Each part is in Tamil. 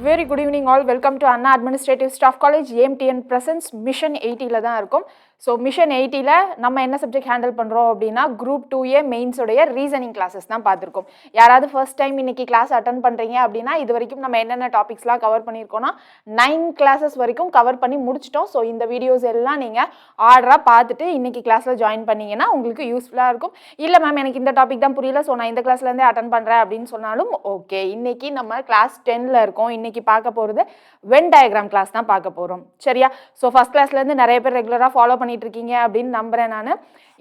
Very good evening all. Welcome to Anna Administrative Staff College. AMTN presents Mission 80 ல தான் இருக்கும். ஸோ மிஷன் 80ல நம்ம என்ன சப்ஜெக்ட் ஹேண்டில் பண்ணுறோம் அப்படின்னா குரூப் 2A மெயின்ஸோடைய ரீசனிங் கிளாஸஸ் தான் பார்த்துருக்கோம். யாராவது ஃபர்ஸ்ட் டைம் இன்னைக்கு கிளாஸ் அட்டன் பண்ணுறீங்க அப்படின்னா இது வரைக்கும் நம்ம என்னென்ன டாபிக்ஸ்லாம் கவர் பண்ணியிருக்கோம்னா 9 கிளாஸஸ் வரைக்கும் கவர் பண்ணி முடிச்சிட்டோம். ஸோ இந்த வீடியோஸ் எல்லாம் நீங்கள் ஆர்டராக பார்த்துட்டு இன்னைக்கு கிளாஸில் ஜாயின் பண்ணிங்கன்னா உங்களுக்கு யூஸ்ஃபுல்லாக இருக்கும். இல்லை மேம் எனக்கு இந்த டாபிக் தான் புரியல, ஸோ நான் இந்த கிளாஸ்லேருந்தே அட்டன் பண்ணுறேன் அப்படின்னு சொன்னாலும் ஓகே. இன்னைக்கு நம்ம கிளாஸ் 10ல் இருக்கோம். இன்னைக்கு பார்க்க போகிறது வென் டயக்ராம் கிளாஸ் தான் பார்க்க போகிறோம். சரியா? ஸோ ஃபஸ்ட் கிளாஸ்லேருந்து நிறைய பேர் ரெகுலராக ஃபாலோ பண்ணிட்டு இருக்கீங்க அப்படின்னு நம்புறேன் நான்.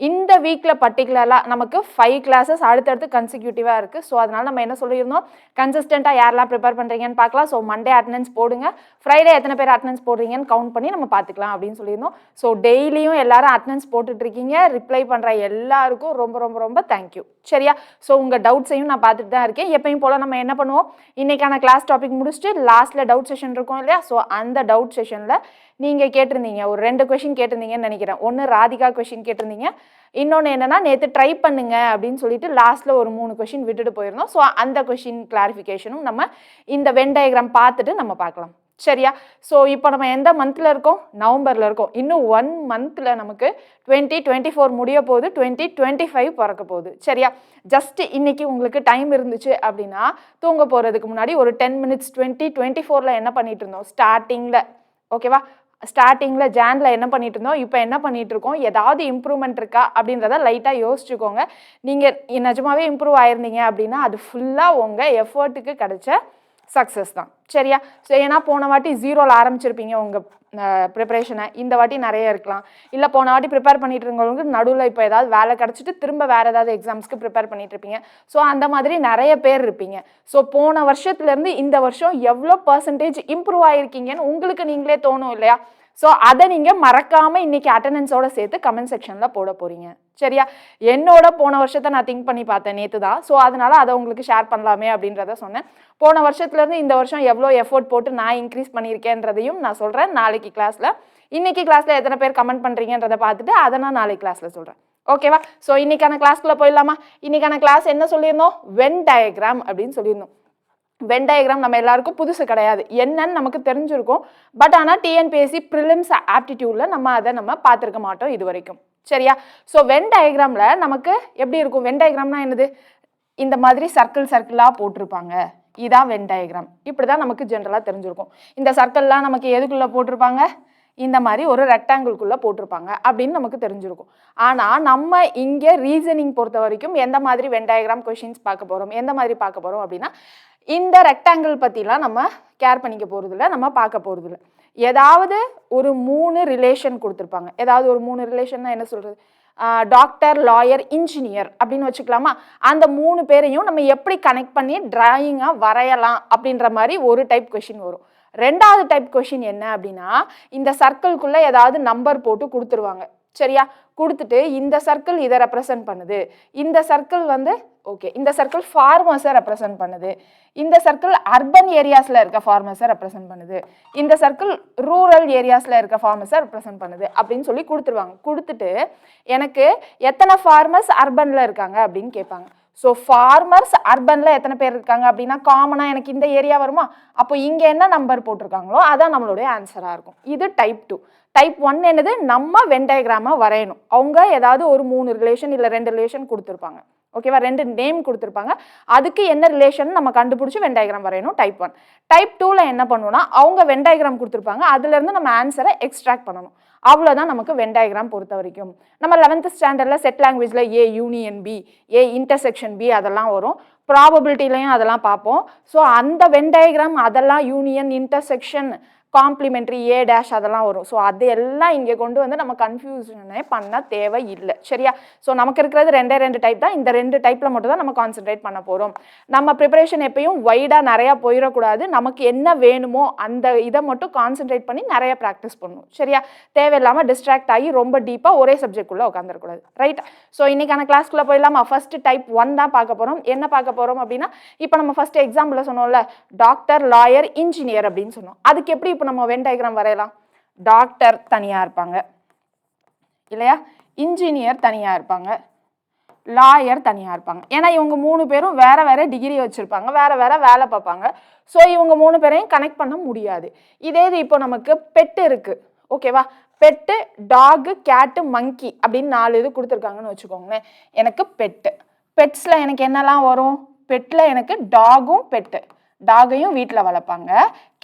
இந்த வீக்ல பர்டிகுலராக நமக்கு 5 கிளாஸஸ் அடுத்தடுத்து கன்சிக்யூட்டிவா இருக்கு. ஸோ அதனால நம்ம என்ன சொல்லியிருந்தோம், கன்சிஸ்டண்டா யாரெல்லாம் ப்ரிப்பேர் பண்றீங்கன்னு பார்க்கலாம். ஸோ மண்டே அட்டெண்டன்ஸ் போடுங்க, ஃப்ரைடே எத்தனை பேர் அட்டெண்டன்ஸ் போடுறீங்கன்னு கவுண்ட் பண்ணி நம்ம பார்த்துக்கலாம் அப்படின்னு சொல்லியிருந்தோம். ஸோ டெய்லியும் எல்லாரும் அட்டெண்டன்ஸ் போட்டுட்டு இருக்கீங்க. ரிப்ளை பண்ற எல்லாருக்கும் ரொம்ப ரொம்ப ரொம்ப தேங்க்யூ. சரியா? ஸோ உங்க டவுட்ஸையும் நான் பார்த்துட்டு தான் இருக்கேன். எப்பயும் போல நம்ம என்ன பண்ணுவோம், இன்னைக்கான கிளாஸ் டாபிக் முடிச்சுட்டு லாஸ்ட்ல டவுட் செஷன் இருக்கும் இல்லையா? ஸோ அந்த டவுட் செஷன்ல நீங்க கேட்டிருந்தீங்க, ஒரு 2 கொஸ்டின் கேட்டிருந்தீங்கன்னு நினைக்கிறேன். ஒன்று ராதிகா கொஸ்டின் கேட்டிருந்தீங்க, இன்னொன்று என்னன்னா நேற்று ட்ரை பண்ணுங்க அப்படின்னு சொல்லிட்டு லாஸ்ட்ல ஒரு 3 கொஸ்டின் விட்டுட்டு போயிருந்தோம். ஸோ அந்த கொஸ்டின் கிளாரிஃபிகேஷனும் நம்ம இந்த வென் டயக்ராம் பார்த்துட்டு நம்ம பார்க்கலாம். சரியா? ஸோ இப்போ நம்ம எந்த மந்த்ல இருக்கோம், நவம்பர்ல இருக்கோம். இன்னும் 1 மந்த்ல நமக்கு 2024 முடிய போகுது, 2025 பிறக்க போகுது. சரியா? ஜஸ்ட் இன்னைக்கு உங்களுக்கு டைம் இருந்துச்சு அப்படின்னா தூங்க போறதுக்கு முன்னாடி ஒரு 10 மினிட்ஸ் 2024ல என்ன பண்ணிட்டு இருந்தோம், ஸ்டார்டிங்ல ஓகேவா, ஸ்டார்டிங்ல ஜான்ல என்ன பண்ணிட்டு இருந்தோம், இப்போ என்ன பண்ணிட்டு இருக்கோம், ஏதாவது இம்ப்ரூவ்மெண்ட் இருக்கா அப்படின்றத லைட்டா யோசிச்சுக்கோங்க. நீங்க நிஜமாவே இம்ப்ரூவ் ஆயிருந்தீங்க அப்படின்னா அது ஃபுல்லா உங்க எஃபர்ட்டுக்கு கிடைச்ச சக்ஸஸ் தான். சரியா? ஸோ ஏன்னா போன வாட்டி 0ல ஆரம்பிச்சிருப்பீங்க உங்கள் ப்ரிப்பரேஷனை, இந்த வாட்டி நிறைய இருக்கலாம். இல்லை போன வாட்டி ப்ரிப்பேர் பண்ணிட்டு இருக்கவங்களுக்கு நடுவில் இப்போ ஏதாவது வேலை கிடச்சிட்டு திரும்ப வேறு ஏதாவது எக்ஸாம்ஸ்க்கு ப்ரிப்பேர் பண்ணிட்டு இருப்பீங்க. ஸோ அந்த மாதிரி நிறைய பேர் இருப்பீங்க. ஸோ போன வருஷத்துலேருந்து இந்த வருஷம் எவ்வளோ % இம்ப்ரூவ் ஆகிருக்கீங்கன்னு உங்களுக்கு நீங்களே தோணும் இல்லையா? ஸோ அதை நீங்கள் மறக்காமல் இன்னைக்கு அட்டெண்டன்ஸோட சேர்த்து கமெண்ட் செக்ஷனில் போட போகிறீங்க. சரியா? என்னோட போன வருஷத்தை நான் திங்க் பண்ணி பார்த்தேன் நேற்று தான். ஸோ அதனால அதை உங்களுக்கு ஷேர் பண்ணலாமே அப்படின்றத சொன்னேன். போன வருஷத்துலேருந்து இந்த வருஷம் எவ்வளோ எஃபோர்ட் போட்டு நான் இன்க்ரீஸ் பண்ணியிருக்கேன்றதையும் நான் சொல்கிறேன் நாளைக்கு கிளாஸில். இன்னைக்கு கிளாஸில் எத்தனை பேர் கமெண்ட் பண்ணுறீங்கன்றதை பார்த்துட்டு அதை நான் நாளைக்கு கிளாஸில் சொல்கிறேன். ஓகேவா? ஸோ இன்னைக்கான கிளாஸ்க்குள்ளே போயிடலாமா? இன்னைக்கான கிளாஸ் என்ன சொல்லியிருந்தோம், வென் டயக்ராம் அப்படின்னு சொல்லியிருந்தோம். வென் டயக்ராம் நம்ம எல்லாருக்கும் புதுசு கிடையாது, என்னன்னு நமக்கு தெரிஞ்சிருக்கும். பட் ஆனால் டிஎன்பிஎஸ்சி ப்ரிலிம்ஸ் ஆப்டிடியூட்ல நம்ம அதை பார்த்துருக்க மாட்டோம் இது வரைக்கும். சரியா? ஸோ வென் டயக்ராம்ல நமக்கு எப்படி இருக்கும், வென் டயக்ராம்னா என்னது, இந்த மாதிரி சர்க்கிளாக போட்டிருப்பாங்க. இதான் வென் டயக்ராம். இப்படி தான் நமக்கு ஜென்ரலாக தெரிஞ்சிருக்கும். இந்த சர்க்கிள்லாம் நமக்கு எதுக்குள்ளே போட்டிருப்பாங்க, இந்த மாதிரி ஒரு ரெக்டாங்கிள்குள்ளே போட்டிருப்பாங்க அப்படின்னு நமக்கு தெரிஞ்சிருக்கும். ஆனால் நம்ம இங்கே ரீசனிங் பொறுத்த வரைக்கும் எந்த மாதிரி வென் டயக்ராம் கொஷின்ஸ் பார்க்க போகிறோம், எந்த மாதிரி பார்க்க போகிறோம் அப்படின்னா இந்த ரெக்டாங்கிள் பற்றிலாம் நம்ம கேர் பண்ணிக்க போகிறதில்ல, நம்ம பார்க்க போகிறதில்ல. ஏதாவது ஒரு 3 ரிலேஷன் கொடுத்துருப்பாங்க. ஏதாவது ஒரு 3 ரிலேஷன்னா என்ன சொல்கிறது, டாக்டர், லாயர், இன்ஜினியர் அப்படின்னு வச்சுக்கலாமா? அந்த 3 பேரையும் நம்ம எப்படி கனெக்ட் பண்ணி டிராயிங்காக வரையலாம் அப்படின்ற மாதிரி ஒரு டைப் கொஷின் வரும். 2வது டைப் கொஷின் என்ன அப்படின்னா, இந்த சர்க்கிள்குள்ளே ஏதாவது நம்பர் போட்டு கொடுத்துருவாங்க. சரியா? கொடுத்துட்டு இந்த சர்க்கிள் இதை ரெப்ரசன்ட் பண்ணுது, இந்த சர்க்கிள் ஓகே இந்த சர்க்கிள் ஃபார்மர்ஸை ரெப்ரசன்ட் பண்ணுது, இந்த சர்க்கிள் அர்பன் ஏரியாஸில் இருக்க ஃபார்மர்ஸை ரெப்ரசன்ட் பண்ணுது, இந்த சர்க்கிள் ரூரல் ஏரியாஸில் இருக்க ஃபார்மர்ஸை ரெப்ரசன்ட் பண்ணுது அப்படின்னு சொல்லி கொடுத்துருவாங்க. கொடுத்துட்டு எனக்கு எத்தனை ஃபார்மர்ஸ் அர்பனில் இருக்காங்க அப்படின்னு கேட்பாங்க. ஸோ ஃபார்மர்ஸ் அர்பனில் எத்தனை பேர் இருக்காங்க அப்படின்னா காமனாக எனக்கு இந்த ஏரியா வருமா, அப்போ இங்கே என்ன நம்பர் போட்டிருக்காங்களோ அதான் நம்மளுடைய ஆன்சராக இருக்கும். இது டைப் 2. டைப் 1 என்னது, நம்ம வென் டயக்ராமை வரையணும். அவங்க ஏதாவது ஒரு 3 ரிலேஷன் இல்லை 2 ரிலேஷன் கொடுத்துருப்பாங்க. ஓகேவா? 2 நேம் கொடுத்துருப்பாங்க. அதுக்கு என்ன ரிலேஷன் நம்ம கண்டுபிடிச்சி வென் டயக்ராம் வரையணும். டைப் 1. டைப் 2ல என்ன பண்ணுவோம்னா அவங்க வென் டயக்ராம் கொடுத்துருப்பாங்க, அதுலேருந்து நம்ம ஆன்சரை எக்ஸ்ட்ராக்ட் பண்ணணும். அவ்வளோதான் நமக்கு வென் டயக்ராம் பொறுத்த வரைக்கும். நம்ம 11th ஸ்டாண்டர்டில் செட் லாங்குவேஜில் A union B, A intersection B அதெல்லாம் வரும். ப்ராபபிலிட்டிலையும் அதெல்லாம் பார்ப்போம். ஸோ அந்த வென் டயக்ராம் அதெல்லாம் union, intersection, complementary, A dash அதெல்லாம் வரும். ஸோ அது எல்லாம் இங்கே கொண்டு நம்ம கன்ஃபியூஷனே பண்ண தேவை இல்லை. சரியா? ஸோ நமக்கு இருக்கிறது 2 டைப் தான். இந்த 2 டைப்பில் மட்டும் தான் நம்ம கான்சென்ட்ரேட் பண்ண போகிறோம். நம்ம ப்ரிப்பரேஷன் எப்பயும் வைடாக நிறையா போயிடக்கூடாது. நமக்கு என்ன வேணுமோ அந்த இதை மட்டும் கான்சென்ட்ரேட் பண்ணி நிறைய ப்ராக்டிஸ் பண்ணணும். சரியா? தேவையில்லாமல் டிஸ்ட்ராக்ட் ஆகி ரொம்ப டீப்பாக ஒரே சப்ஜெக்ட்குள்ளே உட்காந்துருக்கூடாது. ரைட்? ஸோ இன்னைக்கான கிளாஸ்க்குள்ளே போயிடலாமா? ஃபர்ஸ்ட் டைப் 1 தான் பார்க்க போகிறோம். என்ன பார்க்க போகிறோம் அப்படின்னா, இப்போ நம்ம ஃபர்ஸ்ட் எக்ஸாம்பிளில் சொன்னோம்ல டாக்டர், லாயர், இன்ஜினியர் அப்படின்னு சொன்னோம். அதுக்கு எப்படி இப்போ நம்ம வென் டயக்ராம் வரையலாம், டாக்டர் தனியாக இருப்பாங்க இல்லையா, இன்ஜினியர் தனியாக இருப்பாங்க, லாயர் தனியாக இருப்பாங்க. ஏன்னா இவங்க 3 பேரும் வேறு வேறு டிகிரி வச்சுருப்பாங்க, வேறு வேறு வேலை பார்ப்பாங்க. ஸோ இவங்க 3 பேரையும் கனெக்ட் பண்ண முடியாது. இதே இது இப்போ நமக்கு பெட்டு இருக்குது, ஓகேவா? பெட்டு, டாகு, கேட்டு, மங்கி அப்படின்னு 4 இது கொடுத்துருக்காங்கன்னு வச்சுக்கோங்களேன். எனக்கு பெட்ஸில் எனக்கு என்னெல்லாம் வரும்? பெட்டில் எனக்கு டாகும் பெட்டு, டாகையும் வீட்டில் வளர்ப்பாங்க,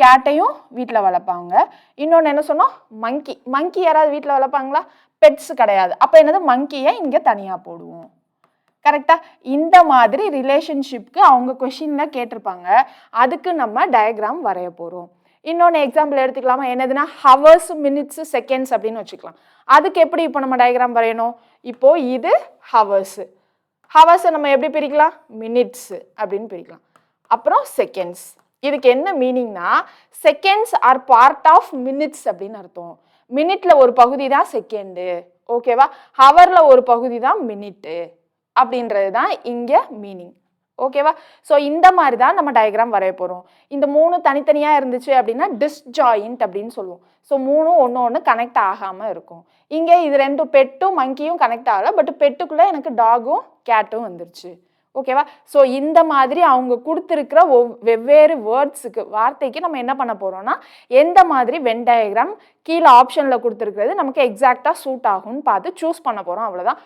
கேட்டையும் வீட்டில் வளர்ப்பாங்க. இன்னொன்று என்ன சொன்னோம்? மங்கி யாராவது வீட்டில் வளர்ப்பாங்களா? பெட்ஸ் கிடையாது. அப்போ என்னது? மங்கியை இங்கே தனியாக போடுவோம். கரெக்டாக? இந்த மாதிரி ரிலேஷன்ஷிப்க்கு அவங்க கொஷினில் கேட்டிருப்பாங்க. அதுக்கு நம்ம டயக்ராம் வரைய போகிறோம். இன்னொன்று எக்ஸாம்பிள் எடுத்துக்கலாமா? என்னதுன்னா ஹவர்ஸ், மினிட்ஸு, செகண்ட்ஸ் அப்படின்னு வச்சுக்கலாம். அதுக்கு எப்படி இப்போ நம்ம டயக்ராம் வரையணும்? இப்போது இது ஹவர்ஸை நம்ம எப்படி பிரிக்கலாம்? மினிட்ஸு அப்படின்னு பிரிக்கலாம். அப்புறம் செகண்ட்ஸ். இதுக்கு என்ன மீனிங்னா seconds are part of minutes அப்படின்னு அர்த்தம். மினிட்ல ஒரு பகுதி தான் செகண்டு, ஓகேவா? ஹவரில் ஒரு பகுதி தான் மினிட்டு அப்படின்றது தான் இங்கே மீனிங், ஓகேவா? ஸோ இந்த மாதிரி தான் நம்ம டயக்ராம் வரைய போகிறோம். இந்த 3 தனித்தனியாக இருந்துச்சு அப்படின்னா டிஸ்ஜாயிண்ட் அப்படின்னு சொல்லுவோம். ஸோ 3 ஒன்று கனெக்ட் ஆகாமல் இருக்கும். இங்கே இது 2 பெட்டும் மங்கியும் கனெக்ட் ஆகலை, பட் பெட்டுக்குள்ளே எனக்கு டாகும் கேட்டும் வந்துருச்சு, ஓகேவா? ஸோ இந்த மாதிரி அவங்க கொடுத்துருக்கிற வெவ்வேறு வேர்ட்ஸுக்கு, வார்த்தைக்கு நம்ம என்ன பண்ண போகிறோம்னா எந்த மாதிரி வென் டயக்ராம் கீழே ஆப்ஷனில் கொடுத்துருக்கிறது நமக்கு எக்ஸாக்டாக சூட் ஆகும்னு பார்த்து சூஸ் பண்ண போகிறோம். அவ்வளோதான்.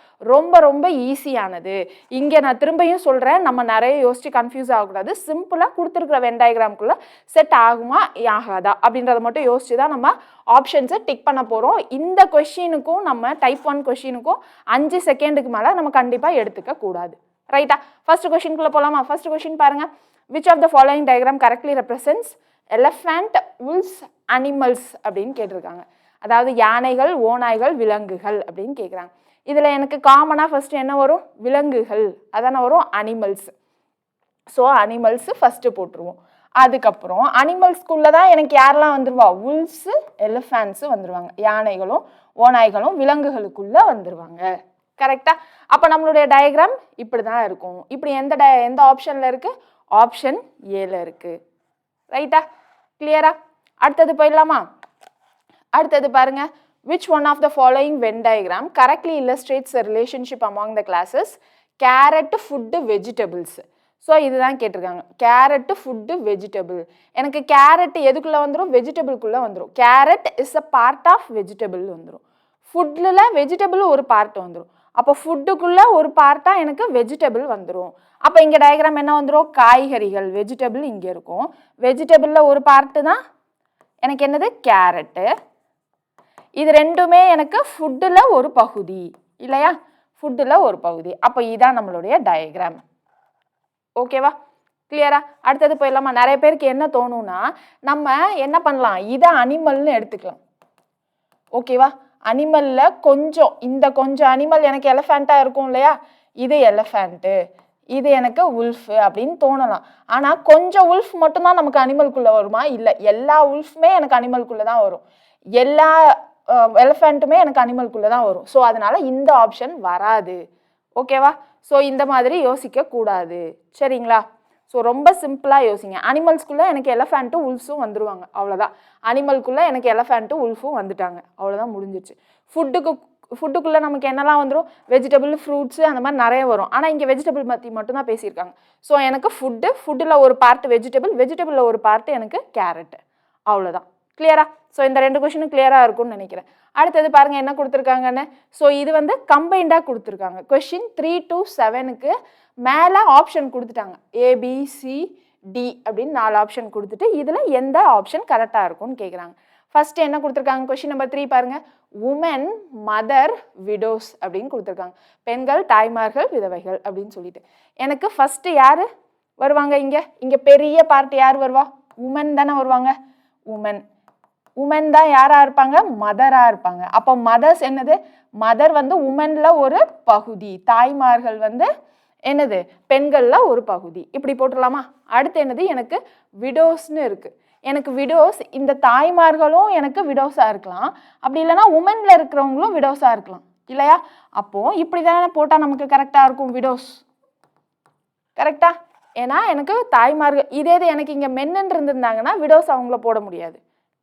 ரொம்ப ஈஸியானது. இங்கே நான் திரும்பியும் சொல்கிறேன், நம்ம நிறைய யோசிச்சு கன்ஃபியூஸ் ஆகக்கூடாது. சிம்பிளாக கொடுத்துருக்கிற வென் டயக்ராம்குள்ளே செட் ஆகுமா ஆகாதா அப்படின்றத மட்டும் யோசிச்சு தான் நம்ம ஆப்ஷன்ஸை டிக் பண்ண போகிறோம். இந்த கொஷினுக்கும் நம்ம டைப் 1 கொஷினுக்கும் 5 செகண்டுக்கு மேலே நம்ம கண்டிப்பாக எடுத்துக்க கூடாது. ரைட்டா? ஃபர்ஸ்ட் கொஸ்டின்குள்ள போலாமா? ஃபர்ஸ்ட் கொஸ்டின் பாருங்க. which of the following diagram correctly represents elephant, wolves, animals அப்படின்னு கேட்டிருக்காங்க. அதாவது யானைகள், ஓநாய்கள், விலங்குகள் அப்படின்னு கேட்குறாங்க. இதில் எனக்கு காமனாக ஃபர்ஸ்ட் என்ன வரும்? விலங்குகள், அதான வரும். அனிமல்ஸ். ஸோ அனிமல்ஸு ஃபஸ்ட்டு போட்டுருவோம். அதுக்கப்புறம் அனிமல்ஸ்குள்ளே தான் எனக்கு யாரெல்லாம் வந்துருவா? உல்ஸு, எலிஃபேண்ட்ஸு வந்துடுவாங்க. யானைகளும் ஓநாய்களும் விலங்குகளுக்குள்ளே வந்துடுவாங்க. கரெக்டா? அப்போ நம்மளுடைய டயக்ராம் இப்படி தான் இருக்கும். இப்படி எந்த ஆப்ஷனில் இருக்குது? ஆப்ஷன் ஏல இருக்குது. ரைட்டா? கிளியரா? அடுத்தது போயிடலாமா? அடுத்தது பாருங்க. which one of the following Venn diagram correctly illustrates the relationship among the classes carrot, food, vegetables? So இதுதான் கேட்டிருக்காங்க. Carrot, food, vegetable. எனக்கு கேரட் எதுக்குள்ளே வந்துடும்? வெஜிடபிள்குள்ளே வந்துடும். Carrot is a part of vegetable வந்துடும். ஃபுட்டில் வெஜிடபிள் ஒரு பார்ட் வந்துடும். அப்போ ஃபுட்டுக்குள்ளே ஒரு பார்ட்டாக எனக்கு வெஜிடபிள் வந்துடும். அப்போ இங்கே டயக்ராம் என்ன வந்துடும்? காய்கறிகள், வெஜிடபிள் இங்கே இருக்கும். வெஜிடபிளில் ஒரு பார்ட்டு தான் எனக்கு என்னது? கேரட்டு. இது ரெண்டுமே எனக்கு ஃபுட்டில் ஒரு பகுதி இல்லையா? ஃபுட்டில் ஒரு பகுதி. அப்போ இதுதான் நம்மளுடைய டயக்ராம். ஓகேவா? கிளியரா? அடுத்தது போயிடலாமா? நிறைய பேருக்கு என்ன தோணும்னா நம்ம என்ன பண்ணலாம்? இதை அனிமல்னு எடுத்துக்கலாம், ஓகேவா? அனிமலில் கொஞ்சம் அனிமல் எனக்கு எலிஃபேண்ட்டாக இருக்கும் இல்லையா? இது எலிஃபேண்ட்டு, இது எனக்கு உல்ஃபு அப்படின்னு தோணலாம். ஆனால் கொஞ்சம் உல்ஃப் மட்டும்தான் நமக்கு அனிமல்குள்ளே வருமா? இல்லை, எல்லா உல்ஃப்மே எனக்கு அனிமல்குள்ளே தான் வரும். எல்லா எலிஃபேண்ட்டுமே எனக்கு அனிமல்குள்ளே தான் வரும். ஸோ அதனால் இந்த ஆப்ஷன் வராது, ஓகேவா? ஸோ இந்த மாதிரி யோசிக்கக்கூடாது, சரிங்களா? ஸோ ரொம்ப சிம்பிளாக யோசிங்க. அனிமல்ஸ்குள்ளே எனக்கு எலிஃபேண்ட்டும் உல்ஃபும் வந்துடுவாங்க, அவ்வளோதான். அனிமல்குள்ளே எனக்கு எலிஃபேண்ட்டும் உல்ஃபும் வந்துட்டாங்க, அவ்வளோதான், முடிஞ்சிச்சு. ஃபுட்டுக்குள்ளே நமக்கு என்னெல்லாம் வந்துடும்? வெஜிடபிள், ஃப்ரூட்ஸு, அந்த மாதிரி நிறைய வரும். ஆனால் இங்கே வெஜிடபிள் பற்றி மட்டும்தான் பேசியிருக்காங்க. ஸோ எனக்கு ஃபுட்டில் ஒரு பார்ட் வெஜிடபிளில் ஒரு பார்ட் எனக்கு கேரட்டு, அவ்வளோதான். கிளியரா? ஸோ இந்த 2 கொஷினும் கிளியராக இருக்கும்னு நினைக்கிறேன். அடுத்தது பாருங்கள் என்ன கொடுத்துருக்காங்கன்னு. ஸோ இது வந்து கம்பைண்டாக கொடுத்துருக்காங்க. கொஷின் 3 to 7க்கு மேலே ஆப்ஷன் கொடுத்துட்டாங்க. ABCD அப்படின்னு 4 ஆப்ஷன் கொடுத்துட்டு இதில் எந்த ஆப்ஷன் கரெக்டாக இருக்கும்னு கேட்குறாங்க. ஃபர்ஸ்ட் என்ன கொடுத்துருக்காங்க? கொஷின் நம்பர் 3 பாருங்க. உமன், மதர், விடோஸ் அப்படின்னு கொடுத்துருக்காங்க. பெண்கள், தாய்மார்கள், விதவைகள் அப்படின்னு சொல்லிட்டு எனக்கு ஃபர்ஸ்ட் யார் வருவாங்க? இங்கே பெரிய பார்ட்டி யார் வருவா? உமன் தானே வருவாங்க. உமன் தான் யாராக இருப்பாங்க? மதராக இருப்பாங்க. அப்போ மதர்ஸ் என்னது? மதர் வந்து உமனில் ஒரு பகுதி, தாய்மார்கள் வந்து என்னது? பெண்களில் ஒரு பகுதி. இப்படி போட்டுடலாமா? அடுத்து என்னது? எனக்கு விடோஸ்னு இருக்குது. எனக்கு விடோஸ், இந்த தாய்மார்களும் எனக்கு விடோஸாக இருக்கலாம், அப்படி இல்லைன்னா உமனில் இருக்கிறவங்களும் விடோஸாக இருக்கலாம் இல்லையா? அப்போது இப்படி தானே போட்டால் நமக்கு கரெக்டாக இருக்கும். விடோஸ் கரெக்டா? ஏன்னா எனக்கு தாய்மார்கள், இதே எனக்கு இங்கே மென்னு இருந்திருந்தாங்கன்னா விடோஸ் அவங்கள போட முடியாது,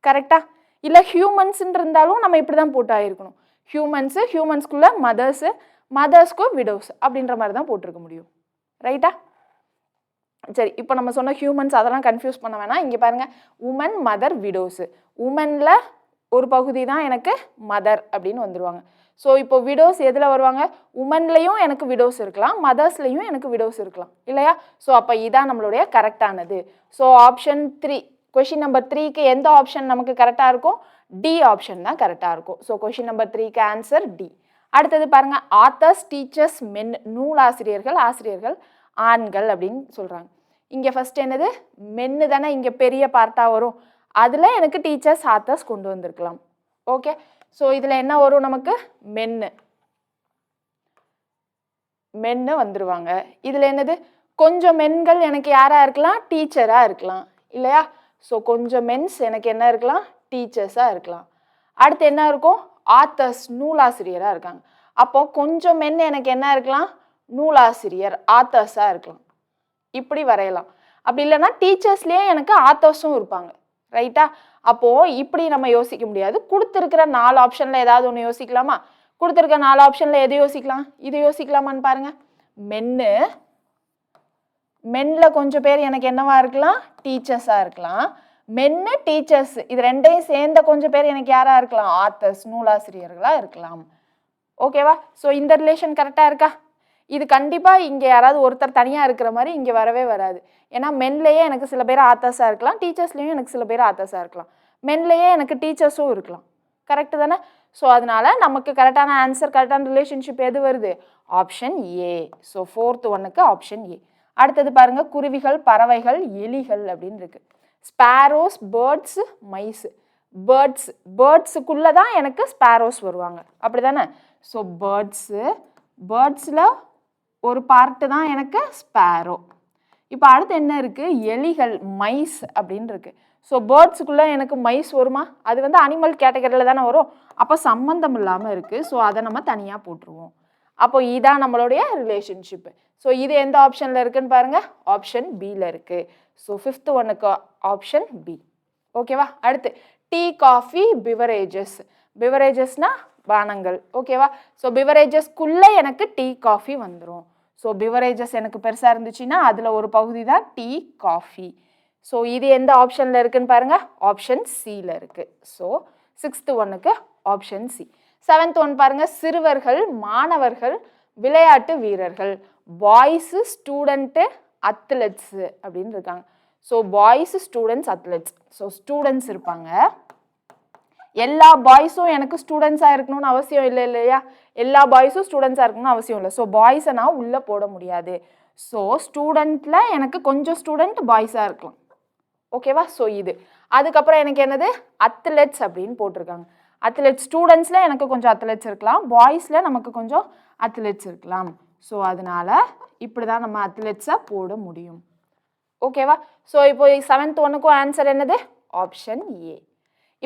கரெக்டா? இல்லை ஹியூமன்ஸ்ன்னு இருந்தாலும் நம்ம இப்படி தான் போட்டு ஆகிருக்கணும். ஹியூமன்ஸுக்குள்ளே மதர்ஸு, மதர்ஸ்க்கு விடோஸ் அப்படின்ற மாதிரி தான் போட்டிருக்க முடியும். ரைட்டா? சரி, இப்போ நம்ம சொன்ன ஹியூமன்ஸ் அதெல்லாம் கன்ஃபியூஸ் பண்ண வேணாம். இங்கே பாருங்கள், உமன், மதர், விடோஸு. உமனில் ஒரு பகுதி தான் எனக்கு மதர் அப்படின்னு வந்துடுவாங்க. ஸோ இப்போ விடோஸ் எதில் வருவாங்க? உமன்லேயும் எனக்கு விடோஸ் இருக்கலாம், மதர்ஸ்லேயும் எனக்கு விடோஸ் இருக்கலாம் இல்லையா? ஸோ அப்போ இதான் நம்மளுடைய கரெக்டானது. ஸோ ஆப்ஷன் 3, கொஷின் நம்பர் 3க்கு எந்த ஆப்ஷன் நமக்கு கரெக்டாக இருக்கும்? டி ஆப்ஷன் தான் கரெக்டாக இருக்கும். ஸோ கொஷின் நம்பர் 3க்கு ஆன்சர் டி. அடுத்தது பாருங்கள், ஆத்தர்ஸ், டீச்சர்ஸ், மென், நூலாசிரியர்கள், ஆசிரியர்கள் ஆண்கள் அப்படின்னு சொல்கிறாங்க. இங்கே ஃபஸ்ட் என்னது? மென்னு தானே இங்கே பெரிய பார்ட்டாக வரும். அதில் எனக்கு டீச்சர்ஸ், ஆத்தர்ஸ் கொண்டு வந்திருக்கலாம். ஓகே, ஸோ இதில் என்ன வரும் நமக்கு? மென்னு வந்துடுவாங்க. இதில் என்னது? கொஞ்சம் மென்கள் எனக்கு யாராக இருக்கலாம்? டீச்சராக இருக்கலாம் இல்லையா? ஸோ கொஞ்சம் மென்ஸ் எனக்கு என்ன இருக்கலாம்? டீச்சர்ஸாக இருக்கலாம். அடுத்து என்ன இருக்கும்? ஆத்தர்ஸ், நூலாசிரியராக இருக்காங்க. அப்போ கொஞ்சம் மென் எனக்கு என்ன இருக்கலாம்? நூலாசிரியர், ஆத்தர்ஸாக இருக்கலாம். இப்படி வரையலாம். அப்படி இல்லைன்னா டீச்சர்ஸ்லேயே எனக்கு ஆத்தர்ஸும் இருப்பாங்க. ரைட்டா? அப்போது இப்படி நம்ம யோசிக்க முடியாது. கொடுத்துருக்கிற 4 ஆப்ஷனில் ஏதாவது ஒன்று யோசிக்கலாமா? கொடுத்துருக்க 4 ஆப்ஷனில் எது யோசிக்கலாம்? இது யோசிக்கலாமான்னு பாருங்கள். மென்னில் கொஞ்சம் பேர் எனக்கு என்னவா இருக்கலாம்? டீச்சர்ஸாக இருக்கலாம். மென்னு, டீச்சர்ஸ் இது ரெண்டையும் சேர்ந்த கொஞ்சம் பேர் எனக்கு யாராக இருக்கலாம்? ஆத்தர்ஸ், நூலாசிரியர்களாக இருக்கலாம். ஓகேவா? ஸோ இந்த ரிலேஷன் கரெக்டாக இருக்கா? இது கண்டிப்பாக இங்கே யாராவது ஒருத்தர் தனியாக இருக்கிற மாதிரி இங்கே வரவே வராது. ஏன்னா மென்லேயே எனக்கு சில பேர் ஆத்தர்ஸாக இருக்கலாம், டீச்சர்ஸ்லேயும் எனக்கு சில பேர் ஆத்தர்ஸாக இருக்கலாம், மென்லேயே எனக்கு டீச்சர்ஸும் இருக்கலாம். கரெக்டு தானே? ஸோ அதனால் நமக்கு கரெக்டான ஆன்சர், கரெக்டான ரிலேஷன்ஷிப் எது வருது? Option A. ஸோ 4th ஒன்னுக்கு ஆப்ஷன் ஏ. அடுத்தது பாருங்கள், குருவிகள், பறவைகள், எலிகள் அப்படின்னு இருக்குது. Sparrows, birds, mice. பேர்ட்ஸுக்குள்ளே தான் எனக்கு ஸ்பேரோஸ் வருவாங்க, அப்படி தானே? ஸோ பேர்ட்ஸில் ஒரு பார்ட்டு தான் எனக்கு ஸ்பேரோ. இப்போ அடுத்து என்ன இருக்குது? எலிகள், மைஸ் அப்படின்னு இருக்குது. ஸோ பேர்ட்ஸுக்குள்ளே எனக்கு மைஸ் வருமா? அது வந்து அனிமல் கேட்டகரியில் தானே வரும். அப்போ சம்மந்தம் இல்லாமல் இருக்குது. ஸோ அதை நம்ம தனியாக போட்டுருவோம். அப்போ இதான் நம்மளுடைய ரிலேஷன்ஷிப்பு. ஸோ இது எந்த ஆப்ஷனில் இருக்குன்னு பாருங்கள், ஆப்ஷன் பியில் இருக்குது. ஸோ 5th ஒன்னுக்கு ஆப்ஷன் பி. ஓகேவா? அடுத்து டீ, காஃபி, பிவரேஜஸ்னால் பானங்கள். ஓகேவா? ஸோ பிவரேஜஸ்க்குள்ளே எனக்கு டீ, காஃபி வந்துடும். ஸோ பிவரேஜஸ் எனக்கு பெருசாக இருந்துச்சுன்னா அதில் ஒரு பகுதி தான் டீ, காஃபி. ஸோ இது எந்த ஆப்ஷனில் இருக்குன்னு பாருங்கள், ஆப்ஷன் சியில் இருக்குது. ஸோ 6th ஒன்னுக்கு ஆப்ஷன் சி. 7th ஒன் பாருங்கள், சிறுவர்கள், மாணவர்கள், விளையாட்டு வீரர்கள், பாய்ஸு, ஸ்டூடெண்ட்டு, அத்லெட்ஸு அப்படின்னு இருக்காங்க. So boys, students, athletes. So students இருப்பாங்க. எல்லா பாய்ஸும் எனக்கு ஸ்டூடெண்ட்ஸாக இருக்கணும்னு அவசியம் இல்லை இல்லையா? எல்லா பாய்ஸும் ஸ்டூடெண்ட்ஸாக இருக்கணும்னு அவசியம் இல்லை. ஸோ பாய்ஸை நான் உள்ளே போட முடியாது. ஸோ ஸ்டூடெண்ட்டில் எனக்கு கொஞ்சம் ஸ்டூடெண்ட் பாய்ஸாக இருக்கலாம். ஓகேவா? ஸோ இது அதுக்கப்புறம் எனக்கு என்னது? அத்லெட்ஸ் அப்படின்னு போட்டிருக்காங்க. அத்லெட்ஸ் ஸ்டூடெண்ட்ஸில் எனக்கு கொஞ்சம் அத்லெட்ஸ் இருக்கலாம், பாய்ஸில் நமக்கு கொஞ்சம் அத்லெட்ஸ் இருக்கலாம். ஸோ அதனால் இப்படி தான் நம்ம அத்லெட்ஸை போட முடியும். ஓகேவா? ஸோ இப்போ 7th ஒன்னுக்கும் ஆன்சர் என்னது? Option A.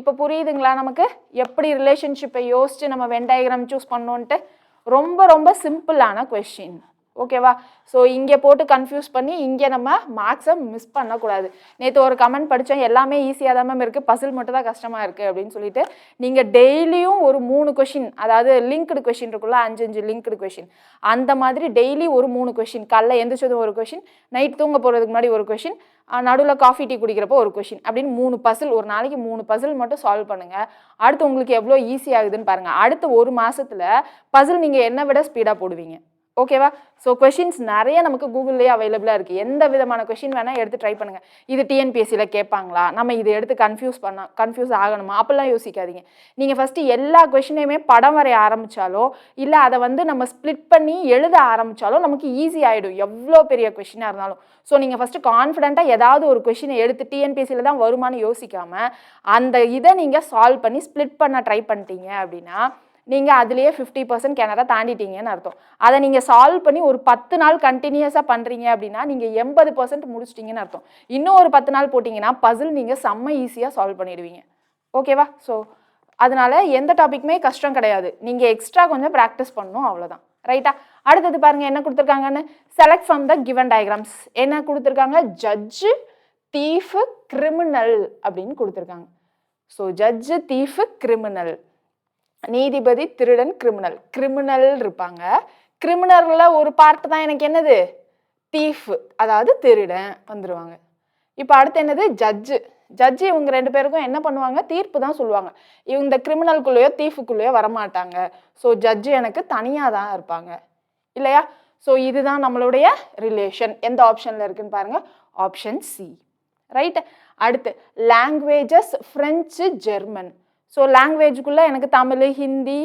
இப்போ புரியுதுங்களா நமக்கு எப்படி ரிலேஷன்ஷிப்பை யோசித்து நம்ம வென் டயக்ராம் சூஸ் பண்ணோன்ட்டு? ரொம்ப ரொம்ப சிம்பிளான கொஸ்டின். ஓகேவா? ஸோ இங்கே போட்டு கன்ஃபியூஸ் பண்ணி இங்கே நம்ம மேக்ஸை மிஸ் பண்ணக்கூடாது. நேற்று ஒரு கமெண்ட் படித்தோம், எல்லாமே ஈஸியாக தான் மேம் இருக்குது, பசில் மட்டும் தான் கஷ்டமாக இருக்குது அப்படின்னு சொல்லிட்டு. நீங்கள் டெய்லியும் ஒரு 3 கொஷின், அதாவது லிங்க்டு கொஷின் இருக்குல்ல, 5 லிங்க்டு கொஷின், அந்த மாதிரி டெய்லி ஒரு 3 கொஷின், காலைல எந்திரிச்சதும் ஒரு கொஷின், நைட் தூங்க போகிறதுக்கு முன்னாடி ஒரு கொஷின், நடுவில் காஃபி டீ குடிக்கிறப்போ ஒரு கொஷின், அப்படின்னு 3 பசில், ஒரு நாளைக்கு 3 பசில் மட்டும் சால்வ் பண்ணுங்கள். அடுத்து உங்களுக்கு எவ்வளோ ஈஸி ஆகுதுன்னு பாருங்கள். அடுத்து ஒரு மாதத்தில் பசில் நீங்கள் என்னை விட ஸ்பீடாக போடுவீங்க. ஓகேவா? ஸோ கொஷின்ஸ் நிறைய நமக்கு கூகுள்லேயே அவைலபிளாக இருக்குது. எந்த விதமான கொஷின் வேணால் எடுத்து ட்ரை பண்ணுங்கள். இது டிஎன்பிஎஸ்சியில் கேட்பாங்களா, நம்ம இதை எடுத்து கன்ஃபியூஸ் ஆகணுமா, அப்படிலாம் யோசிக்காதீங்க. நீங்கள் ஃபஸ்ட்டு எல்லா கொஷினையுமே படம் வரைய ஆரம்பித்தாலோ இல்லை அதை வந்து நம்ம ஸ்ப்ளிட் பண்ணி எழுத ஆரம்பித்தாலோ நமக்கு ஈஸி ஆகிடும், எவ்வளோ பெரிய கொஷினாக இருந்தாலும். ஸோ நீங்கள் ஃபஸ்ட்டு கான்ஃபிடென்ட்டாக ஏதாவது ஒரு கொஷினை எடுத்து டிஎன்பிஎஸ்சியில் தான் வருமானு யோசிக்காமல் அந்த இதை நீங்கள் சால்வ் பண்ணி ஸ்ப்ளிட் பண்ண ட்ரை பண்ணிட்டீங்க அப்படின்னா நீங்கள் அதுலேயே 50% கிணற தாண்டிட்டீங்கன்னு அர்த்தம். அதை நீங்கள் சால்வ் பண்ணி ஒரு 10 நாள் கண்டினியூஸாக பண்ணுறீங்க அப்படின்னா நீங்கள் 80% முடிச்சிட்டிங்கன்னு அர்த்தம். இன்னும் ஒரு 10 நாள் போட்டிங்கன்னா பசில் நீங்கள் செம்ம ஈஸியாக சால்வ் பண்ணிடுவீங்க. ஓகேவா? ஸோ அதனால் எந்த டாப்பிக்குமே கஷ்டம் கிடையாது, நீங்கள் எக்ஸ்ட்ரா கொஞ்சம் ப்ராக்டிஸ் பண்ணணும், அவ்வளோதான். ரைட்டா? அடுத்தது பாருங்கள் என்ன கொடுத்துருக்காங்கன்னு. Select from the given diagrams. என்ன கொடுத்துருக்காங்க? ஜட்ஜு, தீஃபு, கிரிமினல் அப்படின்னு கொடுத்துருக்காங்க. So judge, thief, criminal. நீதிபதி, திருடன், கிரிமினல். கிரிமினல் இருப்பாங்க. கிரிமினல்ல ஒரு பார்ட் தான் எனக்கு என்னது? தீஃப், அதாவது திருடன் வந்துருவாங்க. இப்போ அடுத்து என்னது? ஜட்ஜு. ஜட்ஜு இவங்க 2 பேருக்கும் என்ன பண்ணுவாங்க? தீர்ப்பு தான் சொல்லுவாங்க. இந்த கிரிமினல்குள்ளேயோ தீஃபுக்குள்ளேயோ வரமாட்டாங்க. ஸோ ஜட்ஜு எனக்கு தனியாக தான் இருப்பாங்க இல்லையா? ஸோ இதுதான் நம்மளுடைய ரிலேஷன். எந்த ஆப்ஷனில் இருக்குன்னு பாருங்க. Option C. ரைட். அடுத்து லாங்குவேஜஸ் ஃப்ரெஞ்சு, ஜெர்மன். ஸோ லாங்குவேஜுக்குள்ளே எனக்கு Tamil, Hindi,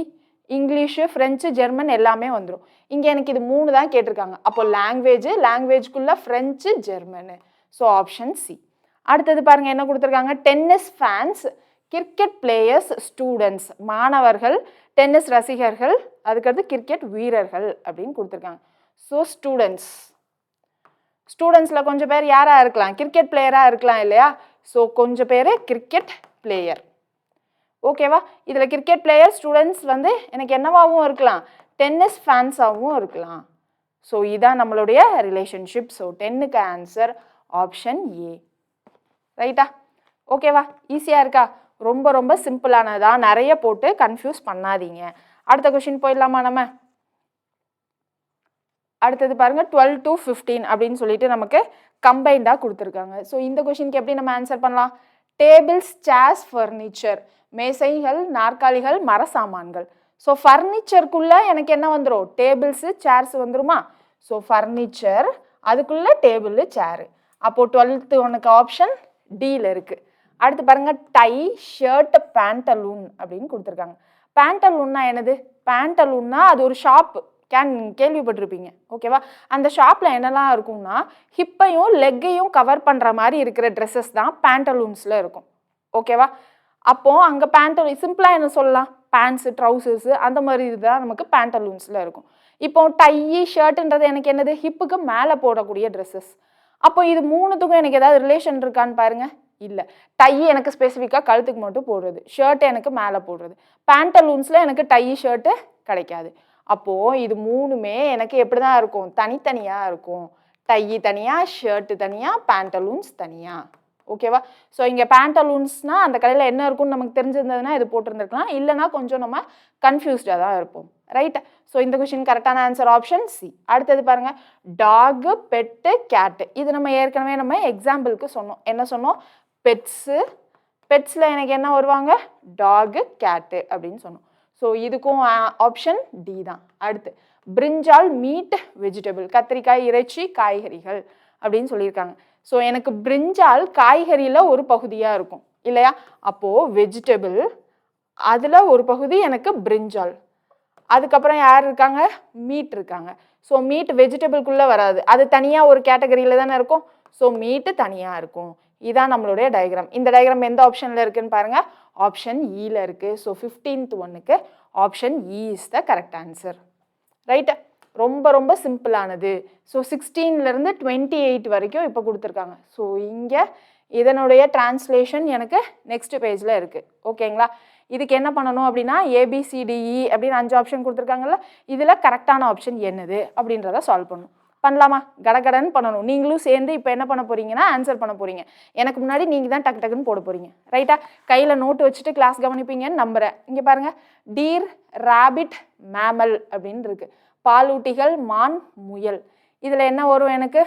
English, French, German எல்லாமே வந்துடும். இங்கே எனக்கு இது 3 தான் கேட்டிருக்காங்க. அப்போ லாங்குவேஜுக்குள்ளே French, German. So option C. அடுத்தது பாருங்கள் என்ன கொடுத்துருக்காங்க? Tennis fans, cricket players, students. மாணவர்கள், டென்னிஸ் ரசிகர்கள், அதுக்கடுத்து கிரிக்கெட் வீரர்கள் அப்படின்னு கொடுத்துருக்காங்க. ஸோ ஸ்டூடெண்ட்ஸில் கொஞ்சம் பேர் யாராக இருக்கலாம்? கிரிக்கெட் பிளேயராக இருக்கலாம் இல்லையா? ஸோ கொஞ்சம் பேர் கிரிக்கெட் பிளேயர். ஓகேவா? இதில் கிரிக்கெட் பிளேயர் ஸ்டூடெண்ட்ஸ் வந்து எனக்கு என்னவாகவும் இருக்கலாம்? டென்னிஸ் ஃபேன்ஸாகவும் இருக்கலாம். ஸோ இதான் நம்மளுடைய ரிலேஷன்ஷிப். ஸோ 10க்கு ஆன்சர் ஆப்ஷன் ஏ. ரைட்டா? ஓகேவா? ஈஸியாக இருக்கா? ரொம்ப ரொம்ப சிம்பிளானதா, நிறைய போட்டு கன்ஃபியூஸ் பண்ணாதீங்க. அடுத்த கொஷின் போயிடலாமா நம்ம? அடுத்தது பாருங்க 12 to 15 அப்படின்னு சொல்லிட்டு நமக்கு கம்பைண்டாக கொடுத்துருக்காங்க. ஸோ இந்த கொஷினுக்கு எப்படி நம்ம ஆன்சர் பண்ணலாம்? Tables, chairs, furniture. மேசைகள், நாற்காலிகள், மர சாமான்கள். ஸோ ஃபர்னிச்சருக்குள்ளே எனக்கு என்ன வந்துடும்? டேபிள்ஸு, சேர்ஸ் வந்துருமா? ஸோ ஃபர்னிச்சர், அதுக்குள்ளே டேபிள், சேரு. அப்போது 12th ஒன்றுக்கு ஆப்ஷன் டியில் இருக்குது. அடுத்து பாருங்கள் டை, ஷர்ட், பேண்டலூன் அப்படின்னு கொடுத்துருக்காங்க. பேண்டலூன்னா என்னது? பேண்டலூன்னா அது ஒரு ஷாப்பு, கேள்விப்பட்டிருப்பீங்க. ஓகேவா? அந்த ஷாப்பில் என்னெல்லாம் இருக்கும்னா ஹிப்பையும் லெக்கையும் கவர் பண்ணுற மாதிரி இருக்கிற ட்ரெஸ்ஸஸ் தான் பேண்டலூன்ஸில் இருக்கும். ஓகேவா? அப்போது அங்கே பேண்டலூன் சிம்பிளாக என்ன சொல்லலாம்? பேண்ட்ஸு, ட்ரௌசர்ஸு அந்த மாதிரி இதுதான் நமக்கு பேண்டலூன்ஸில் இருக்கும். இப்போ டை, ஷர்ட்டுன்றது எனக்கு என்னது? ஹிப்புக்கு மேலே போடக்கூடிய ட்ரெஸ்ஸஸ். அப்போ இது 3த்துக்கும் எனக்கு ஏதாவது ரிலேஷன் இருக்கான்னு பாருங்கள். இல்லை. டை எனக்கு ஸ்பெசிஃபிக்காக கழுத்துக்கு மட்டும் போடுறது, ஷர்ட் எனக்கு மேலே போடுறது. பேண்டலூன்ஸில் எனக்கு டை, ஷர்ட்டு கிடைக்காது. அப்போது இது 3மே எனக்கு எப்படி தான் இருக்கும்? தனித்தனியாக இருக்கும். டை தனியாக, ஷர்ட்டு தனியாக, பேண்டலூன்ஸ் தனியாக. ஓகேவா? ஸோ இங்கே பேண்டலூன்ஸ்னால் அந்த கடையில் என்ன இருக்குன்னு நமக்கு தெரிஞ்சிருந்ததுன்னா இது போட்டிருந்துருக்கலாம். இல்லைனா கொஞ்சம் நம்ம கன்ஃபியூஸ்டாக தான் இருப்போம். ரைட்? ஸோ இந்த கொஷின் கரெக்டான ஆன்சர் ஆப்ஷன் சி. அடுத்தது பாருங்கள் டாகு, பெட்டு, கேட்டு. இது நம்ம ஏற்கனவே நம்ம எக்ஸாம்பிளுக்கு சொன்னோம். என்ன சொன்னோம்? பெட்ஸில் எனக்கு என்ன வருவாங்க? டாகு, கேட்டு அப்படின்னு சொன்னோம். ஸோ இதுக்கும் ஆப்ஷன் டி தான். அடுத்து பிரிஞ்சால், மீட், வெஜிடபிள். கத்திரிக்காய், இறைச்சி, காய்கறிகள் அப்படின்னு சொல்லியிருக்காங்க. ஸோ எனக்கு பிரிஞ்சால் காய்கறியில் ஒரு பகுதியாக இருக்கும் இல்லையா? அப்போது வெஜிடபிள் அதில் ஒரு பகுதி எனக்கு பிரிஞ்சால். அதுக்கப்புறம் யார் இருக்காங்க? மீட் இருக்காங்க. ஸோ மீட் வெஜிடபிள்குள்ளே வராது, அது தனியாக ஒரு கேட்டகரியில் தானே இருக்கும். ஸோ மீட்டு தனியாக இருக்கும். இதான் நம்மளுடைய டயக்ராம். இந்த டயக்ராம் எந்த ஆப்ஷனில் இருக்குன்னு பாருங்கள். ஆப்ஷன் இயில் இருக்குது. ஸோ 15th ஒன்றுக்கு option E is the correct answer. Right? ரொம்ப ரொம்ப சிம்பிளானது. ஸோ 16லேருந்து 28 வரைக்கும் இப்போ கொடுத்துருக்காங்க. ஸோ இங்கே இதனுடைய டிரான்ஸ்லேஷன் எனக்கு நெக்ஸ்ட் பேஜில் இருக்குது. ஓகேங்களா? இதுக்கு என்ன பண்ணணும் அப்படின்னா ஏபிசிடிஇ அப்படின்னு 5 ஆப்ஷன் கொடுத்துருக்காங்கல்ல, இதில் கரெக்டான ஆப்ஷன் என்னது அப்படின்றத சால்வ் பண்ணணும். பண்ணலாமா? கடகடன்னு பண்ணணும். நீங்களும் சேர்ந்து இப்போ என்ன பண்ண போகிறீங்கன்னா ஆன்சர் பண்ண போகிறீங்க. எனக்கு முன்னாடி நீங்கள் தான் டக்கு டக்குன்னு போட போகிறீங்க. ரைட்டா? கையில் நோட்டு வச்சுட்டு கிளாஸ் கவனிப்பீங்கன்னு நம்புகிறேன். இங்கே பாருங்கள் டீர், ராபிட், மேமல் அப்படின்னு இருக்குது. பாலூட்டிகள், மான், முயல். இதில் என்ன வரும் எனக்கு?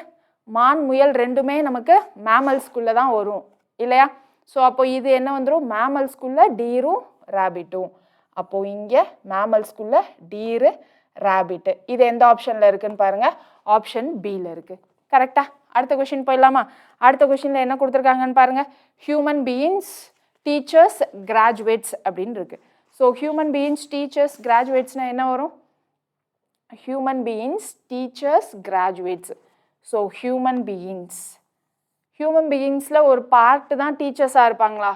மான், முயல் ரெண்டுமே நமக்கு மேமல்ஸ்குள்ளே தான் வரும் இல்லையா? ஸோ அப்போ இது என்ன வந்துடும்? மேமல்ஸ்குள்ளே டீரும் ராபிட்டும். அப்போது இங்கே மேமல்ஸ்குள்ளே டீரு, ராபிட்டு. இது எந்த ஆப்ஷனில் இருக்குன்னு பாருங்கள். ஆப்ஷன் பியில் இருக்குது. கரெக்டா? அடுத்த கொஷின் போயிடலாமா? அடுத்த கொஷினில் என்ன கொடுத்துருக்காங்கன்னு பாருங்கள். ஹியூமன் பீயிங்ஸ், டீச்சர்ஸ், கிராஜுவேட்ஸ் அப்படின்னு இருக்குது. ஸோ ஹியூமன் பீயிங்ஸ், டீச்சர்ஸ், கிராஜுவேட்ஸ்னால் என்ன வரும்? Human beings, teachers, graduates. So human பீயிங்ஸில் ஒரு பார்ட்டு தான் டீச்சர்ஸாக இருப்பாங்களா?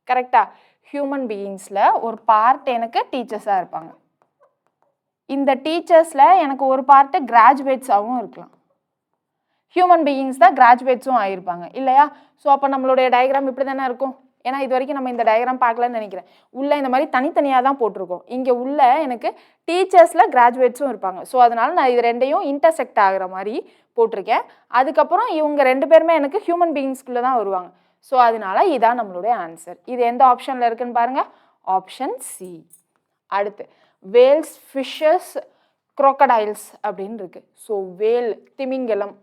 கரெக்டாக? ஹியூமன் பீயிங்ஸில் ஒரு பார்ட் எனக்கு டீச்சர்ஸாக இருப்பாங்க. இந்த டீச்சர்ஸில் எனக்கு ஒரு பார்ட்டு கிராஜுவேட்ஸாகவும் இருக்கலாம். ஹியூமன் பீயிங்ஸ் தான் கிராஜுவேட்ஸும் ஆகியிருப்பாங்க இல்லையா? ஸோ அப்போ நம்மளுடைய டயக்ராம் இப்படி தானே இருக்கும். ஏன்னா இது வரைக்கும் நம்ம இந்த டயக்ராம் பார்க்கலன்னு நினைக்கிறேன். உள்ளே இந்த மாதிரி தனித்தனியாக தான் போட்டிருக்கோம். இங்கே உள்ள எனக்கு டீச்சர்ஸில் கிராஜுவேட்ஸும் இருப்பாங்க. ஸோ அதனால் நான் இது ரெண்டையும் இன்டர்செக்ட் ஆகிற மாதிரி போட்டிருக்கேன். அதுக்கப்புறம் இவங்க 2 பேருமே எனக்கு ஹியூமன் பீயிங்ஸ்குள்ளே தான் வருவாங்க. ஸோ அதனால இதான் நம்மளுடைய ஆன்சர். இது எந்த ஆப்ஷனில் இருக்குன்னு பாருங்கள். Option C. அடுத்து வேல்ஸ், ஃபிஷ்ஷஸ், crocodiles அப்படின்னு இருக்கு. ஸோ வேல் திமிங்கலம்,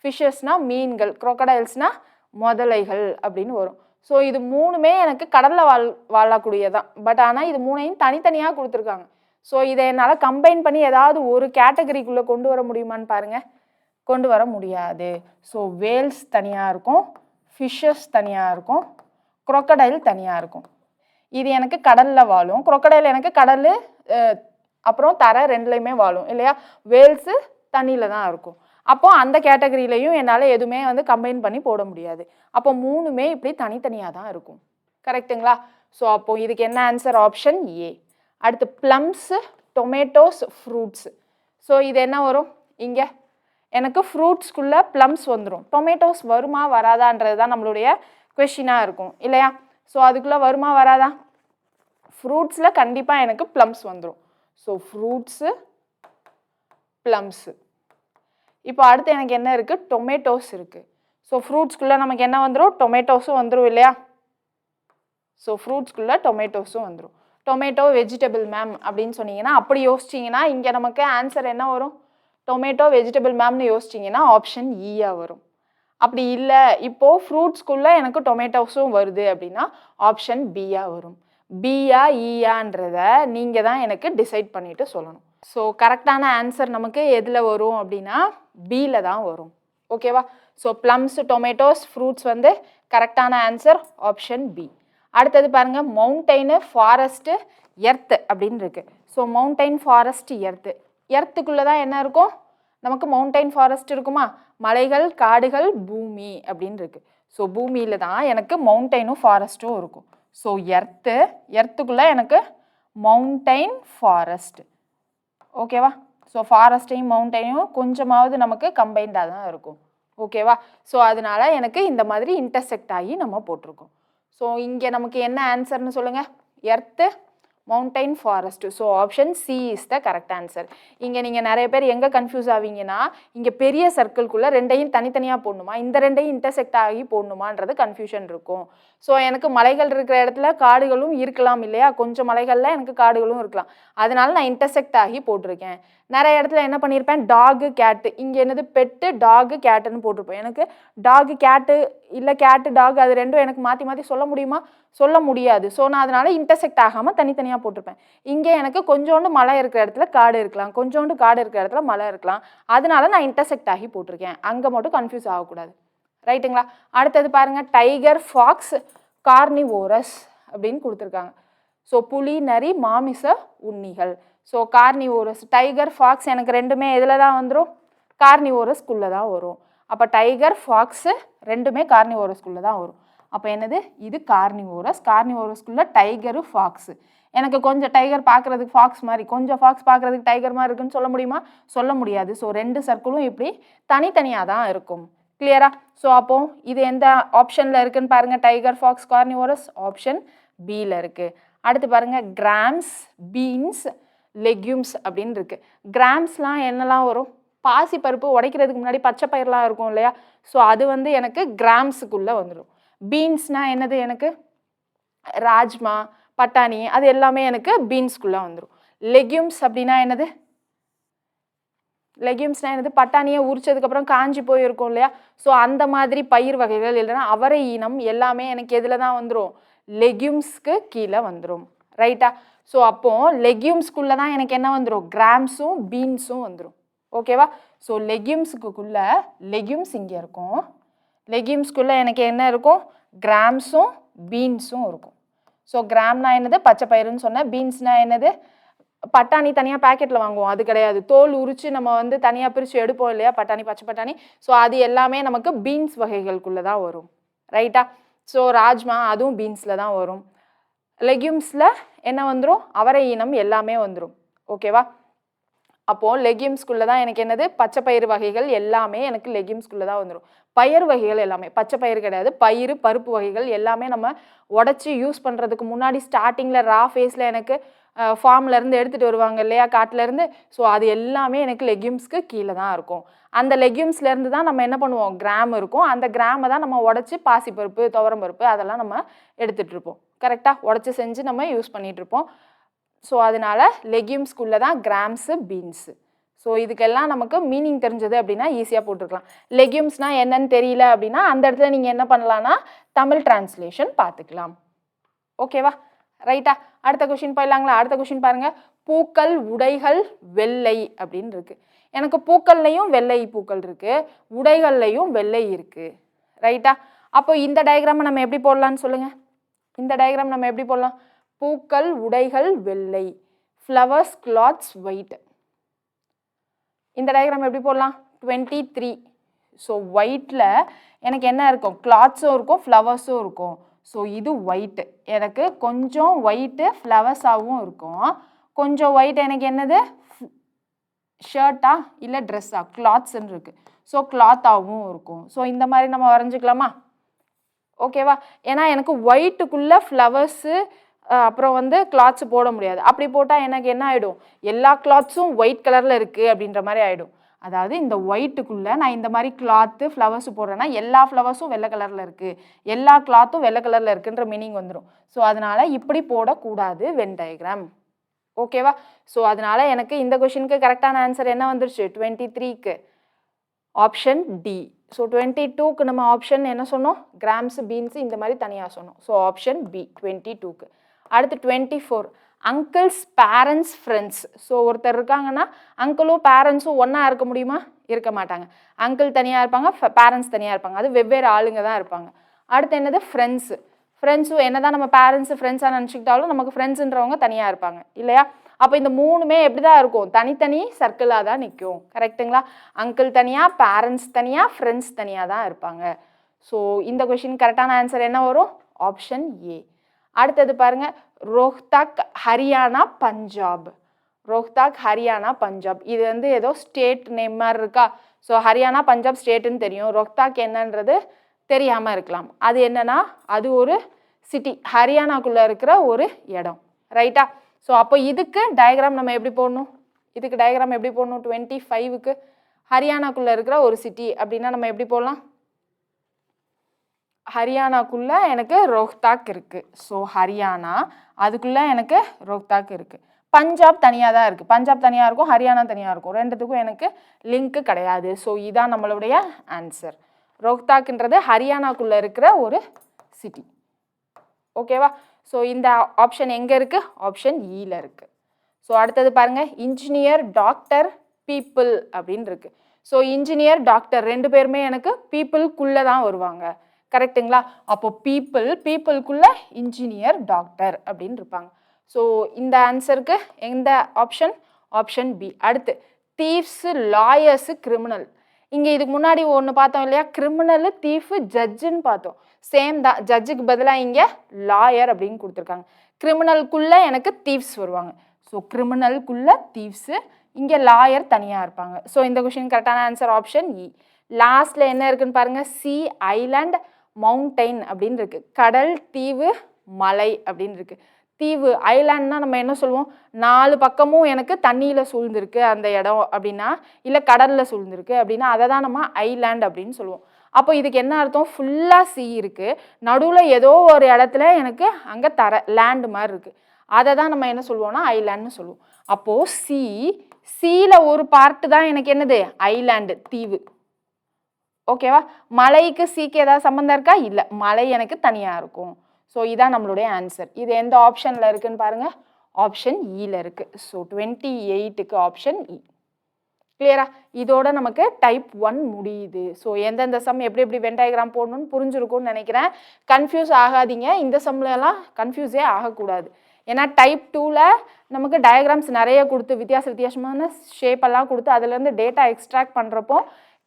ஃபிஷ்ஷஸ்னால் மீன்கள், crocodilesனால் முதலைகள் அப்படின்னு வரும். ஸோ இது மூணுமே எனக்கு கடலில் வாழக்கூடியதான். பட் ஆனால் இது மூணையும் தனித்தனியாக கொடுத்துருக்காங்க. ஸோ இதை என்னால் கம்பைன் பண்ணி ஏதாவது ஒரு கேட்டகரிக்குள்ளே கொண்டு வர முடியுமான்னு பாருங்கள். கொண்டு வர முடியாது. ஸோ வேல்ஸ் தனியாக இருக்கும், ஃபிஷ்ஷஸ் தனியாக இருக்கும், crocodile தனியாக இருக்கும். இது எனக்கு கடலில் வாழும். crocodile எனக்கு கடல் அப்புறம் தரை ரெண்டுலையுமே வாழும் இல்லையா. வேல்ஸு தண்ணியில் தான் இருக்கும். அப்போ அந்த கேட்டகரியிலையும் என்னால் எதுவுமே வந்து கம்பைன் பண்ணி போட முடியாது. அப்போ மூணுமே இப்படி தனித்தனியாக தான் இருக்கும். கரெக்டுங்களா? ஸோ அப்போ இதுக்கு என்ன ஆன்சர்? ஆப்ஷன் ஏ. அடுத்து ப்ளம்ஸு, டொமேட்டோஸ், ஃப்ரூட்ஸு. ஸோ இது என்ன வரும்? இங்கே எனக்கு ஃப்ரூட்ஸ்குள்ளே ப்ளம்ஸ் வந்துடும். டொமேட்டோஸ் வருமா வராதான்றது தான் நம்மளுடைய கொஷினாக இருக்கும் இல்லையா. ஸோ அதுக்குள்ளே வருமா வராதா? ஃப்ரூட்ஸில் கண்டிப்பாக எனக்கு ப்ளம்ஸ் வந்துடும். So fruits, plums. இப்போ அடுத்து எனக்கு என்ன இருக்குது? டொமேட்டோஸ் இருக்குது. ஸோ ஃப்ரூட்ஸ்குள்ளே நமக்கு என்ன வந்துடும்? டொமேட்டோஸும் வந்துடும் இல்லையா. ஸோ ஃப்ரூட்ஸ்குள்ளே டொமேட்டோஸும் வந்துடும். டொமேட்டோ வெஜிடபிள் மேம் அப்படின்னு சொன்னீங்கன்னா, அப்படி யோசிச்சிங்கன்னா இங்கே நமக்கு ஆன்சர் என்ன வரும்? டொமேட்டோ வெஜிடபிள் மேம்னு யோசிச்சிங்கன்னா ஆப்ஷன் ஈயா வரும். அப்படி இல்லை, இப்போது ஃப்ரூட்ஸ்குள்ளே எனக்கு டொமேட்டோஸும் வருது அப்படின்னா ஆப்ஷன் பியா வரும். பியா ஈயான்றத நீங்கள் தான் எனக்கு டிசைட் பண்ணிவிட்டு சொல்லணும். ஸோ கரெக்டான ஆன்சர் நமக்கு எதில் வரும் அப்படின்னா பியில் தான் வரும். ஓகேவா? ஸோ ப்ளம்ஸ், டொமேட்டோஸ், ஃப்ரூட்ஸ் வந்து கரெக்டான ஆன்சர் ஆப்ஷன் பி. அடுத்தது பாருங்கள், மவுண்டெயின், ஃபாரஸ்ட்டு, எர்த்து அப்படின்னு இருக்குது. So mountain, forest, earth. எர்த்துக்குள்ளே தான் என்ன இருக்கும்? நமக்கு மவுண்டெயின் ஃபாரஸ்ட் இருக்குமா? மலைகள், காடுகள், பூமி அப்படின்னு இருக்குது. ஸோ பூமியில் தான் எனக்கு மவுண்டெயினும் ஃபாரஸ்ட்டும் இருக்கும். ஸோ எர்த்துக்குள்ளே எனக்கு மவுண்டெயின், ஃபாரஸ்ட். ஓகேவா? ஸோ ஃபாரஸ்ட்டையும் மவுண்டெயினையும் கொஞ்சமாவது நமக்கு கம்பைண்டாக தான் இருக்கும். ஓகேவா? ஸோ அதனால எனக்கு இந்த மாதிரி இன்டர்செக்ட் ஆகி நம்ம போட்டிருக்கோம். ஸோ இங்கே நமக்கு என்ன ஆன்சர்னு சொல்லுங்கள்? Earth, mountain, forest. So option C is the correct answer. இங்கே நீங்கள் நிறைய பேர் எங்கே கன்ஃபியூஸ் ஆவீங்கன்னா, இங்கே பெரிய சர்க்கிள்குள்ளே ரெண்டையும் தனித்தனியாக போடணுமா, இந்த ரெண்டையும் இன்டர்செக்ட் ஆகி போடணுமான்றது கன்ஃபியூஷன் இருக்கும். ஸோ எனக்கு மலைகள் இருக்கிற இடத்துல காடுகளும் இருக்கலாம் இல்லையா, கொஞ்சம் மலைகளில் எனக்கு காடுகளும் இருக்கலாம். அதனால நான் இன்டர்செக்ட் ஆகி போட்டிருக்கேன். நிறைய இடத்துல என்ன பண்ணியிருப்பேன்? டாகு, கேட்டு. இங்கே என்னது? பெட்டு, டாகு, கேட்டுன்னு போட்டிருப்பேன். எனக்கு டாகு, கேட்டு இல்லை கேட்டு, டாக் அது ரெண்டும் எனக்கு மாற்றி மாற்றி சொல்ல முடியுமா? சொல்ல முடியாது. ஸோ நான் அதனால் இன்டர்செக்ட் ஆகாமல் தனித்தனியாக போட்டிருப்பேன். இங்கே எனக்கு கொஞ்சோண்டு மலை இருக்கிற இடத்துல காடு இருக்கலாம், கொஞ்சோண்டு காடு இருக்கிற இடத்துல மலை இருக்கலாம். அதனால நான் இன்டர்செக்ட் ஆகி போட்டிருக்கேன். அங்கே மட்டும் கன்ஃபியூஸ் ஆகக்கூடாது. ரைட்டுங்களா? அடுத்தது பாருங்கள், டைகர், ஃபாக்ஸ், கார்னிவோரஸ் அப்படின்னு கொடுத்துருக்காங்க. ஸோ புலி, நரி, மாமிச உண்ணிகள். ஸோ கார்னிவோரஸ், டைகர், ஃபாக்ஸ் எனக்கு ரெண்டுமே எதில் தான் வந்துடும்? கார்னிவோரஸ்குள்ளே தான் வரும். அப்போ டைகர், ஃபாக்ஸு ரெண்டுமே கார்னிவோரஸ்குள்ளே தான் வரும். அப்போ என்னது? இது கார்னிவோரஸ். கார்னிவோரஸ்குள்ளே tiger, fox. எனக்கு கொஞ்சம் டைகர் பார்க்குறதுக்கு ஃபாக்ஸ் மாதிரி, கொஞ்சம் ஃபாக்ஸ் பார்க்குறதுக்கு டைகர் மாதிரி இருக்குன்னு சொல்ல முடியுமா? சொல்ல முடியாது. ஸோ ரெண்டு சர்க்கிளும் இப்படி தனித்தனியாக தான் இருக்கும். கிளியரா? ஸோ அப்போ இது எந்த ஆப்ஷனில் இருக்குன்னு பாருங்கள்? டைகர், ஃபாக்ஸ், கார்னிவோரஸ் ஆப்ஷன் பியில் இருக்குது. அடுத்து பாருங்கள், கிராம்ஸ், பீன்ஸ், லெக்யூம்ஸ் அப்படின்னு இருக்குது. கிராம்ஸ்லாம் என்னெல்லாம் வரும்? பாசி பருப்பு உடைக்கிறதுக்கு முன்னாடி பச்சை பயிரெலாம் இருக்கும் இல்லையா. ஸோ அது வந்து எனக்கு கிராம்ஸுக்குள்ளே வந்துடும். பீன்ஸ்னால் என்னது? எனக்கு ராஜ்மா, பட்டாணி அது எல்லாமே எனக்கு பீன்ஸ்குள்ளே வந்துடும். லெக்யூம்ஸ் அப்படின்னா என்னது? லெக்யூம்ஸ்னால் என்னது? பட்டாணியை உரிச்சதுக்கப்புறம் காஞ்சி போயிருக்கும் இல்லையா. ஸோ அந்த மாதிரி பயிர் வகைகள் இல்லைன்னா அவரை இனம் எல்லாமே எனக்கு எதில் தான் வந்துடும்? லெக்யூம்ஸ்க்கு கீழே வந்துடும். ரைட்டா? ஸோ அப்போது லெக்யூம்ஸ்குள்ளே தான் எனக்கு என்ன வந்துடும்? கிராம்ஸும் பீன்ஸும் வந்துடும். ஓகேவா? ஸோ லெக்யூம்ஸுக்குள்ளே லெக்யூம்ஸ் இங்கே இருக்கும். லெக்யூம்ஸ்குள்ளே எனக்கு என்ன இருக்கும்? கிராம்ஸும் பீன்ஸும் இருக்கும். ஸோ கிராம்னா என்னது? பச்சை பயிறுன்னு சொன்னேன். பீன்ஸ்னா என்னது? பட்டாணி தனியாக பேக்கெட்டில் வாங்குவோம், அது கிடையாது. தோல் உரித்து நம்ம வந்து தனியாக பிரித்து எடுப்போம் இல்லையா, பட்டாணி, பச்சை பட்டாணி. ஸோ அது எல்லாமே நமக்கு பீன்ஸ் வகைகளுக்குள்ளே தான் வரும். ரைட்டா? ஸோ ராஜ்மா அதுவும் பீன்ஸில் தான் வரும். லெக்யூம்ஸில் என்ன வந்துடும்? அவரை இனம் எல்லாமே வந்துடும். ஓகேவா? அப்போது லெக்யூம்ஸ்குள்ளே தான் எனக்கு என்னது? பச்சை பயிறு வகைகள் எல்லாமே எனக்கு லெக்யூம்ஸ்குள்ளே தான் வந்துடும். பயிர் வகைகள் எல்லாமே, பச்சை பயிறு கிடையாது, பயிறு, பருப்பு வகைகள் எல்லாமே நம்ம உடச்சி யூஸ் பண்ணுறதுக்கு முன்னாடி ஸ்டார்டிங்கில் ரா ஃபேஸில் எனக்கு ஃபார்ம்லேருந்து எடுத்துகிட்டு வருவாங்க இல்லையா, காட்டிலேருந்து. ஸோ அது எல்லாமே எனக்கு லெக்யூம்ஸ்க்கு கீழே தான் இருக்கும். அந்த லெக்யூம்ஸ்லேருந்து தான் நம்ம என்ன பண்ணுவோம்? கிராம் இருக்கும். அந்த கிராமை தான் நம்ம உடச்சி பாசிப்பருப்பு, துவரம்பருப்பு அதெல்லாம் நம்ம எடுத்துகிட்ருப்போம். கரெக்டாக? உடச்சி செஞ்சு நம்ம யூஸ் பண்ணிகிட்ருப்போம். ஸோ அதனால லெக்யூம்ஸ்குள்ளே தான் கிராம்ஸு பீன்ஸு. ஸோ இதுக்கெல்லாம் நமக்கு மீனிங் தெரிஞ்சது அப்படின்னா ஈஸியாக போட்டுருக்கலாம். லெக்யூம்ஸ்னால் என்னன்னு தெரியல அப்படின்னா அந்த இடத்துல நீங்கள் என்ன பண்ணலான்னா தமிழ் டிரான்ஸ்லேஷன் பார்த்துக்கலாம். ஓகேவா, ரைட்டா? அடுத்த கொஷின் போயிடலாங்களா? அடுத்த கொஷின் பாருங்கள். பூக்கள் உடைகள் வெள்ளை அப்படின்னு இருக்கு. எனக்கு பூக்கள்லையும் வெள்ளை பூக்கள் இருக்கு, உடைகள்லையும் வெள்ளை இருக்கு, ரைட்டா? அப்போ இந்த டயக்ராமை நம்ம எப்படி போடலான்னு சொல்லுங்க. இந்த டயக்ராம் நம்ம எப்படி போடலாம்? பூக்கள் உடைகள் வெள்ளை, ஃப்ளவர்ஸ் கிளாத்ஸ் ஒயிட். இந்த டயக்ராம் எப்படி போடலாம்? 23. ஸோ ஒயிட்டில் எனக்கு என்ன இருக்கும்? கிளாத்ஸும் இருக்கும் ஃப்ளவர்ஸும் இருக்கும். ஸோ இது ஒயிட்டு, எனக்கு கொஞ்சம் ஒயிட்டு ஃப்ளவர்ஸாகவும் இருக்கும், கொஞ்சம் ஒயிட் எனக்கு என்னது ஷர்ட்டா இல்லை ட்ரெஸ்ஸா கிளாத்ஸ்ன்னு இருக்குது. ஸோ கிளாத்தாகவும் இருக்கும். ஸோ இந்த மாதிரி நம்ம வரைஞ்சிக்கலாமா? ஓகேவா? ஏன்னா எனக்கு ஒயிட்டுக்குள்ளே ஃப்ளவர்ஸு அப்புறம் வந்து கிளாத்ஸ் போட முடியாது. அப்படி போட்டால் எனக்கு என்ன ஆகிடும்? எல்லா கிளாத்ஸும் ஒயிட் கலரில் இருக்குது அப்படின்ற மாதிரி ஆகிடும். அதாவது இந்த ஒயிட்டுக்குள்ளே நான் இந்த மாதிரி கிளாத்து ஃப்ளவர்ஸ் போடுறேன்னா எல்லா ஃப்ளவர்ஸும் வெள்ளை கலரில் இருக்குது, எல்லா கிளாத்தும் வெள்ளை கலரில் இருக்குன்ற மீனிங் வந்துடும். ஸோ அதனால் இப்படி போடக்கூடாது வென் டயக்ராம். ஓகேவா? ஸோ அதனால் எனக்கு இந்த கொஷினுக்கு கரெக்டான ஆன்சர் என்ன வந்துருச்சு? 23க்கு ஆப்ஷன் டி. ஸோ 22க்கு நம்ம ஆப்ஷன் என்ன சொன்னோம்? கிராம்ஸு பீன்ஸு இந்த மாதிரி தனியாக சொன்னோம். ஸோ ஆப்ஷன் பி 22க்கு. அடுத்து 24 அங்கிள்ஸ் பேரண்ட்ஸ் ஃப்ரெண்ட்ஸ். ஸோ ஒருத்தர் இருக்காங்கன்னா அங்கிளும் பேரண்ட்ஸும் ஒன்றா இருக்க முடியுமா? இருக்க மாட்டாங்க. அங்கிள் தனியாக இருப்பாங்க, பேரண்ட்ஸ் தனியாக இருப்பாங்க, அது வெவ்வேறு ஆளுங்க தான் இருப்பாங்க. அடுத்து என்னது? ஃப்ரெண்ட்ஸு. ஃப்ரெண்ட்ஸும் என்ன தான் நம்ம பேரண்ட்ஸு ஃப்ரெண்ட்ஸாக நினச்சிக்கிட்டாலும் நமக்கு ஃப்ரெண்ட்ஸுன்றவங்க தனியாக இருப்பாங்க இல்லையா? அப்போ இந்த மூணுமே எப்படி தான் இருக்கும்? தனித்தனி சர்க்கிளாக தான் நிற்கும். கரெக்டுங்களா? அங்கிள் தனியாக, பேரண்ட்ஸ் தனியாக, ஃப்ரெண்ட்ஸ் தனியாக தான் இருப்பாங்க. ஸோ இந்த கொஷின் கரெக்டான ஆன்சர் என்ன வரும்? Option A. அடுத்தது பாருங்க, ரோஹ்தக் ஹரியானா பஞ்சாப். ரோஹ்தக் ஹரியானா பஞ்சாப் இது வந்து ஏதோ ஸ்டேட் நேம் மாதிரி இருக்கா? ஸோ ஹரியானா பஞ்சாப் ஸ்டேட்டுன்னு தெரியும், ரோஹ்தக் என்னன்றது தெரியாமல் இருக்கலாம். அது என்னன்னா அது ஒரு சிட்டி, ஹரியானாக்குள்ளே இருக்கிற ஒரு இடம், ரைட்டா? ஸோ அப்போ இதுக்கு டயக்ராம் நம்ம எப்படி போடணும்? இதுக்கு டயக்ராம் எப்படி போடணும்? 25க்கு ஹரியானாக்குள்ளே இருக்கிற ஒரு சிட்டி அப்படின்னா நம்ம எப்படி போடலாம்? ஹரியானாக்குள்ளே எனக்கு ரோஹ்தக் இருக்குது. ஸோ ஹரியானா அதுக்குள்ளே எனக்கு ரோஹ்தக் இருக்குது. பஞ்சாப் தனியாக தான் இருக்குது, பஞ்சாப் தனியாக இருக்கும், ஹரியானா தனியாக இருக்கும், ரெண்டுத்துக்கும் எனக்கு லிங்க்கு கிடையாது. ஸோ இதான் நம்மளுடைய ஆன்சர். ரோஹ்தக்ன்றது ஹரியானாக்குள்ளே இருக்கிற ஒரு சிட்டி. ஓகேவா? ஸோ இந்த ஆப்ஷன் எங்கே இருக்குது? ஆப்ஷன் ஈல இருக்குது. ஸோ அடுத்தது பாருங்கள், இன்ஜினியர் டாக்டர் பீப்புள் அப்படின்னு இருக்குது. ஸோ இன்ஜினியர் டாக்டர் ரெண்டு பேருமே எனக்கு பீப்புளுக்குள்ளே தான் வருவாங்க, கரெக்டுங்களா? அப்போ பீப்புளுக்குள்ளே இன்ஜினியர் டாக்டர் அப்படின்னு இருப்பாங்க. ஸோ இந்த ஆன்சருக்கு எந்த ஆப்ஷன்? Option B. அடுத்து தீவ்ஸு லாயர்ஸு கிரிமினல். இங்கே இதுக்கு முன்னாடி ஒன்று பார்த்தோம் இல்லையா? கிரிமினலு தீஃபு ஜட்ஜுன்னு பார்த்தோம். சேம் தான், ஜட்ஜுக்கு பதிலாக இங்கே லாயர் அப்படின்னு கொடுத்துருக்காங்க. கிரிமினலுக்குள்ளே எனக்கு தீவ்ஸ் வருவாங்க. ஸோ கிரிமினலுக்குள்ளே தீவ்ஸு, இங்கே லாயர் தனியாக இருப்பாங்க. ஸோ இந்த கொஷின் கரெக்டான ஆன்சர் ஆப்ஷன் இ. லாஸ்ட்டில் என்ன இருக்குன்னு பாருங்கள், சி ஐலாண்ட் மவுண்டெயின் அப்படின்னு இருக்குது. கடல் தீவு மலை அப்படின்னு இருக்குது. தீவு ஐலாண்ட்னா நம்ம என்ன சொல்லுவோம்? 4 பக்கமும் எனக்கு தண்ணியில் சூழ்ந்திருக்கு அந்த இடம் அப்படின்னா, இல்லை கடலில் சூழ்ந்திருக்கு அப்படின்னா அதை தான் நம்ம ஐலாண்ட் அப்படின்னு சொல்லுவோம். அப்போ இதுக்கு என்ன அர்த்தம்? ஃபுல்லாக சி இருக்குது, நடுவில் ஏதோ ஒரு இடத்துல எனக்கு அங்கே லேண்டு மாதிரி இருக்குது, அதை தான் நம்ம என்ன சொல்லுவோம்னா ஐலாண்ட்னு சொல்லுவோம். அப்போது சீல ஒரு பார்ட்டு தான் எனக்கு என்னது? ஐலாண்டு, தீவு. ஓகேவா? மலைக்கு சீக்கு ஏதாவது சம்மந்தம் இருக்கா? இல்லை, மலை எனக்கு தனியாக இருக்கும். ஸோ இதான் நம்மளுடைய ஆன்சர். இது எந்த ஆப்ஷனில் இருக்குன்னு பாருங்கள், ஆப்ஷன் ஈல இருக்குது. ஸோ 28க்கு ஆப்ஷன் இ. கிளியரா? இதோட நமக்கு டைப் 1 முடியுது. ஸோ எந்தெந்த சம் எப்படி எப்படி வென் டயக்ராம் போடணும்னு புரிஞ்சிருக்கும்னு நினைக்கிறேன். கன்ஃபியூஸ் ஆகாதீங்க, இந்த சம்லலாம் கன்ஃபியூஸே ஆகக்கூடாது. ஏன்னா டைப் 2ல் நமக்கு டயக்ராம்ஸ் நிறைய கொடுத்து வித்தியாசமான ஷேப்பெல்லாம் கொடுத்து அதுலேருந்து டேட்டா எக்ஸ்ட்ராக்ட் பண்ணுறப்போ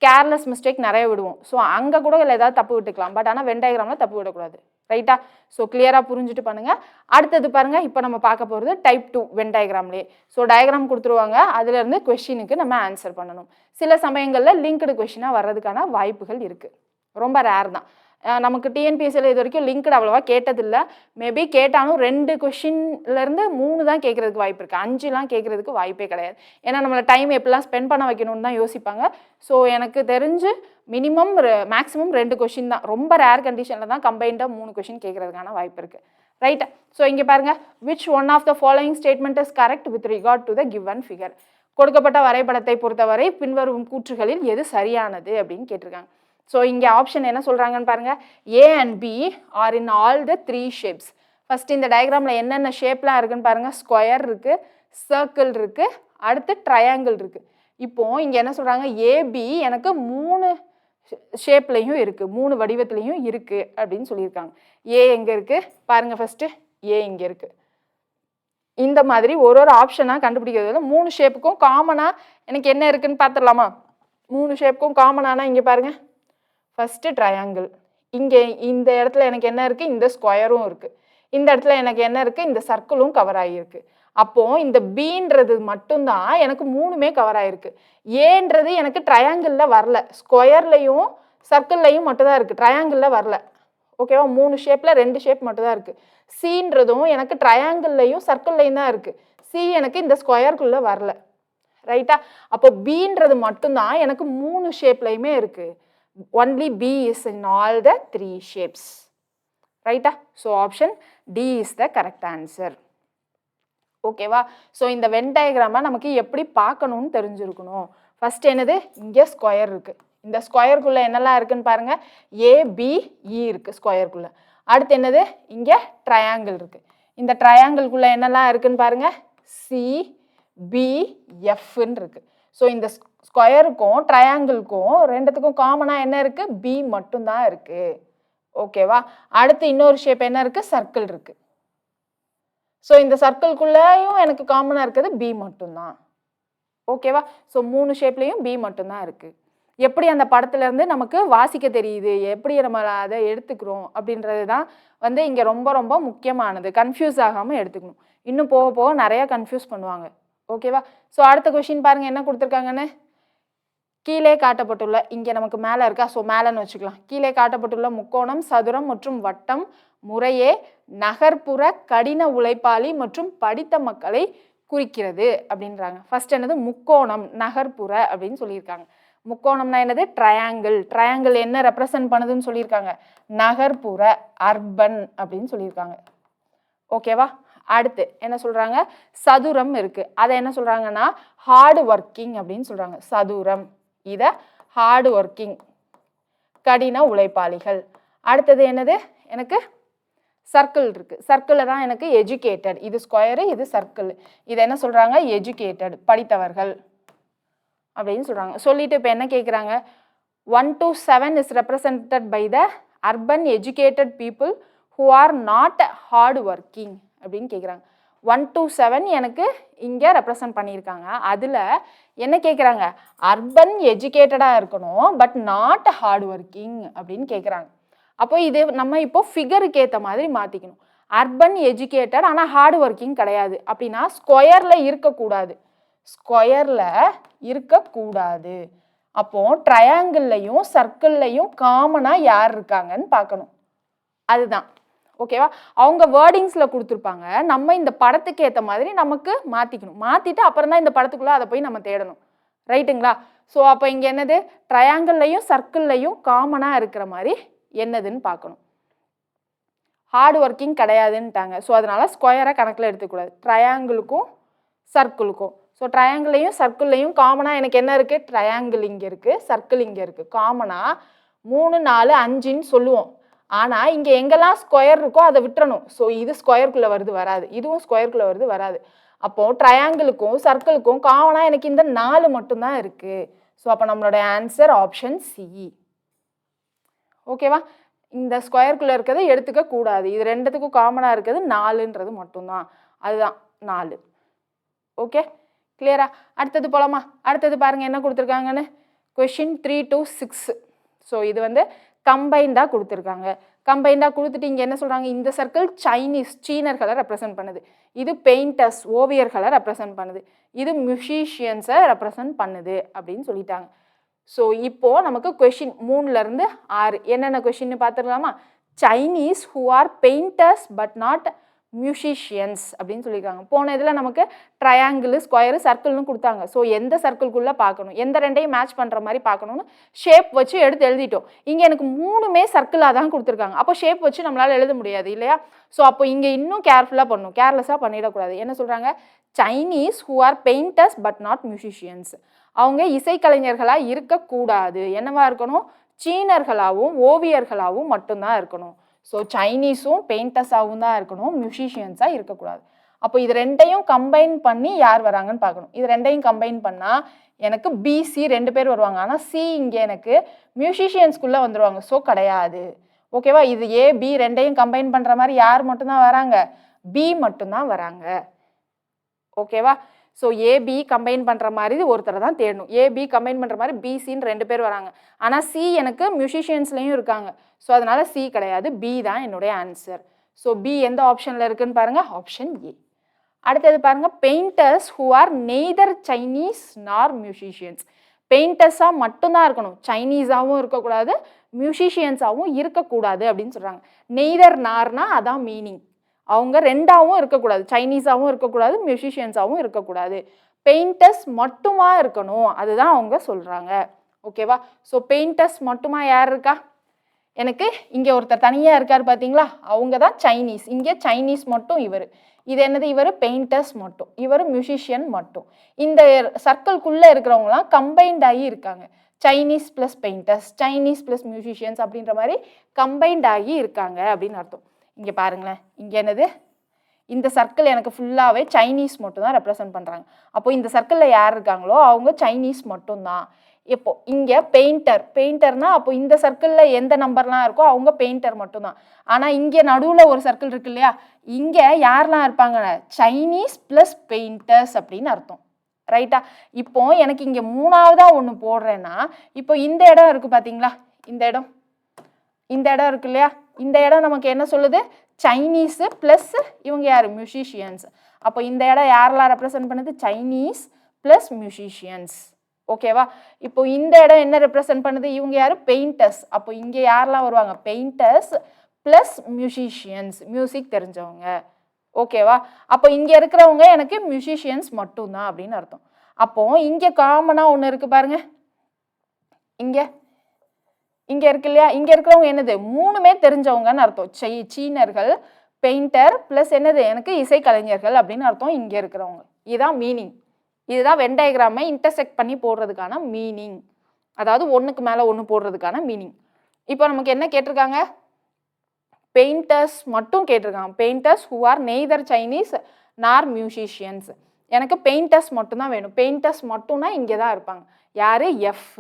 கேர்லெஸ் மிஸ்டேக் நிறைய விடுவோம். ஸோ அங்கே கூட இல்லை ஏதாவது தப்பு விட்டுக்கலாம், பட் ஆனால் வென் டயக்ராமில் தப்பு விடக்கூடாது, ரைட்டா? ஸோ கிளியராக புரிஞ்சுட்டு பண்ணுங்கள். அடுத்தது பாருங்கள், இப்போ நம்ம பார்க்க போகிறது டைப் 2 வென் டயக்ராம்லேயே. ஸோ டயக்ராம் கொடுத்துருவாங்க, அதுலேருந்து கொஷினுக்கு நம்ம ஆன்சர் பண்ணணும். சில சமயங்களில் லிங்க்டு கொஷினாக வர்றதுக்கான வாய்ப்புகள் இருக்குது, ரொம்ப ரேர் தான். நமக்கு டிஎன்பிஎஸ்சியில் இது வரைக்கும் லிங்க்டு அவ்வளோவா கேட்டதில்லை. மேபி கேட்டாலும் 2 கொஷின்லேருந்து 3 தான் கேட்குறதுக்கு வாய்ப்பு இருக்குது, 5லாம் கேட்குறதுக்கு வாய்ப்பே கிடையாது. ஏன்னா நம்மளை டைம் எப்படிலாம் ஸ்பெண்ட் பண்ண வைக்கணும்னு தான் யோசிப்பாங்க. ஸோ எனக்கு தெரிஞ்சு மேக்ஸிமம் 2 கொஷின் தான், ரொம்ப ரேர் கண்டிஷனில் தான் கம்பைண்டாக 3 கொஷின் கேட்குறதுக்கான வாய்ப்பு இருக்குது, ரைட். ஸோ இங்கே பாருங்க, which one of the following statement is correct with regard to the given figure? கொடுக்கப்பட்ட வரைபடத்தை பொறுத்தவரை பின்வரும் கூற்றுகளில் எது சரியானது அப்படின்னு கேட்டிருக்காங்க. ஸோ இங்கே ஆப்ஷன் என்ன சொல்கிறாங்கன்னு பாருங்கள், A and B are in all the 3 shapes. First இந்த டயக்ராமில் என்னென்ன ஷேப்லாம் இருக்குன்னு பாருங்கள். ஸ்கொயர் இருக்குது, சர்க்கிள் இருக்குது, அடுத்து ட்ரையாங்கிள் இருக்குது. இப்போது இங்கே என்ன சொல்கிறாங்க, ஏபி எனக்கு 3 ஷேப்லையும் இருக்குது, 3 வடிவத்துலையும் இருக்குது அப்படின்னு சொல்லியிருக்காங்க. ஏ எங்கே இருக்குது பாருங்கள், ஃபஸ்ட்டு ஏ இங்கே இருக்குது. இந்த மாதிரி ஒரு ஒரு ஆப்ஷனாக கண்டுபிடிக்கிறதுல 3 ஷேப்புக்கும் காமனாக எனக்கு என்ன இருக்குன்னு பார்த்துடலாமா? 3 ஷேப்புக்கும் காமனானா இங்கே பாருங்கள், ஃபஸ்ட்டு ட்ரையாங்கிள். இங்கே இந்த இடத்துல எனக்கு என்ன இருக்குது, இந்த ஸ்கொயரும் இருக்குது. இந்த இடத்துல எனக்கு என்ன இருக்குது, இந்த சர்க்கிளும் கவர் ஆகியிருக்கு. அப்போது இந்த பீன்றது மட்டும்தான் எனக்கு 3மே கவர் ஆகிருக்கு. ஏன்றது எனக்கு ட்ரையாங்கிளில் வரல, ஸ்கொயர்லையும் சர்க்கிள்லையும் மட்டும்தான் இருக்குது, ட்ரையாங்கிளில் வரல. ஓகேவா? 3 ஷேப்பில் 2 ஷேப் மட்டும்தான் இருக்குது. சீன்றதும் எனக்கு ட்ரையாங்கிள்லையும் சர்க்கிள்லையும் தான் இருக்குது. சி எனக்கு இந்த ஸ்கொயருக்குள்ளே வரல. ரைட்டா? அப்போ பீன்றது மட்டும்தான் எனக்கு 3 ஷேப்லையுமே இருக்குது. Only B is in all the 3 shapes. ரைட்டா? So option D is the correct answer. ஓகேவா? ஸோ இந்த வென் டயக்ராமை நமக்கு எப்படி பார்க்கணும்னு தெரிஞ்சிருக்கணும். ஃபர்ஸ்ட் என்னது, இங்கே ஸ்கொயர் இருக்குது. இந்த ஸ்கொயருக்குள்ளே என்னெல்லாம் இருக்குன்னு பாருங்கள், ஏபிஇ இருக்குது ஸ்கொயருக்குள்ளே. அடுத்து என்னது, இங்கே ட்ரையாங்கிள் இருக்குது. இந்த ட்ரையாங்கிள்குள்ளே என்னெல்லாம் இருக்குன்னு பாருங்கள், சிபிஎஃப்ன்னு இருக்குது. ஸோ இந்த ஸ்கொயருக்கும் ட்ரையாங்கிள்க்கும் ரெண்டுத்துக்கும் காமனாக என்ன இருக்குது, பி மட்டும்தான் இருக்குது. ஓகேவா? அடுத்து இன்னொரு ஷேப் என்ன இருக்குது, சர்க்கிள் இருக்குது. ஸோ இந்த சர்க்கிள்குள்ளேயும் எனக்கு காமனாக இருக்கிறது பி மட்டும்தான். ஓகேவா? ஸோ 3 ஷேப்லேயும் பி மட்டும்தான் இருக்குது. எப்படி அந்த படத்துலேருந்து நமக்கு வாசிக்க தெரியுது, எப்படி நம்ம அதை எடுத்துக்கிறோம் அப்படின்றது தான் வந்து இங்கே ரொம்ப ரொம்ப முக்கியமானது. கன்ஃபியூஸ் ஆகாமல் எடுத்துக்கணும். இன்னும் போக போக நிறையா கன்ஃபியூஸ் பண்ணுவாங்க. ஓகேவா? ஸோ அடுத்த கொஷின் பாருங்கள் என்ன கொடுத்துருக்காங்கன்னு. கீழே காட்டப்பட்டுள்ள, இங்கே நமக்கு மேலே இருக்கா, ஸோ மேலேன்னு வச்சுக்கலாம். கீழே காட்டப்பட்டுள்ள முக்கோணம், சதுரம் மற்றும் வட்டம் முறையே நகர்ப்புற கடின உழைப்பாளி மற்றும் படித்த மக்களை குறிக்கிறது அப்படின்றாங்க. ஃபர்ஸ்ட் என்னது, முக்கோணம், நகர்ப்புற அப்படின்னு சொல்லியிருக்காங்க. முக்கோணம்னா என்னது, ட்ரையாங்கிள். ட்ரையாங்கிள் என்ன ரெப்ரசன்ட் பண்ணுதுன்னு சொல்லியிருக்காங்க, நகர்ப்புற, அர்பன் அப்படின்னு சொல்லியிருக்காங்க. ஓகேவா? அடுத்து என்ன சொல்கிறாங்க, சதுரம் இருக்குது. அதை என்ன சொல்கிறாங்கன்னா ஹார்டு ஒர்க்கிங் அப்படின்னு சொல்கிறாங்க. சதுரம், இதை ஹார்டு ஒர்க்கிங், கடின உழைப்பாளிகள். அடுத்தது என்னது, எனக்கு சர்க்கிள் இருக்குது. சர்க்கிளில் தான் எனக்கு எஜுகேட்டட். இது ஸ்கொயரு, இது சர்க்கிள். இதை என்ன சொல்கிறாங்க, எஜுகேட்டட், படித்தவர்கள் அப்படின்னு சொல்கிறாங்க. சொல்லிட்டு இப்போ என்ன கேட்குறாங்க, 1 to 7 is represented by the urban educated people who are not hard working அப்படின்னு கேட்குறாங்க. 1 to 7 எனக்கு இங்கே ரெப்ரசன்ட் பண்ணியிருக்காங்க. அதில் என்ன கேட்குறாங்க, அர்பன் எஜுகேட்டடாக இருக்கணும் பட் நாட் ஹார்ட் ஒர்க்கிங் அப்படின்னு கேட்குறாங்க. அப்போ இது நம்ம இப்போ ஃபிகருக்கு ஏற்ற மாதிரி மாற்றிக்கணும். அர்பன் எஜுகேட்டட் ஆனால் ஹார்ட் ஒர்க்கிங் கிடையாது அப்படின்னா ஸ்கொயரில் இருக்கக்கூடாது, ஸ்கொயரில் இருக்கக்கூடாது. அப்போது ட்ரையாங்கிள்லையும் சர்க்கிள்லையும் காமனாக யார் இருக்காங்கன்னு பார்க்கணும். அதுதான். ஓகேவா? அவங்க வேர்டிங்ஸில் கொடுத்துருப்பாங்க, நம்ம இந்த படத்துக்கு ஏற்ற மாதிரி நமக்கு மாற்றிக்கணும். மாற்றிட்டு அப்புறம் தான் இந்த படத்துக்குள்ளே அதை போய் நம்ம தேடணும். ரைட்டுங்களா? ஸோ அப்போ இங்கே என்னது, ட்ரையாங்கிள்லையும் சர்க்கிள்லையும் காமனாக இருக்கிற மாதிரி என்னதுன்னு பார்க்கணும். Hard working கிடையாதுன்ட்டாங்க. ஸோ அதனால் ஸ்கொயரை கணக்கில் எடுத்துக்கூடாது. ட்ரையாங்கிளுக்கும் சர்க்கிளுக்கும். ஸோ ட்ரையாங்கிளையும் சர்க்கிள்லையும் காமனாக எனக்கு என்ன இருக்குது, ட்ரையாங்கிள் இங்கே இருக்குது, சர்க்கிள் இங்கே இருக்குது. காமனாக 3, 4, 5ன்னு சொல்லுவோம். ஆனால் இங்கே எங்கெல்லாம் ஸ்கொயர் இருக்கோ அதை விட்டுறணும். ஸோ இது ஸ்கொயருக்குள்ளே வருது வராது, இதுவும் ஸ்கொயருக்குள்ளே வருது வராது. அப்போது ட்ரையாங்கிளுக்கும் சர்க்கிளுக்கும் காமனாக எனக்கு இந்த 4 மட்டும்தான் இருக்குது. ஸோ அப்போ நம்மளோட ஆன்சர் ஆப்ஷன் சி. ஓகேவா? இந்த ஸ்கொயருக்குள்ளே இருக்கிறத எடுத்துக்க கூடாது. இது ரெண்டுத்துக்கும் காமனாக இருக்கிறது 4ன்றது மட்டும்தான். அதுதான் 4. ஓகே, கிளியரா? அடுத்தது போலாமா? அடுத்தது பாருங்கள் என்ன கொடுத்துருக்காங்கன்னு. Question 3 to 6. ஸோ இது வந்து கம்பைண்டாக கொடுத்துருக்காங்க. கம்பைண்டாக கொடுத்துட்டு இங்கே என்ன சொல்கிறாங்க, இந்த சர்க்கிள் சைனீஸ், சீனர்களை ரெப்ரசன்ட் பண்ணுது. இது பெயிண்டர்ஸ், ஓவியர்களை ரெப்ரசன்ட் பண்ணுது. இது மியூசிஷியன்ஸை ரெப்ரசன்ட் பண்ணுது அப்படின்னு சொல்லிட்டாங்க. ஸோ இப்போது நமக்கு கொஷின் 3லேருந்து 6 என்னென்ன கொஷின்னு பார்த்துருக்கலாமா. Chinese who are painters but not musicians அப்படின்னு சொல்லியிருக்காங்க. போன இதில் நமக்கு ட்ரையாங்கிள், ஸ்கொயரு, சர்க்கிள்னு கொடுத்தாங்க. ஸோ எந்த சர்க்கிள்குள்ளே பார்க்கணும், எந்த ரெண்டையும் மேட்ச் பண்ணுற மாதிரி பார்க்கணும்னு ஷேப் வச்சு எடுத்து எழுதிட்டோம். இங்கே எனக்கு 3மே சர்க்கிளாக தான் கொடுத்துருக்காங்க. அப்போ ஷேப் வச்சு நம்மளால் எழுத முடியாது இல்லையா? ஸோ அப்போ இங்கே இன்னும் கேர்ஃபுல்லாக பண்ணணும், கேர்லெஸ்ஸாக பண்ணிடக்கூடாது. என்ன சொல்கிறாங்க? Chinese who are painters but not musicians. அவங்க இசைக்கலைஞர்களாக இருக்கக்கூடாது. என்னவா இருக்கணும்? சீனர்களாகவும் ஓவியர்களாகவும் மட்டும்தான் இருக்கணும். ஸோ சைனீஸும் பெயிண்டர்ஸாகவும் தான் இருக்கணும், மியூசிஷியன்ஸாக இருக்கக்கூடாது. அப்போ இது ரெண்டையும் கம்பைன் பண்ணி யார் வராங்கன்னு பார்க்கணும். இது ரெண்டையும் கம்பைன் பண்ணால் எனக்கு பிசி 2 பேர் வருவாங்க. ஆனால் சி இங்கே எனக்கு மியூசிஷியன்ஸ்குள்ளே வந்துடுவாங்க. ஸோ கிடையாது. ஓகேவா? இது ஏ பி ரெண்டையும் கம்பைன் பண்ணுற மாதிரி யார் மட்டும்தான் வராங்க? பி மட்டும்தான் வராங்க. ஓகேவா? ஸோ ஏபி கம்பைன் பண்ணுற மாதிரி ஒருத்தரை தான் தேடணும். ஏபி கம்பைன் பண்ணுற மாதிரி பிசின்னு 2 பேர் வராங்க. ஆனால் சி எனக்கு மியூசிஷியன்ஸ்லேயும் இருக்காங்க. ஸோ அதனால் சி கிடையாது, பி தான் என்னுடைய ஆன்சர். ஸோ பி எந்த ஆப்ஷனில் இருக்குன்னு பாருங்கள், ஆப்ஷன் ஏ. அடுத்தது பாருங்கள், painters who are neither Chinese நார் மியூசிஷியன்ஸ். பெயிண்டர்ஸாக மட்டும்தான் இருக்கணும், சைனீஸாகவும் இருக்கக்கூடாது, மியூசிஷியன்ஸாகவும் இருக்கக்கூடாது அப்படின்னு சொல்கிறாங்க. நெய்தர் நார்னா அதான் மீனிங். அவங்க ரெண்டாவும் இருக்கக்கூடாது, சைனீஸாகவும் இருக்கக்கூடாது, மியூசிஷியன்ஸாகவும் இருக்கக்கூடாது, பெயிண்டர்ஸ் மட்டுமா இருக்கணும், அதுதான் அவங்க சொல்கிறாங்க. ஓகேவா? ஸோ பெயிண்டர்ஸ் மட்டுமா யார் இருக்கா? எனக்கு இங்கே ஒருத்தர் தனியாக இருக்கார் பார்த்தீங்களா, அவங்க தான் சைனீஸ். இங்கே சைனீஸ் மட்டும் இவர். இது என்னது? இவர் பெயிண்டர்ஸ் மட்டும், இவர் மியூசிஷியன் மட்டும். இந்த சர்க்கிள்குள்ளே இருக்கிறவங்களாம் கம்பைன்ட் ஆகி இருக்காங்க. Chinese plus painters, Chinese plus musicians அப்படின்ற மாதிரி கம்பைன்ட் ஆகி இருக்காங்க அப்படின்னு அர்த்தம். இங்கே பாருங்களேன், இங்கே என்னது? இந்த சர்க்கிள் எனக்கு ஃபுல்லாகவே சைனீஸ் மட்டும் தான் ரெப்ரசன்ட் பண்ணுறாங்க. அப்போ இந்த சர்க்கிளில் யார் இருக்காங்களோ அவங்க சைனீஸ் மட்டும்தான். இப்போ இங்கே பெயிண்டர்னா அப்போ இந்த சர்க்கிளில் எந்த நம்பர்லாம் இருக்கோ அவங்க பெயிண்டர் மட்டும்தான். ஆனால் இங்கே நடுவில் ஒரு சர்க்கிள் இருக்கு இல்லையா, இங்கே யாரெலாம் இருப்பாங்க? சைனீஸ் ப்ளஸ் பெயிண்டர்ஸ் அப்படின்னு அர்த்தம். ரைட்டா? இப்போ எனக்கு இங்கே 3ஆவதாக ஒன்று போடுறேன்னா, இப்போ இந்த இடம் இருக்குது பார்த்தீங்களா, இந்த இடம் இருக்கு இல்லையா, இந்த இடம் நமக்கு என்ன சொல்லுது? சைனீஸு ப்ளஸ் இவங்க யார்? மியூசிஷியன்ஸ். அப்போ இந்த இடம் யாரெல்லாம் ரெப்ரசன்ட் பண்ணுது? Chinese plus musicians. ஓகேவா? இப்போ இந்த இடம் என்ன ரெப்ரசன்ட் பண்ணுது? இவங்க யார்? பெயிண்டர்ஸ். அப்போ இங்கே யாரெல்லாம் வருவாங்க? பெயிண்டர்ஸ் ப்ளஸ் மியூசிஷியன்ஸ், மியூசிக் தெரிஞ்சவங்க. ஓகேவா? அப்போ இங்கே இருக்கிறவங்க எனக்கு மியூசிஷியன்ஸ் மட்டும்தான் அப்படின்னு அர்த்தம். அப்போ இங்கே காமனாக ஒன்று இருக்குது பாருங்க, இங்கே இருக்கு இல்லையா, இங்கே இருக்கிறவங்க என்னது? 3மே தெரிஞ்சவங்கன்னு அர்த்தம். சீனர்கள், பெயிண்டர் ப்ளஸ் என்னது? எனக்கு இசைக்கலைஞர்கள் அப்படின்னு அர்த்தம் இங்கே இருக்கிறவங்க. இதுதான் மீனிங். இதுதான் வென் டயக்ராமை இன்டர்செக்ட் பண்ணி போடுறதுக்கான மீனிங், அதாவது ஒன்றுக்கு மேலே ஒன்று போடுறதுக்கான மீனிங். இப்போ நமக்கு என்ன கேட்டிருக்காங்க? பெயிண்டர்ஸ் மட்டும் கேட்டிருக்காங்க. Painters who are neither Chinese நார் மியூசிஷியன்ஸ். எனக்கு பெயிண்டர்ஸ் மட்டும்தான் வேணும். பெயிண்டர்ஸ் மட்டும்னா இங்கே தான் இருப்பாங்க. யார்? எஃப்.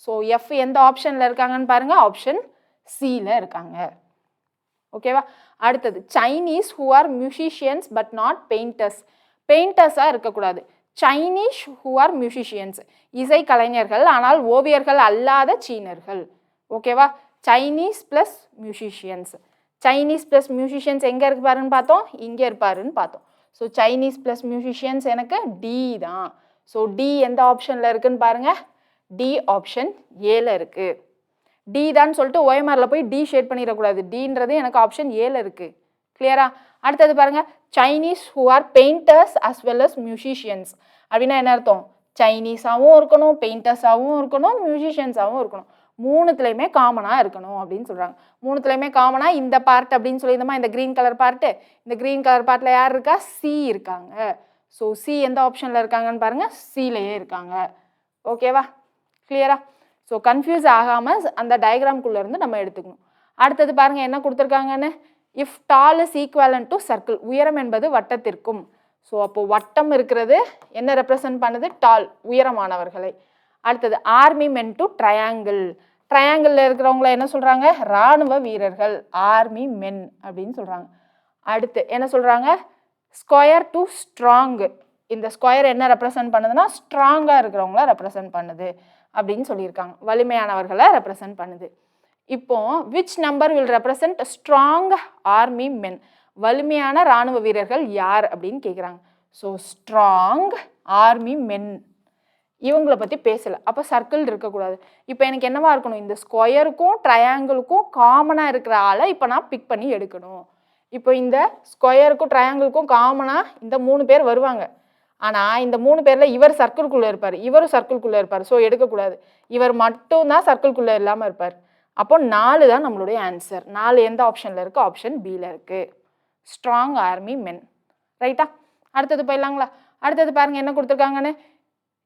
ஸோ எஃப் எந்த ஆப்ஷனில் இருக்காங்கன்னு பாருங்கள், ஆப்ஷன் சியில் இருக்காங்க. ஓகேவா? அடுத்தது Chinese who are musicians but not painters. பெயிண்டர்ஸாக இருக்கக்கூடாது, சைனீஸ் ஹூ ஆர் மியூசிஷியன்ஸ், இசை கலைஞர்கள் ஆனால் ஓவியர்கள் அல்லாத சீனர்கள். ஓகேவா? Chinese plus musicians. Chinese plus musicians எங்கே இருக்கு பாருன்னு பார்த்தோம், இங்கே இருப்பாருன்னு பார்த்தோம். ஸோ சைனீஸ் ப்ளஸ் மியூசிஷியன்ஸ் எனக்கு டி தான். ஸோ டி எந்த ஆப்ஷனில் இருக்குன்னு பாருங்கள், டி ஆப்ஷன் ஏல இருக்குது. டி தான் சொல்லிட்டு ஓஎம்ஆரில் போய் டி ஷேட் பண்ணிடக்கூடாது, டின்றது எனக்கு ஆப்ஷன் ஏல இருக்குது. கிளியரா? அடுத்தது பாருங்கள், Chinese who are painters as well as musicians அப்படின்னா என்ன அர்த்தம்? சைனீஸாகவும் இருக்கணும், பெயிண்டர்ஸாகவும் இருக்கணும், மியூசிஷியன்ஸாகவும் இருக்கணும், 3த்துலையுமே காமனாக இருக்கணும் அப்படின்னு சொல்கிறாங்க. 3த்துலையுமே காமனாக இந்த பார்ட் அப்படின்னு சொல்லியிருந்தோமா, இந்த க்ரீன் கலர் பார்ட்டு, இந்த க்ரீன் கலர் பார்ட்டில் யார் இருக்கா? சி இருக்காங்க. ஸோ சி எந்த ஆப்ஷனில் இருக்காங்கன்னு பாருங்கள், சிலேயே இருக்காங்க. ஓகேவா? கிளியரா? ஸோ கன்ஃபியூஸ் ஆகாமல் அந்த டயக்ராம்குள்ளே இருந்து நம்ம எடுத்துக்கணும். அடுத்தது பாருங்கள் என்ன கொடுத்துருக்காங்கன்னு, if tall is equivalent to circle, உயரம் என்பது வட்டத்திற்கும். ஸோ அப்போது வட்டம் இருக்கிறது என்ன ரெப்ரசன்ட் பண்ணுது? டால், உயரமானவர்களை. அடுத்தது ஆர்மி மென் டு ட்ரையாங்கிள், ட்ரையாங்கிளில் இருக்கிறவங்கள என்ன சொல்கிறாங்க? இராணுவ வீரர்கள், ஆர்மி மென் அப்படின்னு சொல்கிறாங்க. அடுத்து என்ன சொல்கிறாங்க? ஸ்கொயர் டு ஸ்ட்ராங், இந்த ஸ்கொயர் என்ன ரெப்ரசன்ட் பண்ணுதுன்னா ஸ்ட்ராங்காக இருக்கிறவங்கள ரெப்ரசன்ட் பண்ணுது அப்படின்னு சொல்லியிருக்காங்க, வலிமையானவர்களை ரெப்ரசன்ட் பண்ணுது. இப்போ which number will represent strong army men, வலிமையான இராணுவ வீரர்கள் யார் அப்படின்னு கேட்குறாங்க. ஸோ ஸ்ட்ராங் ஆர்மி மென் இவங்களை பற்றி பேசலை, அப்போ சர்க்கிள் இருக்கக்கூடாது. இப்போ எனக்கு என்னவா இருக்கணும்? இந்த ஸ்கொயருக்கும் ட்ரையாங்கிளுக்கும் காமனாக இருக்கிற ஆளை இப்போ நான் பிக் பண்ணி எடுக்கணும். இப்போ இந்த ஸ்கொயருக்கும் ட்ரையாங்கிளுக்கும் காமனாக இந்த 3 பேர் வருவாங்க. ஆனால் இந்த 3 பேரில் இவர் சர்க்கிள்குள்ளே இருப்பார், இவரும் சர்க்கிள்குள்ளே இருப்பார். ஸோ எடுக்கக்கூடாது. இவர் மட்டும்தான் சர்க்கிள்குள்ளே இல்லாமல் இருப்பார். அப்போ 4 தான் நம்மளுடைய ஆன்சர். 4 எந்த ஆப்ஷனில் இருக்குது? ஆப்ஷன் பியில் இருக்குது. ஸ்ட்ராங் ஆர்மி மென். ரைட்டா? அடுத்தது போயிடலாங்களா? அடுத்தது பாருங்கள் என்ன கொடுத்துருக்காங்கன்னு.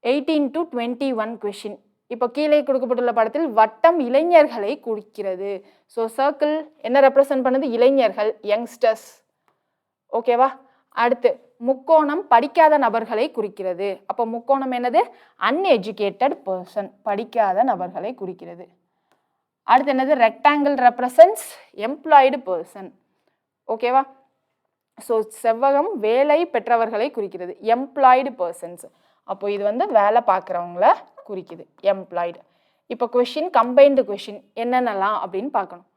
18 to 21 கொஷின். இப்போ கீழே கொடுக்கப்பட்டுள்ள படத்தில் வட்டம் இளைஞர்களை குறிக்கிறது. ஸோ சர்க்கிள் என்ன ரெப்ரசன்ட் பண்ணுது? இளைஞர்கள், யங்ஸ்டர்ஸ். ஓகேவா? அடுத்து முக்கோணம் படிக்காத நபர்களை குறிக்கிறது. அப்போ முக்கோணம் என்னது? அன்எஜுகேட்டட் பர்சன், படிக்காத நபர்களை குறிக்கிறது. அடுத்து என்னது? Rectangle represents employed person. ஓகேவா? ஸோ செவ்வகம் வேலை பெற்றவர்களை குறிக்கிறது, எம்ப்ளாய்டு பர்சன்ஸ். அப்போ இது வந்து வேலை பார்க்குறவங்கள குறிக்குது, எம்ப்ளாய்டு. இப்போ கொஷின், கம்பைன்டு கொஷின் என்னென்னலாம் அப்படின்னு பார்க்கணும்.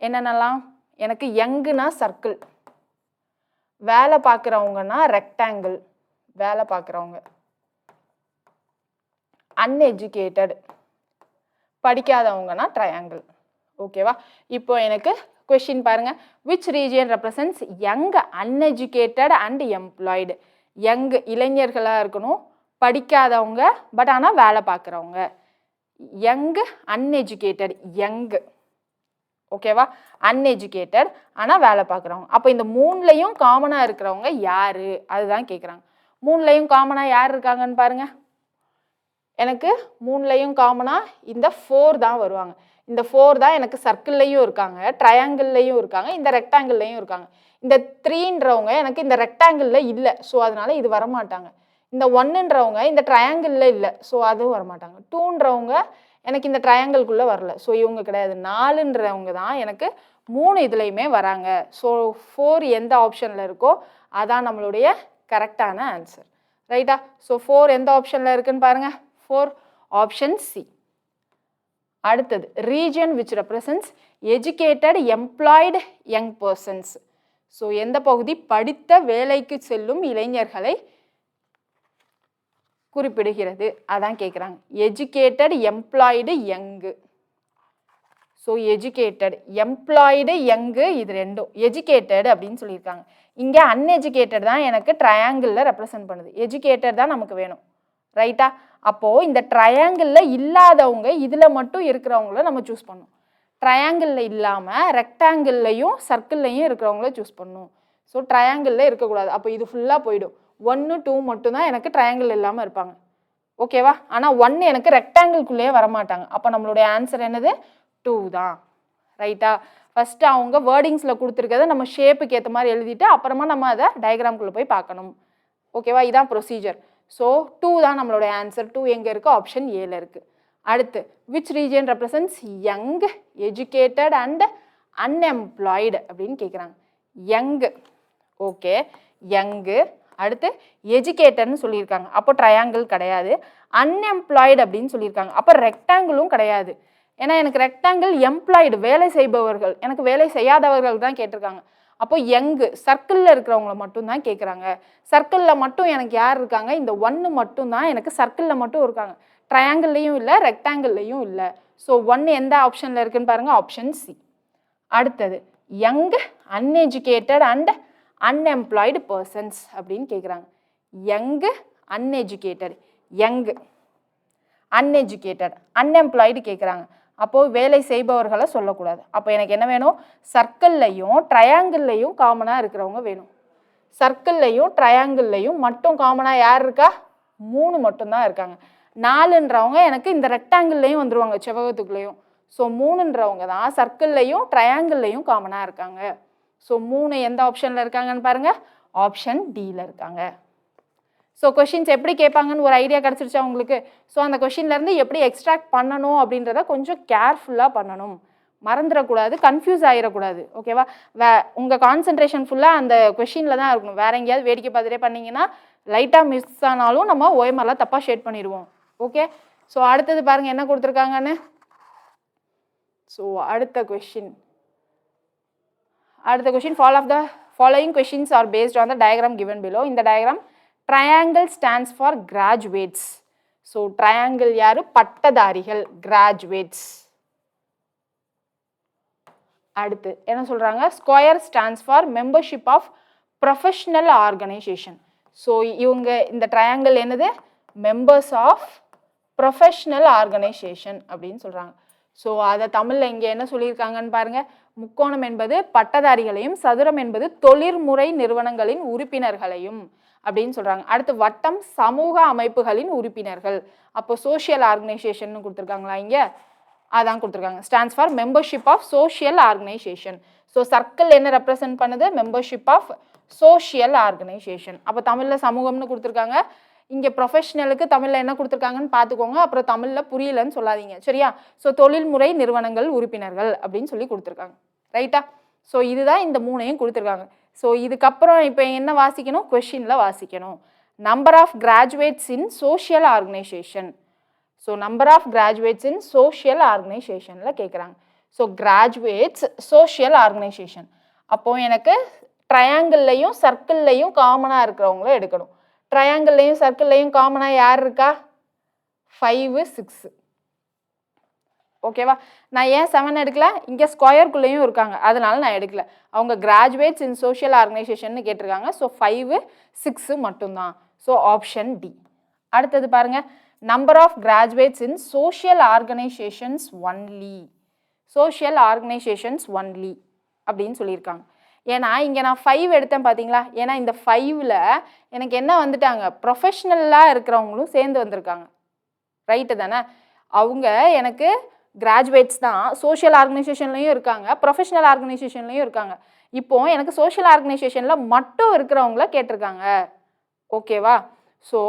என்னென்னலாம்? எனக்கு யங்குனா சர்க்கிள், வேலை பார்க்குறவங்கன்னா ரெக்டாங்கிள், வேலை பார்க்குறவங்க. அன்எஜுகேட்டட், படிக்காதவங்கன்னா ட்ரையாங்கிள். ஓகேவா? இப்போ எனக்கு கொஷின் பாருங்க. Which region represents young, uneducated and employed? Young இளைஞர்களாக இருக்கணும், படிக்காதவங்க பட் ஆனால் வேலை பார்க்குறவங்க. Young, uneducated, young. ஓகேவா? அன்எஜுகேட்டட் ஆனால் வேலை பார்க்குறவங்க. அப்போ இந்த 3லையும் காமனாக இருக்கிறவங்க யார்? அதுதான் கேட்குறாங்க. 3லையும் காமனாக யார் இருக்காங்கன்னு பாருங்க. எனக்கு 3லையும் காமனாக இந்த 4 தான் வருவாங்க. இந்த 4 தான் எனக்கு சர்க்கிள்லையும் இருக்காங்க, ட்ரையாங்கிள்லையும் இருக்காங்க, இந்த ரெக்டாங்கிள்லையும் இருக்காங்க. இந்த 3ன்றவங்க எனக்கு இந்த ரெக்டாங்கிளில் இல்லை, ஸோ அதனால இது வரமாட்டாங்க. இந்த 1ன்றவங்க இந்த ட்ரையாங்கிளில் இல்லை, ஸோ அதுவும் வரமாட்டாங்க. 2ன்றவங்க எனக்கு இந்த ட்ரையாங்கிள்குள்ளே வரல, ஸோ இவங்க கிடையாது. 4ன்றவங்க தான் எனக்கு 3 இதுலையுமே வராங்க. ஸோ 4 எந்த ஆப்ஷனில் இருக்கோ அதான் நம்மளுடைய கரெக்டான ஆன்சர். ரைட்டா? ஸோ 4 எந்த ஆப்ஷனில் இருக்குன்னு பாருங்க. 4 ஆப்ஷன் சி. அடுத்தது region which represents educated employed young persons. So எந்த பகுதி? படித்த வேலைக்கு செல்லும் இளைஞர்களை குறிப்பிடுகிறது, அதான் கேட்குறாங்க. Educated, employed, young. So educated, employed, young, இது ரெண்டும். எஜுகேட்டட் அப்படின்னு சொல்லியிருக்காங்க. இங்கே அன்எஜுகேட்டட் தான் எனக்கு ட்ரையாங்கிளில் ரெப்ரசன்ட் பண்ணுது, எஜுகேட்டட் தான் நமக்கு வேணும். ரைட்டா? அப்போது இந்த ட்ரையாங்கிளில் இல்லாதவங்க இதில் மட்டும் இருக்கிறவங்கள நம்ம சூஸ் பண்ணணும். ட்ரையாங்கிளில் இல்லாமல் ரெக்டாங்கிள்லையும் சர்க்கிள்லையும் இருக்கிறவங்கள சூஸ் பண்ணணும். ஸோ ட்ரையாங்கிளில் இருக்கக்கூடாது. அப்போ இது ஃபுல்லாக போயிடும். 1, 2 மட்டும்தான் எனக்கு ட்ரையாங்கிள் இல்லாமல் இருப்பாங்க. ஓகேவா? ஆனால் 1 எனக்கு ரெக்டாங்கிள்குள்ளேயே வரமாட்டாங்க. அப்போ நம்மளுடைய ஆன்சர் என்னது? 2 தான். ரைட்டா? ஃபஸ்ட்டு அவங்க வேர்டிங்ஸில் கொடுத்துருக்கத நம்ம ஷேப்புக்கு ஏற்ற மாதிரி எழுதிட்டு அப்புறமா நம்ம அதை டயக்ராம்குள்ளே போய் பார்க்கணும். ஓகேவா? இதான் ப்ரொசீஜர். ஸோ 2 தான் நம்மளுடைய ஆன்சர். 2 எங்கே இருக்குது? ஆப்ஷன் ஏல இருக்குது. அடுத்து which region represents young, educated and unemployed அப்படின்னு கேட்குறாங்க. யங்கு. Okay, young. அடுத்து எஜுகேட்டட்னு சொல்லியிருக்காங்க, அப்போ ட்ரையாங்கிள் கிடையாது. அன்எம்ப்ளாய்டு அப்படின்னு சொல்லியிருக்காங்க, அப்போ ரெக்டாங்கிளும் கிடையாது. ஏன்னா எனக்கு ரெக்டாங்கிள் எம்ப்ளாய்டு, வேலை செய்பவர்கள், எனக்கு வேலை செய்யாதவர்கள் தான் கேட்டிருக்காங்க. அப்போ யங்கு சர்க்கிளில் இருக்கிறவங்கள மட்டும் தான் கேட்குறாங்க. சர்க்கிளில் மட்டும் எனக்கு யார் இருக்காங்க? இந்த 1 மட்டும் தான் எனக்கு சர்க்கிளில் மட்டும் இருக்காங்க, ட்ரையாங்கிள்லையும் இல்லை ரெக்டாங்கிள்லையும் இல்லை. ஸோ 1 எந்த ஆப்ஷனில் இருக்குன்னு பாருங்கள், ஆப்ஷன் சி. அடுத்தது young, uneducated and unemployed persons அப்படின்னு கேட்குறாங்க. Young, uneducated, young, uneducated, unemployed கேட்குறாங்க. அப்போது வேலை செய்பவர்களை சொல்லக்கூடாது. அப்போ எனக்கு என்ன வேணும்? சர்க்கிள்லையும் ட்ரையாங்கிள்லையும் காமனாக இருக்கிறவங்க வேணும். சர்க்கிள்லையும் ட்ரையாங்கிள்லையும் மட்டும் காமனாக யார் இருக்கா? 3 மட்டும்தான் இருக்காங்க. 4ன்றவங்க எனக்கு இந்த ரெக்டாங்கிள்லையும் வந்துடுவாங்க, செவ்வகத்துக்குள்ளேயும். ஸோ 3ன்றவங்க தான் சர்க்கிள்லையும் ட்ரையாங்கிள்லையும் காமனாக இருக்காங்க. ஸோ 3 எந்த ஆப்ஷனில் இருக்காங்கன்னு பாருங்கள், ஆப்ஷன் டியில் இருக்காங்க. ஸோ கொஷின்ஸ் எப்படி கேட்பாங்கன்னு ஒரு ஐடியா கிடச்சிருச்சா உங்களுக்கு? ஸோ அந்த கொஷின்லேருந்து எப்படி எக்ஸ்ட்ராக்ட் பண்ணணும் அப்படின்றத கொஞ்சம் கேர்ஃபுல்லாக பண்ணணும், மறந்துடக்கூடாது, கன்ஃபியூஸ் ஆகிடக்கூடாது. ஓகேவா? உங்கள் கான்சன்ட்ரேஷன் ஃபுல்லாக அந்த கொஷினில் தான் இருக்கணும். வேறு எங்கேயாவது வேடிக்கை பார்த்துட்டே பண்ணிங்கன்னா லைட்டாக மிஸ் ஆனாலும் நம்ம ஓஎம்ஆர்லாம் தப்பாக ஷேட் பண்ணிடுவோம். ஓகே, ஸோ அடுத்தது பாருங்கள் என்ன கொடுத்துருக்காங்கன்னு. ஸோ அடுத்த question, fall of the following questions are based on the diagram given below. இந்த diagram triangle stands for graduates. So triangle யாரு? பட்டதாரிகள், graduates. அடுத்து என்ன சொல்கிறாங்க, square stands for membership of professional organisation. So இவங்க இந்த ட்ரையாங்கிள் என்னது, மெம்பர்ஸ் ஆஃப் ப்ரொஃபஷ்னல் ஆர்கனைசேஷன் அப்படின்னு சொல்கிறாங்க. ஸோ அதை தமிழில் இங்கே என்ன சொல்லியிருக்காங்கன்னு பாருங்கள், முக்கோணம் என்பது பட்டதாரிகளையும் சதுரம் என்பது தொழிற்முறை நிறுவனங்களின் உறுப்பினர்களையும் அப்படின்னு சொல்கிறாங்க. அடுத்து வட்டம் சமூக அமைப்புகளின் உறுப்பினர்கள். அப்போ சோஷியல் ஆர்கனைசேஷன் கொடுத்துருக்காங்களா இங்கே, அதான் கொடுத்துருக்காங்க. Stands for membership of social organisation. So circle என்ன ரெப்ரசென்ட் பண்ணுது, மெம்பர்ஷிப் ஆஃப் சோஷியல் ஆர்கனைசேஷன். அப்போ தமிழில் சமூகம்னு கொடுத்துருக்காங்க, இங்கே ப்ரொஃபஷனலுக்கு தமிழில் என்ன கொடுத்துருக்காங்கன்னு பார்த்துக்கோங்க, அப்புறம் தமிழில் புரியலன்னு சொல்லாதீங்க சரியா. ஸோ தொழில்முறை நிறுவனங்கள் உறுப்பினர்கள் அப்படின்னு சொல்லி கொடுத்துருக்காங்க ரைட்டா. ஸோ இதுதான் இந்த மூணையும் கொடுத்துருக்காங்க. ஸோ இதுக்கப்புறம் இப்போ என்ன வாசிக்கணும், கொஷினில் வாசிக்கணும். Number of graduates in social organisation. So number of graduates in social ஆர்கனைசேஷனில் கேட்குறாங்க. So graduates social organization. அப்போது எனக்கு ட்ரையாங்கிள்லையும் சர்க்கிள்லையும் காமனாக இருக்கிறவங்கள எடுக்கணும். ட்ரையாங்கிள்லையும் சர்க்கிள்லையும் காமனாக யார் இருக்கா, 5 6 ஓகேவா. நான் ஏன் 7 எடுக்கல, இங்கே ஸ்கொயருக்குள்ளேயும் இருக்காங்க அதனால நான் எடுக்கல. அவங்க கிராஜுவேட்ஸ் இன் சோஷியல் ஆர்கனைசேஷன் கேட்டிருக்காங்க. ஸோ 5 6 மட்டும்தான். So option D. அடுத்தது பாருங்க, number of graduates in social organisations only. Social organisations only அப்படின்னு சொல்லியிருக்காங்க. ஏன்னா இங்கே நான் 5 எடுத்தேன் பார்த்தீங்களா, ஏன்னா இந்த 5ல் எனக்கு என்ன வந்துட்டாங்க, ப்ரொஃபஷ்னலாக இருக்கிறவங்களும் சேர்ந்து வந்திருக்காங்க ரைட்டு தானே. அவங்க எனக்கு கிராஜுவேட்ஸ் தான், சோஷியல் ஆர்கனைசேஷன்லையும் இருக்காங்க ப்ரொஃபஷ்னல் ஆர்கனைசேஷன்லையும் இருக்காங்க. இப்போ எனக்கு சோஷியல் ஆர்கனைசேஷனில் மட்டும் இருக்கிறவங்கள கேட்டிருக்காங்க ஓகேவா. ஸோ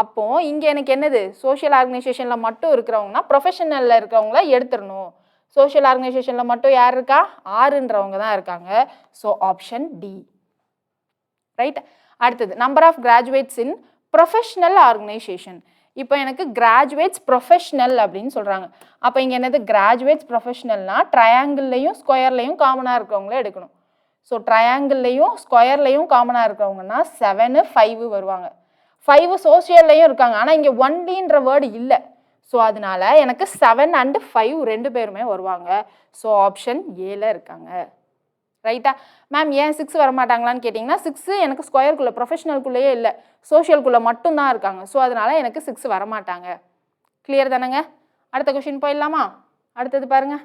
அப்போ இங்கே எனக்கு என்னது, சோஷியல் ஆர்கனைசேஷனில் மட்டும் இருக்கிறவங்கன்னா ப்ரொஃபஷனலில் இருக்கிறவங்கள எடுத்துடணும். சோஷியல் ஆர்கனைசேஷனில் மட்டும் யார் இருக்கா, 6ன்றவங்க தான் இருக்காங்க. So option D right. அடுத்தது number of graduates in professional organization. இப்போ எனக்கு கிராஜுவேட்ஸ் ப்ரொஃபஷ்னல் அப்படின்னு சொல்கிறாங்க. அப்போ இங்கே என்னது, கிராஜுவேட்ஸ் ப்ரொஃபஷ்னல்னால் ட்ரையாங்கிள்லையும் ஸ்கொயர்லையும் காமனாக இருக்கிறவங்கள எடுக்கணும். ஸோ ட்ரையாங்கிள்லையும் ஸ்கொயர்லையும் காமனாக இருக்கிறவங்கன்னா 7 5 வருவாங்க. 5 சோஷியல்லையும் இருக்காங்க, ஆனால் இங்கே ஒன்லின்ற வேர்டு இல்லை. ஸோ அதனால எனக்கு 7 and 5 ரெண்டு பேருமே வருவாங்க. ஸோ ஆப்ஷன் ஏல இருக்காங்க ரைட்டா. மேம் ஏன் 6 வரமாட்டாங்களான்னு கேட்டிங்கன்னா, 6 எனக்கு ஸ்கொயருக்குள்ளே ப்ரொஃபஷனலுக்குள்ளேயே இல்லை, சோஷியலுக்குள்ளே மட்டும்தான் இருக்காங்க. ஸோ அதனால எனக்கு 6 வரமாட்டாங்க. கிளியர் தானேங்க. அடுத்த கொஷின் போயிடலாமா. அடுத்தது பாருங்கள்.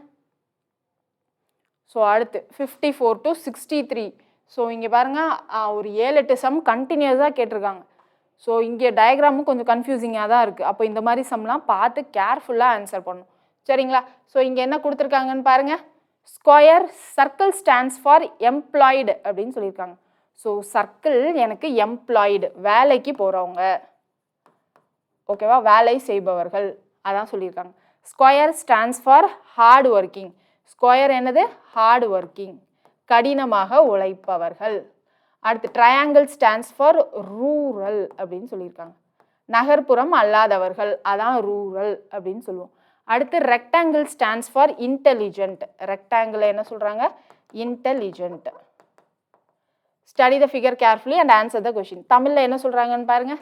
ஸோ அடுத்து 54 to 63. ஸோ இங்கே பாருங்கள், ஒரு 7-8 சம் கண்டினியூஸாக கேட்டிருக்காங்க. ஸோ இங்கே டயக்ராமும் கொஞ்சம் கன்ஃபியூசிங்காக தான் இருக்குது. அப்போ இந்த மாதிரி சம்லாம் பார்த்து கேர்ஃபுல்லாக ஆன்சர் பண்ணணும் சரிங்களா. ஸோ இங்கே என்ன கொடுத்துருக்காங்கன்னு பாருங்கள், square circle stands for employed அப்படின்னு சொல்லியிருக்காங்க. ஸோ சர்க்கிள் எனக்கு எம்ப்ளாய்டு, வேலைக்கு போகிறவங்க ஓகேவா, வேலை செய்பவர்கள் அதான் சொல்லியிருக்காங்க. Square stands for hard working. Square என்னது, ஹார்ட் ஒர்க்கிங், கடினமாக உழைப்பவர்கள். அடுத்து ட்ரையாங்கிள் ஸ்டாண்ட்ஸ் ஃபார் ரூரல் அப்படின்னு சொல்லியிருக்காங்க, நகர்ப்புறம் அல்லாதவர்கள் அதான் ரூரல் அப்படின்னு சொல்லுவோம். அடுத்து rectangle stands for intelligent. Rectangle என்ன சொல்கிறாங்க, intelligent. Study the figure carefully and answer the question. தமிழில் என்ன சொல்கிறாங்கன்னு பாருங்கள்.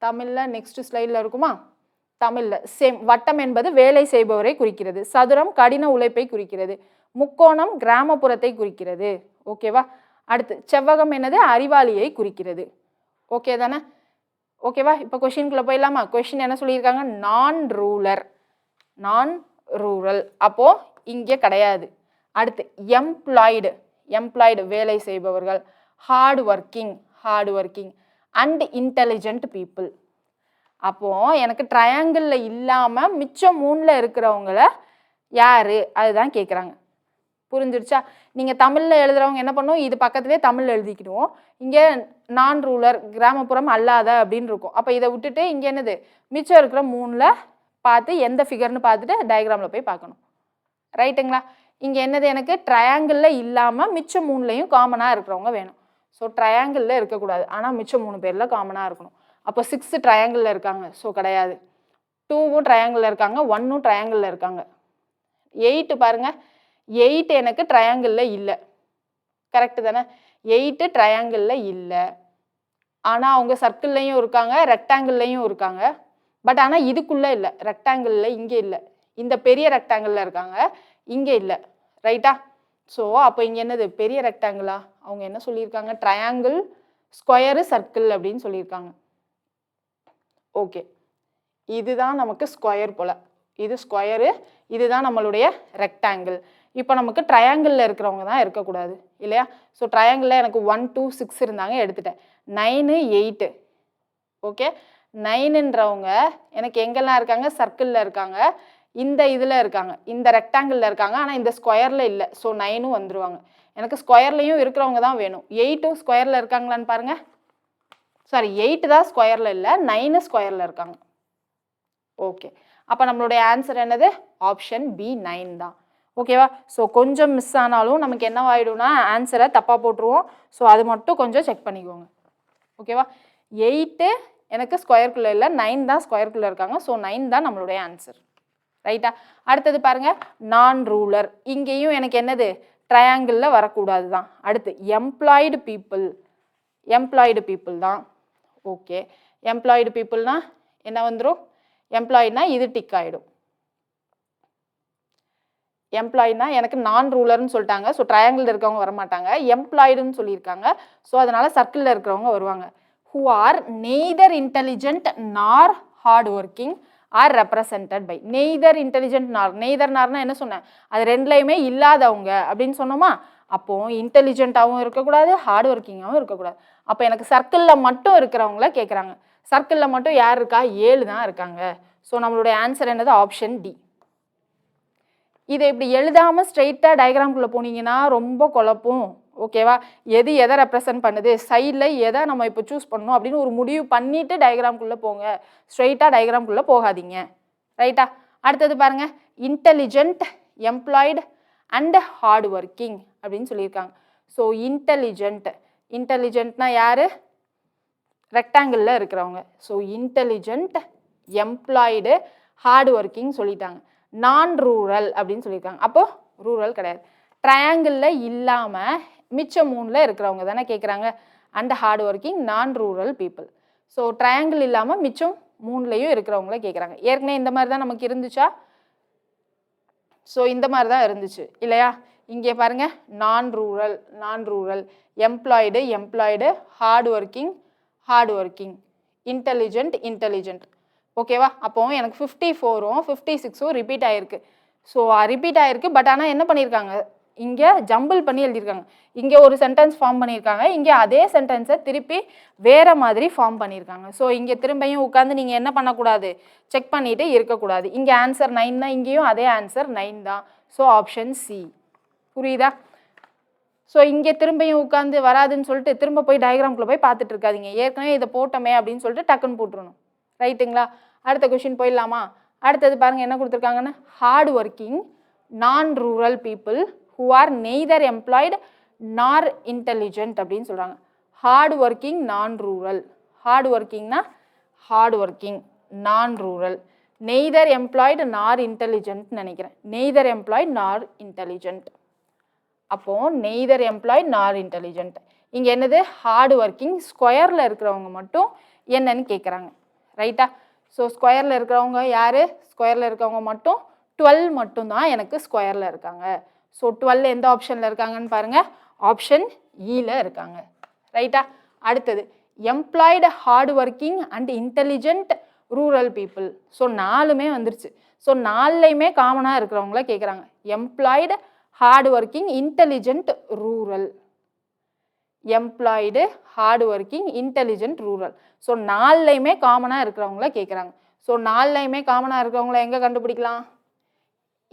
தமிழில் நெக்ஸ்ட் ஸ்லைடில் இருக்குமா. தமிழில் சேம். வட்டம் என்பது வேலை செய்பவரை குறிக்கிறது, சதுரம் கடின உழைப்பை குறிக்கிறது, முக்கோணம் கிராமப்புறத்தை குறிக்கிறது ஓகேவா. அடுத்து செவ்வகம் என்னது, அறிவாளியை குறிக்கிறது. ஓகே தானே, ஓகேவா. இப்போ கொஷின்குள்ளே போயிடலாமா. கொஷின் என்ன சொல்லியிருக்காங்க, நான் ரூலர், நான் ரூரல், அப்போது இங்கே கிடையாது. அடுத்து எம்ப்ளாய்டு, எம்ப்ளாய்டு வேலை செய்பவர்கள், hard working, heart working and intelligent people. அப்போது எனக்கு ட்ரையாங்கிளில் இல்லாமல் மிச்சம் 3ல் இருக்கிறவங்கள யார் அதுதான் கேட்குறாங்க. புரிஞ்சிருச்சா. நீங்கள் தமிழில் எழுதுகிறவங்க என்ன பண்ணுவோம், இது பக்கத்துலேயே தமிழ் எழுதிக்கிடுவோம், இங்கே நான் ரூலர் கிராமப்புறம் அல்லாத அப்படின்னு இருக்கும். அப்போ இதை விட்டுட்டு இங்கே என்னது, மிச்சம் இருக்கிற 3ல் பார்த்து எந்த ஃபிகர்னு பார்த்துட்டு டயக்ராமில் போய் பார்க்கணும் ரைட்டுங்களா. இங்கே என்னது, எனக்கு ட்ரையாங்கிளில் இல்லாமல் மிச்சம் 3லையும் காமனாக இருக்கிறவங்க வேணும். ஸோ ட்ரையாங்கிளில் இருக்கக்கூடாது, ஆனால் மிச்சம் 3 பேரில் காமனாக இருக்கணும். அப்போ 6 ட்ரையாங்கிளில் இருக்காங்க, ஸோ கிடையாது. 2வும் ட்ரையாங்கிளில் இருக்காங்க, 1ம் ட்ரையாங்கிளில் இருக்காங்க. 8 பாருங்கள், 8 எனக்கு ட்ரையாங்கிளில் இல்லை, கரெக்டு தானே. 8 ட்ரையாங்கிளில் இல்லை, ஆனால் அவங்க சர்க்கிள்லையும் இருக்காங்க ரெக்டாங்கிள்லையும் இருக்காங்க. பட் ஆனால் இதுக்குள்ளே இல்லை, ரெக்டாங்கிளில் இங்கே இல்லை, இந்த பெரிய ரெக்டாங்கிளில் இருக்காங்க, இங்கே இல்லை ரைட்டா. ஸோ அப்போ இங்கே என்னது பெரிய ரெக்டாங்கிளா? அவங்க என்ன சொல்லியிருக்காங்க? ட்ரையாங்கிள், ஸ்கொயரு, சர்க்கிள் அப்படின்னு சொல்லியிருக்காங்க. ஓகே, இதுதான் நமக்கு ஸ்கொயர் போல். இது ஸ்கொயரு, இதுதான் நம்மளுடைய ரெக்டாங்கிள். இப்போ நமக்கு ட்ரையாங்கிளில் இருக்கிறவங்க தான் இருக்கக்கூடாது இல்லையா? ஸோ ட்ரையாங்கிளில் எனக்கு 1 2 6 இருந்தாங்க, எடுத்துட்டேன். 9 8. ஓகே, 9ன்றவங்க எனக்கு எங்கெல்லாம் இருக்காங்க? சர்க்கிளில் இருக்காங்க, இந்த இதில் இருக்காங்க, இந்த ரெக்டாங்கிளில் இருக்காங்க, ஆனால் இந்த ஸ்கொயரில் இல்லை. ஸோ 9ம் வந்துடுவாங்க. எனக்கு ஸ்கொயர்லேயும் இருக்கிறவங்க தான் வேணும். 8ம் ஸ்கொயரில் இருக்காங்களான்னு பாருங்கள். சாரி, 8 தான் ஸ்கொயரில் இல்லை, 9 ஸ்கொயரில் இருக்காங்க. ஓகே, அப்போ நம்மளுடைய ஆன்சர் என்னது? ஆப்ஷன் பி 9 தான். ஓகேவா? ஸோ கொஞ்சம் மிஸ் ஆனாலும் நமக்கு என்ன ஆகிடும்னா ஆன்சரை தப்பாக போட்டுருவோம். ஸோ அது மட்டும் கொஞ்சம் செக் பண்ணிக்கோங்க. ஓகேவா? 8 எனக்கு ஸ்கொயருக்குள்ளே இல்லை, 9 தான் ஸ்கொயருக்குள்ளே இருக்காங்க. ஸோ 9 தான் நம்மளுடைய ஆன்சர். ரைட்டா? அடுத்தது பாருங்க, நான் ரூலர். இங்கேயும் எனக்கு என்னது? ட்ரையாங்கிளில் வரக்கூடாது தான். அடுத்து எம்ப்ளாய்டு பீப்புள். எம்ப்ளாய்டு பீப்புள் தான். ஓகே, எம்ப்ளாய்டு பீப்புள்னா என்ன வந்துடும்? எம்ப்ளாய்னா இது டிக் ஆகிடும். எம்ப்ளாய்னா எனக்கு நான் ரூலர்னு சொல்லிட்டாங்க. ஸோ ட்ரையாங்கிள் இருக்கவங்க வரமாட்டாங்க, எம்ப்ளாய்டுன்னு சொல்லியிருக்காங்க. ஸோ அதனால் சர்க்கிளில் இருக்கிறவங்க வருவாங்க. Who are neither intelligent nor hard working are represented by. Neither intelligent nor. Neither நார்னா என்ன சொன்னேன்? அது ரெண்டுலையுமே இல்லாதவங்க அப்படின்னு சொன்னோமா? அப்போது இன்டெலிஜென்ட்டாகவும் இருக்கக்கூடாது, ஹார்ட் ஒர்க்கிங்காகவும் இருக்கக்கூடாது. அப்போ எனக்கு சர்க்கிளில் மட்டும் இருக்கிறவங்கள கேட்குறாங்க. சர்க்கிளில் மட்டும் யார் இருக்கா? 7 தான் இருக்காங்க. ஸோ நம்மளுடைய ஆன்சர் என்னது? Option D. இதை இப்படி எழுதாமல் ஸ்ட்ரெயிட்டாக டயக்ராம்குள்ளே போனீங்கன்னா ரொம்ப குழப்பம். ஓகேவா? எது எதை ரெப்ரசன்ட் பண்ணுது, சைடில் எதை நம்ம இப்போ சூஸ் பண்ணணும் அப்படின்னு ஒரு முடிவு பண்ணிவிட்டு டயக்ராம்குள்ளே போங்க. ஸ்ட்ரெயிட்டாக டயக்ராம்குள்ளே போகாதீங்க. ரைட்டா? அடுத்தது பாருங்கள், intelligent, employed and hard working அப்படின்னு சொல்லியிருக்காங்க. ஸோ இன்டெலிஜென்ட், இன்டெலிஜென்ட்னா யார்? ரெக்டாங்கிளில் இருக்கிறவங்க. So intelligent, employed, hard working சொல்லிட்டாங்க. நான் ரூரல் அப்படின்னு சொல்லியிருக்காங்க. அப்போது ரூரல் கிடையாது. ட்ரையாங்கிளில் இல்லாமல் மிச்சம் 3ல் இருக்கிறவங்க தானே கேட்குறாங்க. அண்ட் ஹார்ட் ஒர்க்கிங், நான் ரூரல் பீப்புள். ஸோ ட்ரையாங்கிள் இல்லாமல் மிச்சம் 3லையும் இருக்கிறவங்கள கேட்குறாங்க. ஏற்கனவே இந்த மாதிரி தான் நமக்கு இருந்துச்சா? ஸோ இந்த மாதிரி தான் இருந்துச்சு இல்லையா? இங்கே பாருங்கள், நான் ரூரல், நான் rural, employed, employed, hard working, heart working, intelligent, intelligent. ஓகேவா? அப்போ எனக்கு 54ம் 56ம் ரிப்பீட் ஆகிருக்கு. ஸோ ரிப்பீட் ஆகிருக்கு. பட் ஆனால் என்ன பண்ணியிருக்காங்க? இங்கே ஜம்பிள் பண்ணி எழுதியிருக்காங்க. இங்கே ஒரு சென்டென்ஸ் ஃபார்ம் பண்ணியிருக்காங்க, இங்கே அதே சென்டென்ஸை திருப்பி வேறு மாதிரி ஃபார்ம் பண்ணியிருக்காங்க. ஸோ இங்கே திரும்பியும் உட்காந்து நீங்கள் என்ன பண்ணக்கூடாது? செக் பண்ணிவிட்டு இருக்கக்கூடாது. இங்கே ஆன்சர் 9 தான், இங்கேயும் அதே ஆன்சர் 9 தான். So option C. புரியுதா? ஸோ இங்கே திரும்பியும் உட்காந்து வராதுன்னு சொல்லிட்டு திரும்ப போய் டயக்ராம்குள்ளே போய் பார்த்துட்டு இருக்காதிங்க. ஏற்கனவே இதை போட்டோமே அப்படின்னு சொல்லிட்டு டக்குன்னு போட்டுருணும். ரைட்டுங்களா? அடுத்த கொஷின் போயிடலாமா? அடுத்தது பாருங்கள் என்ன கொடுத்துருக்காங்கன்னு. ஹார்ட் ஒர்க்கிங் நான் rural people who are neither employed nor intelligent அப்படின்னு சொல்கிறாங்க. ஹார்ட் ஒர்க்கிங் நான் ரூரல். ஹார்ட் ஒர்க்கிங்னா ஹார்ட் ஒர்க்கிங், நான் ரூரல், நெய்தர் எம்ப்ளாய்டு நார் இன்டெலிஜென்ட்னு நினைக்கிறேன். Neither employed nor intelligent. அப்போது நெய்தர் எம்ப்ளாய்டு நார் இன்டெலிஜென்ட். இங்கே என்னது? Hard working. ஸ்கொயரில் இருக்கிறவங்க மட்டும் என்னன்னு கேட்குறாங்க. ரைட்டா? ஸோ ஸ்கொயரில் இருக்கிறவங்க யார்? ஸ்கொயரில் இருக்கிறவங்க மட்டும் 12 மட்டும்தான் எனக்கு ஸ்கொயரில் இருக்காங்க. ஸோ 12 எந்த ஆப்ஷனில் இருக்காங்கன்னு பாருங்கள். ஆப்ஷன் ஈல இருக்காங்க. ரைட்டா? அடுத்தது employed, hard working and intelligent rural people. So 4மே வந்துருச்சு. ஸோ 4லையுமே காமனாக இருக்கிறவங்கள கேட்குறாங்க. Employed, hard working, intelligent, rural. Employed, hard working, intelligent, rural. So 4லையுமே காமனாக இருக்கிறவங்கள கேட்குறாங்க. ஸோ 4லையுமே காமனாக இருக்கிறவங்கள எங்கே கண்டுபிடிக்கலாம்?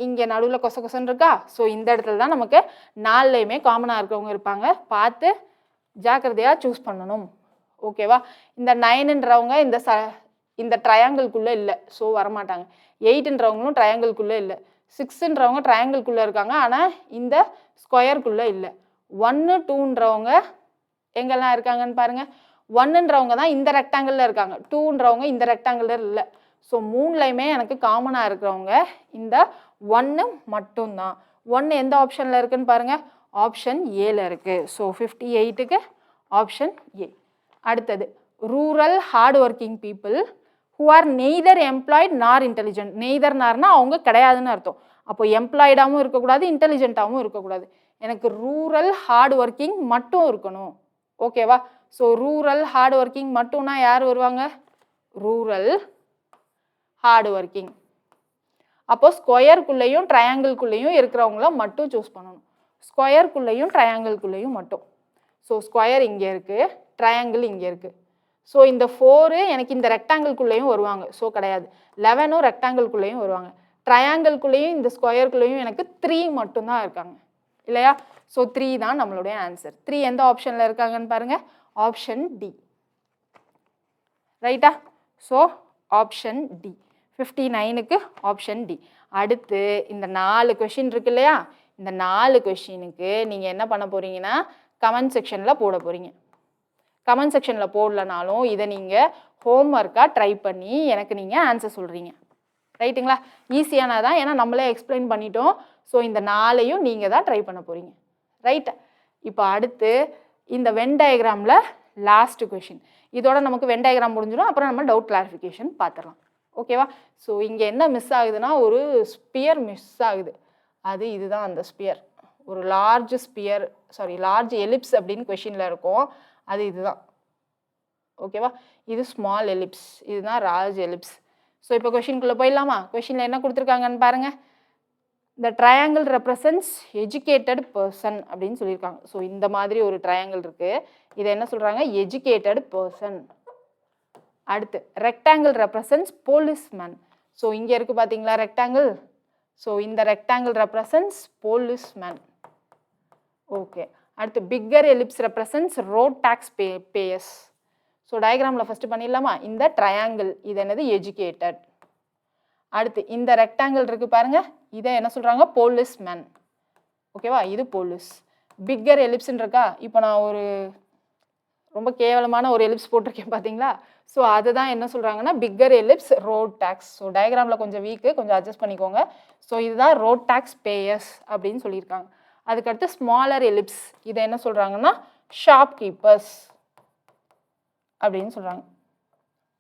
இங்கே நடுவில் கொச கொசன்னு இருக்கா? ஸோ இந்த இடத்துல தான் நமக்கு 4லையுமே காமனாக இருக்கிறவங்க இருப்பாங்க. பார்த்து ஜாக்கிரதையாக சூஸ் பண்ணணும். ஓகேவா? இந்த 9ன்றவங்க இந்த ட்ரையாங்கிள்குள்ளே இல்லை, ஸோ வரமாட்டாங்க. 8ன்றவங்களும் ட்ரையாங்கிள்குள்ளே இல்லை. 6ன்றவங்க ட்ரையாங்கிள்குள்ளே இருக்காங்க, ஆனால் இந்த ஸ்கொயருக்குள்ளே இல்லை. 1 2ன்றவங்க எங்கெல்லாம் இருக்காங்கன்னு பாருங்கள். 1ன்றவங்க தான் இந்த ரெக்டாங்கிளில் இருக்காங்க, 2ன்றவங்க இந்த ரெக்டாங்கிளில் இல்லை. ஸோ 3லையுமே எனக்கு காமனாக இருக்கிறவங்க இந்த 1 மட்டும்தான். 1 எந்த ஆப்ஷனில் இருக்குன்னு பாருங்கள். ஆப்ஷன் ஏல இருக்குது. ஸோ 58க்கு ஆப்ஷன் ஏ. அடுத்தது rural hard working people who are neither employed nor intelligent. Neither நார்னா அவங்க கிடையாதுன்னு அர்த்தம். அப்போ எம்ப்ளாய்டாகவும் இருக்கக்கூடாது, இன்டெலிஜென்ட்டாகவும் இருக்கக்கூடாது. எனக்கு ரூரல் ஹார்ட் ஒர்க்கிங் மட்டும் இருக்கணும். ஓகேவா? ஸோ ரூரல் ஹார்ட் ஒர்க்கிங் மட்டும்னா யார் வருவாங்க? Rural hard working. அப்போ ஸ்கொயருக்குள்ளேயும் ட்ரையாங்கிள்குள்ளேயும் இருக்கிறவங்கள மட்டும் சூஸ் பண்ணணும். ஸ்கொயருக்குள்ளேயும் ட்ரையாங்கிள்குள்ளேயும் மட்டும். ஸோ ஸ்கொயர் இங்கே இருக்குது, ட்ரையாங்கிள் இங்கே இருக்குது. ஸோ இந்த 4 எனக்கு இந்த ரெக்டாங்கிள்குள்ளேயும் வருவாங்க. ஸோ கிடையாது. 11ம் ரெக்டாங்கிள்குள்ளேயும் வருவாங்க. ட்ரையாங்கிள்குள்ளேயும் இந்த ஸ்கொயருக்குள்ளேயும் எனக்கு 3 மட்டும்தான் இருக்காங்க இல்லையா? ஸோ 3 தான் நம்மளுடைய ஆன்சர். 3 எந்த ஆப்ஷனில் இருக்காங்கன்னு பாருங்கள். Option D. ரைட்டா? So option D. 59க்கு ஆப்ஷன் டி. அடுத்து இந்த 4 கொஷின் இருக்கு இல்லையா? இந்த 4 கொஷினுக்கு நீங்கள் என்ன பண்ண போகிறீங்கன்னா கமெண்ட் செக்ஷனில் போட போகிறீங்க. கமெண்ட் செக்ஷனில் போடலனாலும் இதை நீங்கள் ஹோம்ஒர்க்காக ட்ரை பண்ணி எனக்கு நீங்கள் ஆன்சர் சொல்கிறீங்க. ரைட்டுங்களா? ஈஸியானதான், ஏன்னா நம்மளே எக்ஸ்பிளைன் பண்ணிட்டோம். ஸோ இந்த 4ஐயும் நீங்கள் தான் ட்ரை பண்ண போகிறீங்க. ரைட்? இப்போ அடுத்து இந்த வென் டயக்ராமில் லாஸ்ட் கொஷின். இதோட நமக்கு வென் டயக்ராம் முடிஞ்சிடும். அப்புறம் நம்ம டவுட் கிளாரிஃபிகேஷன் பார்த்துடலாம். ஓகேவா? ஸோ இங்கே என்ன மிஸ் ஆகுதுன்னா ஒரு ஸ்பியர் மிஸ் ஆகுது. அது இதுதான் அந்த ஸ்பியர். ஒரு லார்ஜ் எலிப்ஸ் அப்படின்னு கொஷினில் இருக்கும். அது இதுதான். ஓகேவா? இது ஸ்மால் எலிப்ஸ், இதுதான் லார்ஜ் எலிப்ஸ். ஸோ இப்போ கொஷின்குள்ளே போயிடலாமா? கொஷினில் என்ன கொடுத்துருக்காங்கன்னு பாருங்கள். இந்த ட்ரையாங்கிள் ரெப்ரசன்ஸ் எஜுகேட்டட் பர்சன் அப்படின்னு சொல்லியிருக்காங்க. ஸோ இந்த மாதிரி ஒரு ட்ரையாங்கிள் இருக்குது. இதை என்ன சொல்கிறாங்க? Educated person. அடுத்து ரெக்டாங்கிள் ரெப்ரசன்ஸ் போலீஸ்மேன். ஸோ இங்கே இருக்குது பார்த்தீங்களா ரெக்டாங்கிள்? ஸோ இந்த ரெக்டாங்கிள் ரெப்ரசன்ஸ் போலீஸ்மேன். ஓகே. அடுத்து bigger ellipse represents road tax payers. So டயக்ராமில் ஃபஸ்ட்டு பண்ணிடலாமா? இந்த ட்ரையாங்கிள் இது என்னது? எஜுகேட்டட். அடுத்து இந்த ரெக்டாங்கிள் இருக்குது பாருங்க, இதை என்ன சொல்கிறாங்க? போலீஸ்மேன். ஓகேவா? இது போலீஸ். பிக்கர் எலிப்ஸ்ன்னு இருக்கா? இப்போ நான் ஒரு ரொம்ப கேவலமான ஒரு எலிப்ஸ் போட்டிருக்கேன் பார்த்தீங்களா? ஸோ அதுதான் என்ன சொல்கிறாங்கன்னா bigger ellipse road tax. So டயக்ராமில் கொஞ்சம் வீக்கு, கொஞ்சம் அட்ஜஸ்ட் பண்ணிக்கோங்க. ஸோ இதுதான் ரோட் டாக்ஸ் பேயர்ஸ் அப்படின்னு சொல்லியிருக்காங்க. அதுக்கடுத்து ஸ்மாலர் எலிப்ஸ், இதை என்ன சொல்கிறாங்கன்னா ஷாப் கீப்பர்ஸ் அப்படின்னு சொல்கிறாங்க.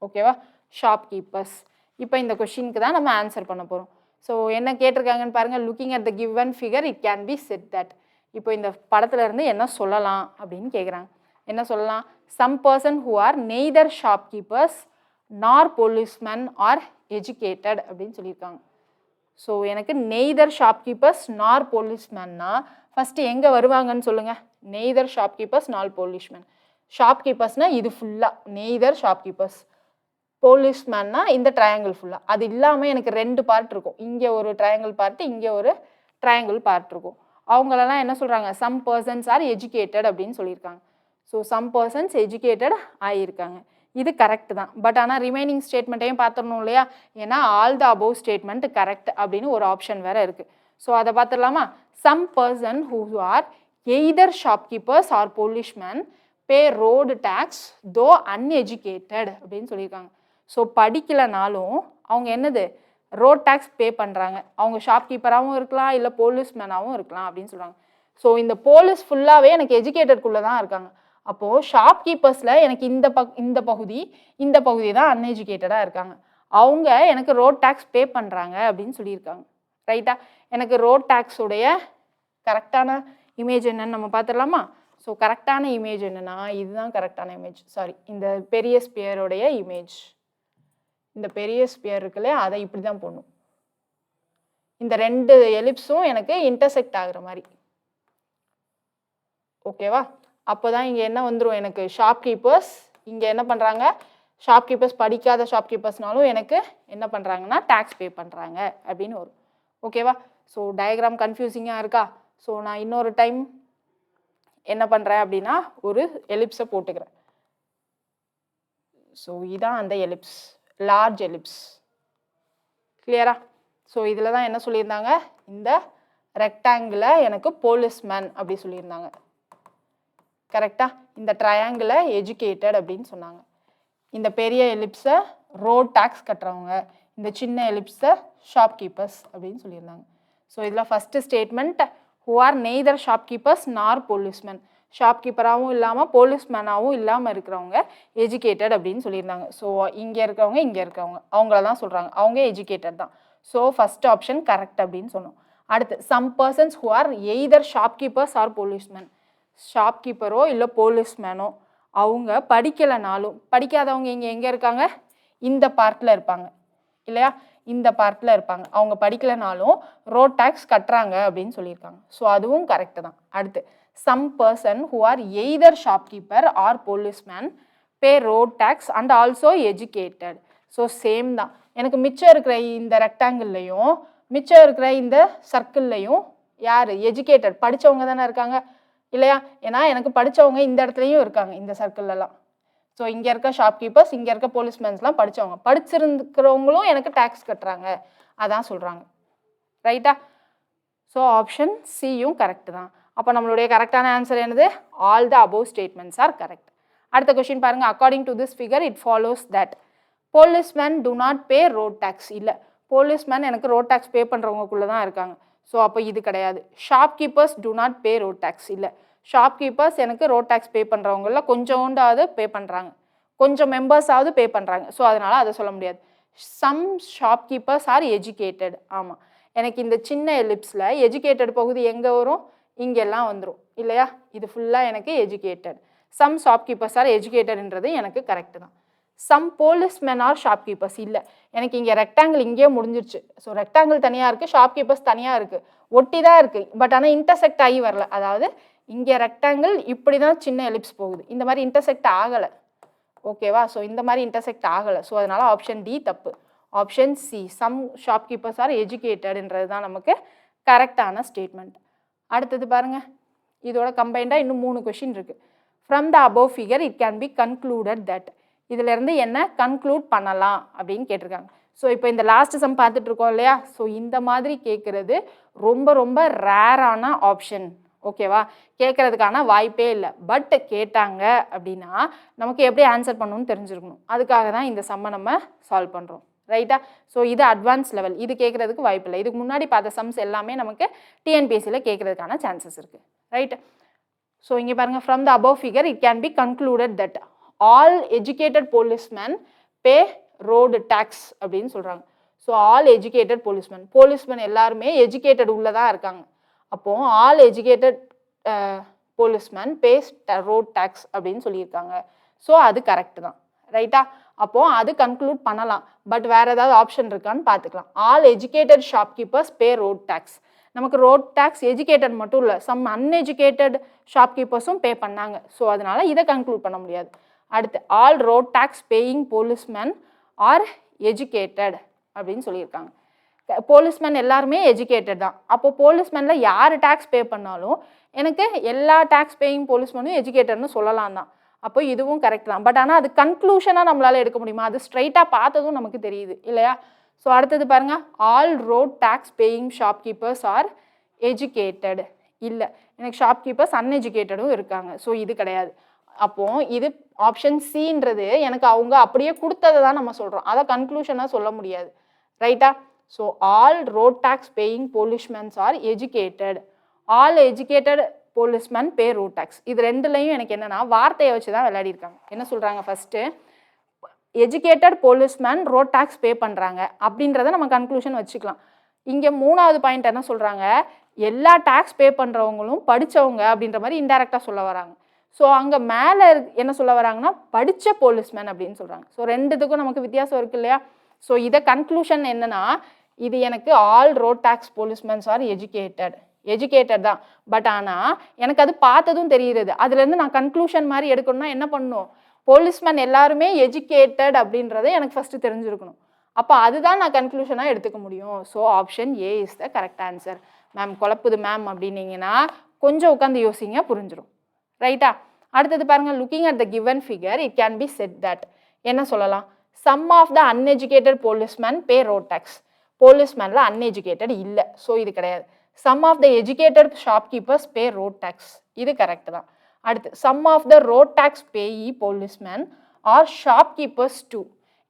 ஓகேவா? Shop keepers. இப்போ இந்த கொஷினுக்கு தான் நம்ம ஆன்சர் பண்ண போகிறோம். ஸோ என்ன கேட்டிருக்காங்கன்னு பாருங்கள். Looking at the given figure it can be said that. இப்போ இந்த படத்துல இருந்து என்ன சொல்லலாம் அப்படின்னு கேட்குறாங்க. என்ன சொல்லலாம்? Some person who are neither shopkeepers nor policeman are educated அப்படின்னு சொல்லியிருக்காங்க. ஸோ எனக்கு நெய்தர் ஷாப்கீப்பர்ஸ் நார் போலீஸ்மேன்னா ஃபஸ்ட்டு எங்கே வருவாங்கன்னு சொல்லுங்கள். நெய்தர் ஷாப்கீப்பர்ஸ் நார் போலீஸ்மேன். ஷாப்கீப்பர்ஸ்னால் இது ஃபுல்லாக நெய்தர் ஷாப்கீப்பர்ஸ். போலீஸ்மேன்னா இந்த ட்ரையாங்கிள் ஃபுல்லாக. அது இல்லாமல் எனக்கு 2 பார்ட் இருக்கும். இங்கே ஒரு ட்ரையாங்கிள் பார்ட்டு, இங்கே ஒரு ட்ரையாங்கிள் பார்ட் இருக்கும். அவங்களெல்லாம் என்ன சொல்கிறாங்க? சம் பர்சன்ஸ் ஆர் எஜுகேட்டட் அப்படின்னு சொல்லியிருக்காங்க. ஸோ சம் பர்சன்ஸ் எஜுகேட்டட் ஆகியிருக்காங்க. இது கரெக்ட் தான். பட் ஆனால் ரிமைனிங் ஸ்டேட்மெண்ட்டையும் பார்த்துடணும் இல்லையா? ஏன்னா all the above statement correct அப்படின்னு ஒரு ஆப்ஷன் வேறு இருக்குது. ஸோ அதை பார்த்துடலாமா? Some person who are either shopkeepers R policeman pay road tax though uneducated அப்படின்னு சொல்லியிருக்காங்க. ஸோ படிக்கலைனாலும் அவங்க என்னது? ரோட் டேக்ஸ் பே பண்ணுறாங்க. அவங்க ஷாப்கீப்பராகவும் இருக்கலாம், இல்லை போலீஸ்மேனாகவும் இருக்கலாம் அப்படின்னு சொல்கிறாங்க. ஸோ இந்த போலீஸ் ஃபுல்லாகவே எனக்கு எஜுகேட்டட்குள்ளே தான் இருக்காங்க. அப்போது ஷாப்கீப்பர்ஸில் எனக்கு இந்த பகுதி தான் அன்எஜுகேட்டடாக இருக்காங்க. அவங்க எனக்கு ரோட் டேக்ஸ் பே பண்ணுறாங்க அப்படின்னு சொல்லியிருக்காங்க. ரைட்டா? எனக்கு ரோட் டேக்ஸுடைய கரெக்டான இமேஜ் என்னன்னு நம்ம பார்த்துடலாமா? ஸோ கரெக்டான இமேஜ் என்னென்னா இதுதான் கரெக்டான இமேஜ். இந்த பெரிய ஸ்பியருடைய இமேஜ். இந்த பெரிய ஸ்பியர் இருக்குல்ல, அதை இப்படி தான் போடணும். இந்த 2 எலிப்ஸும் எனக்கு இன்டர்செக்ட் ஆகுற மாதிரி. ஓகேவா? அப்போ தான் இங்கே என்ன வந்துடும்? எனக்கு ஷாப்கீப்பர்ஸ் இங்கே என்ன பண்ணுறாங்க? ஷாப்கீப்பர்ஸ் படிக்காத ஷாப்கீப்பர்ஸ்னாலும் எனக்கு என்ன பண்ணுறாங்கன்னா டேக்ஸ் பே பண்ணுறாங்க அப்படின்னு வரும். ஓகேவா? ஸோ டயக்ராம் கன்ஃபியூசிங்காக இருக்கா? ஸோ நான் இன்னொரு டைம் என்ன பண்ணுறேன் அப்படின்னா ஒரு எலிப்ஸை போட்டுக்கிறேன். ஸோ இதான் அந்த எலிப்ஸ், லார்ஜ் எலிப்ஸ். கிளியரா? ஸோ இதில் தான் என்ன சொல்லியிருந்தாங்க? இந்த ரெக்டாங்கிளை எனக்கு போலீஸ்மேன் அப்படி சொல்லியிருந்தாங்க. கரெக்டா? இந்த ட்ரையாங்கிளை எஜுகேட்டட் அப்படின்னு சொன்னாங்க. இந்த பெரிய எலிப்ஸை ரோட் டேக்ஸ் கட்டுறவங்க, இந்த சின்ன எலிப்ஸை ஷாப்கீப்பர்ஸ் அப்படின்னு சொல்லியிருந்தாங்க. ஸோ இதில் first statement who are neither shopkeepers நார் போலீஸ்மேன். ஷாப்கீப்பராகவும் இல்லாமல் போலீஸ்மேனாகவும் இல்லாமல் இருக்கிறவங்க எஜுகேட்டட் அப்படின்னு சொல்லியிருந்தாங்க. ஸோ இங்கே இருக்கவங்க அவங்கள தான் சொல்கிறாங்க. அவங்க எஜுகேட்டட் தான். ஸோ ஃபஸ்ட் ஆப்ஷன் கரெக்ட் அப்படின்னு சொன்னோம். அடுத்து some persons who are either shopkeepers R policeman. ஷாப்கீப்பரோ இல்லை போலீஸ்மேனோ அவங்க படிக்கலைனாலும், படிக்காதவங்க இங்கே எங்கே இருக்காங்க, இந்த பார்ட்டில் இருப்பாங்க இல்லையா, இந்த பார்ட்டில் இருப்பாங்க. அவங்க படிக்கலைனாலும் ரோட் டேக்ஸ் கட்டுறாங்க அப்படின்னு சொல்லியிருக்காங்க. ஸோ அதுவும் கரெக்டு தான். அடுத்து some person who are either shopkeeper or policeman pay road tax and also educated. So same தான். எனக்கு மிச்சம் இருக்கிற இந்த ரெக்டாங்கிள்லையும் மிச்சம் இருக்கிற இந்த சர்க்கிள்லையும் யார் எஜுகேட்டட், படித்தவங்க தானே இருக்காங்க இல்லையா. ஏன்னா எனக்கு படித்தவங்க இந்த இடத்துலையும் இருக்காங்க இந்த சர்க்கிள்லாம். ஸோ இங்கே இருக்க ஷாப்கீப்பர்ஸ், இங்கே இருக்க போலீஸ்மேன்ஸ்லாம் படித்தவங்க, படிச்சிருக்கிறவங்களும் எனக்கு டேக்ஸ் கட்டுறாங்க, அதான் சொல்கிறாங்க. ரைட்டா? ஸோ ஆப்ஷன் சியும் கரெக்டு தான். அப்போ நம்மளுடைய கரெக்டான ஆன்சர் என்னது, all the above statements are correct. அடுத்த கொஸ்டின் பாருங்கள். According to this figure it follows that policeman do not pay road tax. இல்லை, போலீஸ்மேன் எனக்கு ரோட் டேக்ஸ் பே பண்ணுறவங்களுக்குள்ளே தான் இருக்காங்க. ஸோ அப்போ இது கிடையாது. Shopkeepers do not pay road tax. இல்லை, ஷாப்கீப்பர்ஸ் எனக்கு ரோட் டேக்ஸ் பே பண்ணுறவங்கள கொஞ்சோண்டாவது பே பண்ணுறாங்க, கொஞ்சம் மெம்பர்ஸாவது பே பண்ணுறாங்க. ஸோ அதனால் அதை சொல்ல முடியாது. Some shopkeepers are educated. ஆமாம், எனக்கு இந்த சின்ன எலிப்ஸில் எஜுகேட்டட் பகுதி எங்கே வரும், இங்கெல்லாம் வந்துடும் இல்லையா. இது ஃபுல்லாக எனக்கு எஜுகேட்டட். சம் ஷாப்கீப்பர்ஸ் ஆர் எஜுகேட்டட்ன்றது எனக்கு கரெக்டு தான். Some policemen are shopkeepers. இல்லை, எனக்கு இங்கே ரெக்டாங்கிள் இங்கேயே முடிஞ்சிருச்சு. ஸோ ரெக்டாங்கிள் தனியாக இருக்குது, ஷாப்கீப்பர்ஸ் தனியாக இருக்குது, ஒட்டி தான் இருக்குது. பட் ஆனால் இன்டர்செக்ட் ஆகி வரல. அதாவது இங்கே ரெக்டாங்கிள் இப்படி தான் சின்ன எலிப்ஸ் போகுது, இந்த மாதிரி இன்டர்செக்ட் ஆகலை. ஓகேவா? ஸோ இந்த மாதிரி இன்டர்செக்ட் ஆகலை. ஸோ அதனால் ஆப்ஷன் டி தப்பு. Option C some shopkeepers are எஜுகேட்டட்ன்றது தான் நமக்கு கரெக்டான ஸ்டேட்மெண்ட். அடுத்தது பாருங்கள், இதோட கம்பைண்டாக இன்னும் 3 கொஷின் இருக்குது. From the above figure it can be concluded that. இதிலேருந்து என்ன கன்க்ளூட் பண்ணலாம் அப்படின்னு கேட்டிருக்காங்க. ஸோ இப்போ இந்த லாஸ்ட் சம் பார்த்துட்ருக்கோம் இல்லையா. ஸோ இந்த மாதிரி கேட்குறது ரொம்ப ரொம்ப ரேரான ஆப்ஷன். ஓகேவா? கேட்குறதுக்கான வாய்ப்பே இல்லை. பட் கேட்டாங்க அப்படின்னா நமக்கு எப்படி ஆன்சர் பண்ணணும்னு தெரிஞ்சிருக்கணும். அதுக்காக தான் இந்த சம்மை நம்ம சால்வ் பண்ணுறோம். ரைட்டா? ஸோ இது அட்வான்ஸ் லெவல், இது கேட்குறதுக்கு வாய்ப்பு இல்லை. இதுக்கு முன்னாடி பார்த்த சம்ஸ் எல்லாமே நமக்கு டிஎன்பிஎஸ்சியில் கேட்குறதுக்கான சான்சஸ் இருக்குது. ரைட்டு? ஸோ இங்கே பாருங்கள், from the above figure it can be concluded that all educated policeman pay road tax அப்படின்னு சொல்கிறாங்க. ஸோ ஆல் எஜுகேட்டட் போலீஸ்மேன் எல்லாருமே எஜுகேட்டட் உள்ளதாக இருக்காங்க. அப்போது all educated policeman pays road tax அப்படின்னு சொல்லியிருக்காங்க. ஸோ அது கரெக்டு தான். ரைட்டா? அப்போது அது கன்க்ளூட் பண்ணலாம். பட் வேறு ஏதாவது ஆப்ஷன் இருக்கான்னு பார்த்துக்கலாம். All educated shopkeepers pay road tax. நமக்கு ரோட் டேக்ஸ் எஜுகேட்டட் மட்டும் இல்லை, சம் அன்எஜுகேட்டட் ஷாப்கீப்பர்ஸும் பே பண்ணாங்க. ஸோ அதனால் இதை கன்க்ளூட் பண்ண முடியாது. அடுத்து all road tax paying policeman are educated அப்படின்னு சொல்லியிருக்காங்க. போலீஸ்மேன் எல்லாருமே எஜுகேட்டட் தான். அப்போ போலீஸ்மேனில் யார் டேக்ஸ் பே பண்ணாலும் எனக்கு எல்லா டேக்ஸ் பேயிங் போலீஸ்மேனும் எஜுகேட்டட்னு சொல்லலாம் தான். அப்போ இதுவும் கரெக்ட் தான். பட் ஆனால் அது கன்க்ளூஷனாக நம்மளால் எடுக்க முடியுமா? அது ஸ்ட்ரைட்டாக பார்த்ததும் நமக்கு தெரியுது இல்லையா. ஸோ அடுத்தது பாருங்கள், all road tax paying shopkeepers are educated. இல்லை, எனக்கு ஷாப்கீப்பர்ஸ் அன்எஜுகேட்டடும் இருக்காங்க. ஸோ இது கிடையாது. அப்போது இது ஆப்ஷன் சின்றது எனக்கு அவங்க அப்படியே கொடுத்ததை தான் நம்ம சொல்கிறோம், அதை கன்க்ளூஷனாக சொல்ல முடியாது. ரைட்டா? So all road tax paying policemans are educated. All educated policeman pay road tax. இது ரெண்டுலையும் எனக்கு என்னென்னா வார்த்தையை வச்சு தான் விளையாடிருக்காங்க. என்ன சொல்கிறாங்க, first educated policeman road tax pay பண்ணுறாங்க அப்படின்றத நம்ம கன்க்ளூஷன் வச்சுக்கலாம். இங்கே 3வது பாயிண்ட் என்ன சொல்கிறாங்க, எல்லா டேக்ஸ் பே பண்ணுறவங்களும் படித்தவங்க அப்படின்ற மாதிரி இன்டெரக்டாக சொல்ல வராங்க. ஸோ அங்கே மேலே என்ன சொல்ல வராங்கன்னா படித்த போலீஸ்மேன் அப்படின்னு சொல்கிறாங்க. ஸோ ரெண்டுத்துக்கும் நமக்கு வித்தியாசம் இருக்குது இல்லையா. ஸோ இதை கன்க்ளூஷன் என்னென்னா, இது எனக்கு all road tax policemans are educated தான். பட் ஆனால் எனக்கு அது பார்த்ததும் தெரிகிறது. அதுலேருந்து நான் கன்க்ளூஷன் மாதிரி எடுக்கணும்னா என்ன பண்ணணும், போலீஸ்மேன் எல்லாருமே எஜுகேட்டட் அப்படின்றத எனக்கு ஃபஸ்ட்டு தெரிஞ்சிருக்கணும். அப்போ அதுதான் நான் கன்க்ளூஷனாக எடுத்துக்க முடியும். So option A is the correct answer. Ma'am குழப்புது மேம் அப்படின்னீங்கன்னா கொஞ்சம் உட்காந்து யோசிங்க, புரிஞ்சிடும். ரைட்டா? அடுத்தது பாருங்கள், looking at the given figure it can be said that. என்ன சொல்லலாம், some of the uneducated policeman pay road tax. போலீஸ்மேனில் அன்எஜுகேட்டட் இல்லை. ஸோ இது கிடையாது. Some of the educated shopkeepers pay road tax. இது கரெக்ட் தான். அடுத்து some of the road tax payee policeman are shopkeepers two.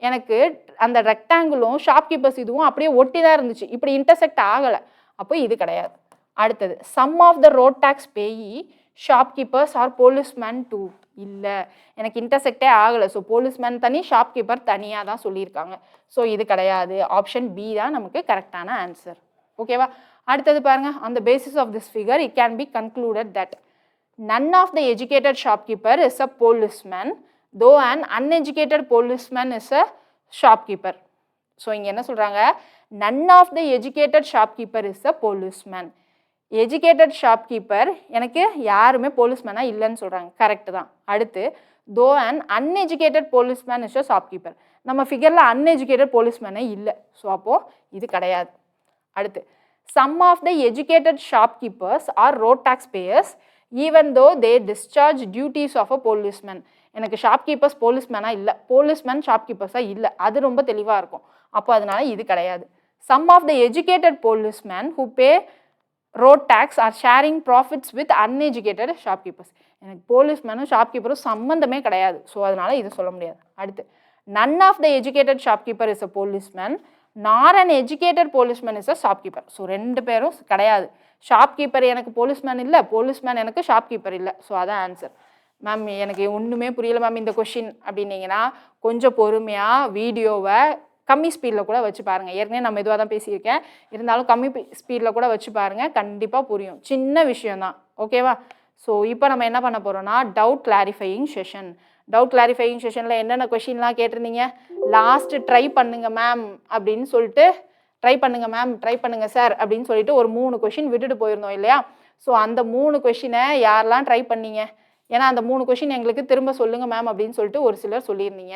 எனக்கு அந்த ரெக்டாங்கிளும் ஷாப்கீப்பர்ஸ் இதுவும் அப்படியே ஒட்டி தான் இருந்துச்சு, இப்படி இன்டர்செக்ட் ஆகலை. அப்போ இது கிடையாது. அடுத்தது some of the road tax payee shopkeepers R policeman too. இல்லை, எனக்கு இன்டர்செக்டே ஆகலை. ஸோ போலீஸ்மேன் தனி, ஷாப்கீப்பர் தனியாக தான் சொல்லியிருக்காங்க. ஸோ இது கிடையாது. ஆப்ஷன் பி தான் நமக்கு கரெக்டான ஆன்சர். ஓகேவா? அடுத்தது பாருங்க, on the basis of this figure it can be concluded that none of the educated shopkeeper is a policeman though an uneducated policeman is a shopkeeper. So இங்கே என்ன சொல்கிறாங்க, none of the educated shopkeeper is a policeman. Educated shopkeeper எனக்கு யாருமே போலீஸ்மேனாக இல்லைன்னு சொல்கிறாங்க, கரெக்டு தான். அடுத்து தோ and uneducated policeman is a shopkeeper, நம்ம ஃபிகரில் அன்எஜுகேட்டட் போலீஸ்மேனே இல்லை, ஸோ அப்போது இது கிடையாது. அடுத்து some of the educated shopkeepers are road tax payers even though they discharge duties of a policeman. எனக்கு ஷாப்கீப்பர்ஸ் போலீஸ்மேனாக இல்லை, போலீஸ்மேன் ஷாப்கீப்பர்ஸாக இல்லை, அது ரொம்ப தெளிவாக இருக்கும். அப்போ அதனால இது கிடையாது. Some of the educated policeman who pay road tax are sharing profits with uneducated shopkeepers. எனக்கு போலீஸ்மேனும் ஷாப்கீப்பரும் சம்மந்தமே கிடையாது, ஸோ அதனால இது சொல்ல முடியாது. அடுத்து none of the educated shopkeeper is a policeman nor uneducated policeman is a shopkeeper. So ரெண்டு பேரும் கிடையாது. ஷாப்கீப்பர் எனக்கு போலீஸ்மேன் இல்லை, போலீஸ்மேன் எனக்கு ஷாப்கீப்பர் இல்லை, ஸோ அதான் ஆன்சர். மேம் எனக்கு ஒன்றுமே புரியல மேம் இந்த கொஷின் அப்படின்னீங்கன்னா கொஞ்சம் பொறுமையாக வீடியோவை கம்மி ஸ்பீடில் கூட வச்சு பாருங்கள். ஏற்கனவே நான் மெதுவாக தான் பேசியிருக்கேன், இருந்தாலும் கம்மி ஸ்பீடில் கூட வச்சு பாருங்கள், கண்டிப்பாக புரியும். சின்ன விஷயந்தான், ஓகேவா? ஸோ இப்போ நம்ம என்ன பண்ண போகிறோம்னா டவுட் கிளாரிஃபையிங் செஷன். டவுட் கிளாரிஃபையிங் செஷனில் என்னென்ன கொஷின்லாம் கேட்டிருந்தீங்க, லாஸ்ட்டு ட்ரை பண்ணுங்க மேம் அப்படின்னு சொல்லிட்டு, ட்ரை பண்ணுங்க மேம், ட்ரை பண்ணுங்க சார் அப்படின்னு சொல்லிட்டு ஒரு 3 கொஷின் விட்டுட்டு போயிருந்தோம் இல்லையா? ஸோ அந்த 3 கொஷினை யாரெல்லாம் ட்ரை பண்ணீங்க? ஏன்னா அந்த 3 கொஷின் எங்களுக்கு திரும்ப சொல்லுங்கள் மேம் அப்படின்னு சொல்லிட்டு ஒரு சிலர் சொல்லியிருந்தீங்க.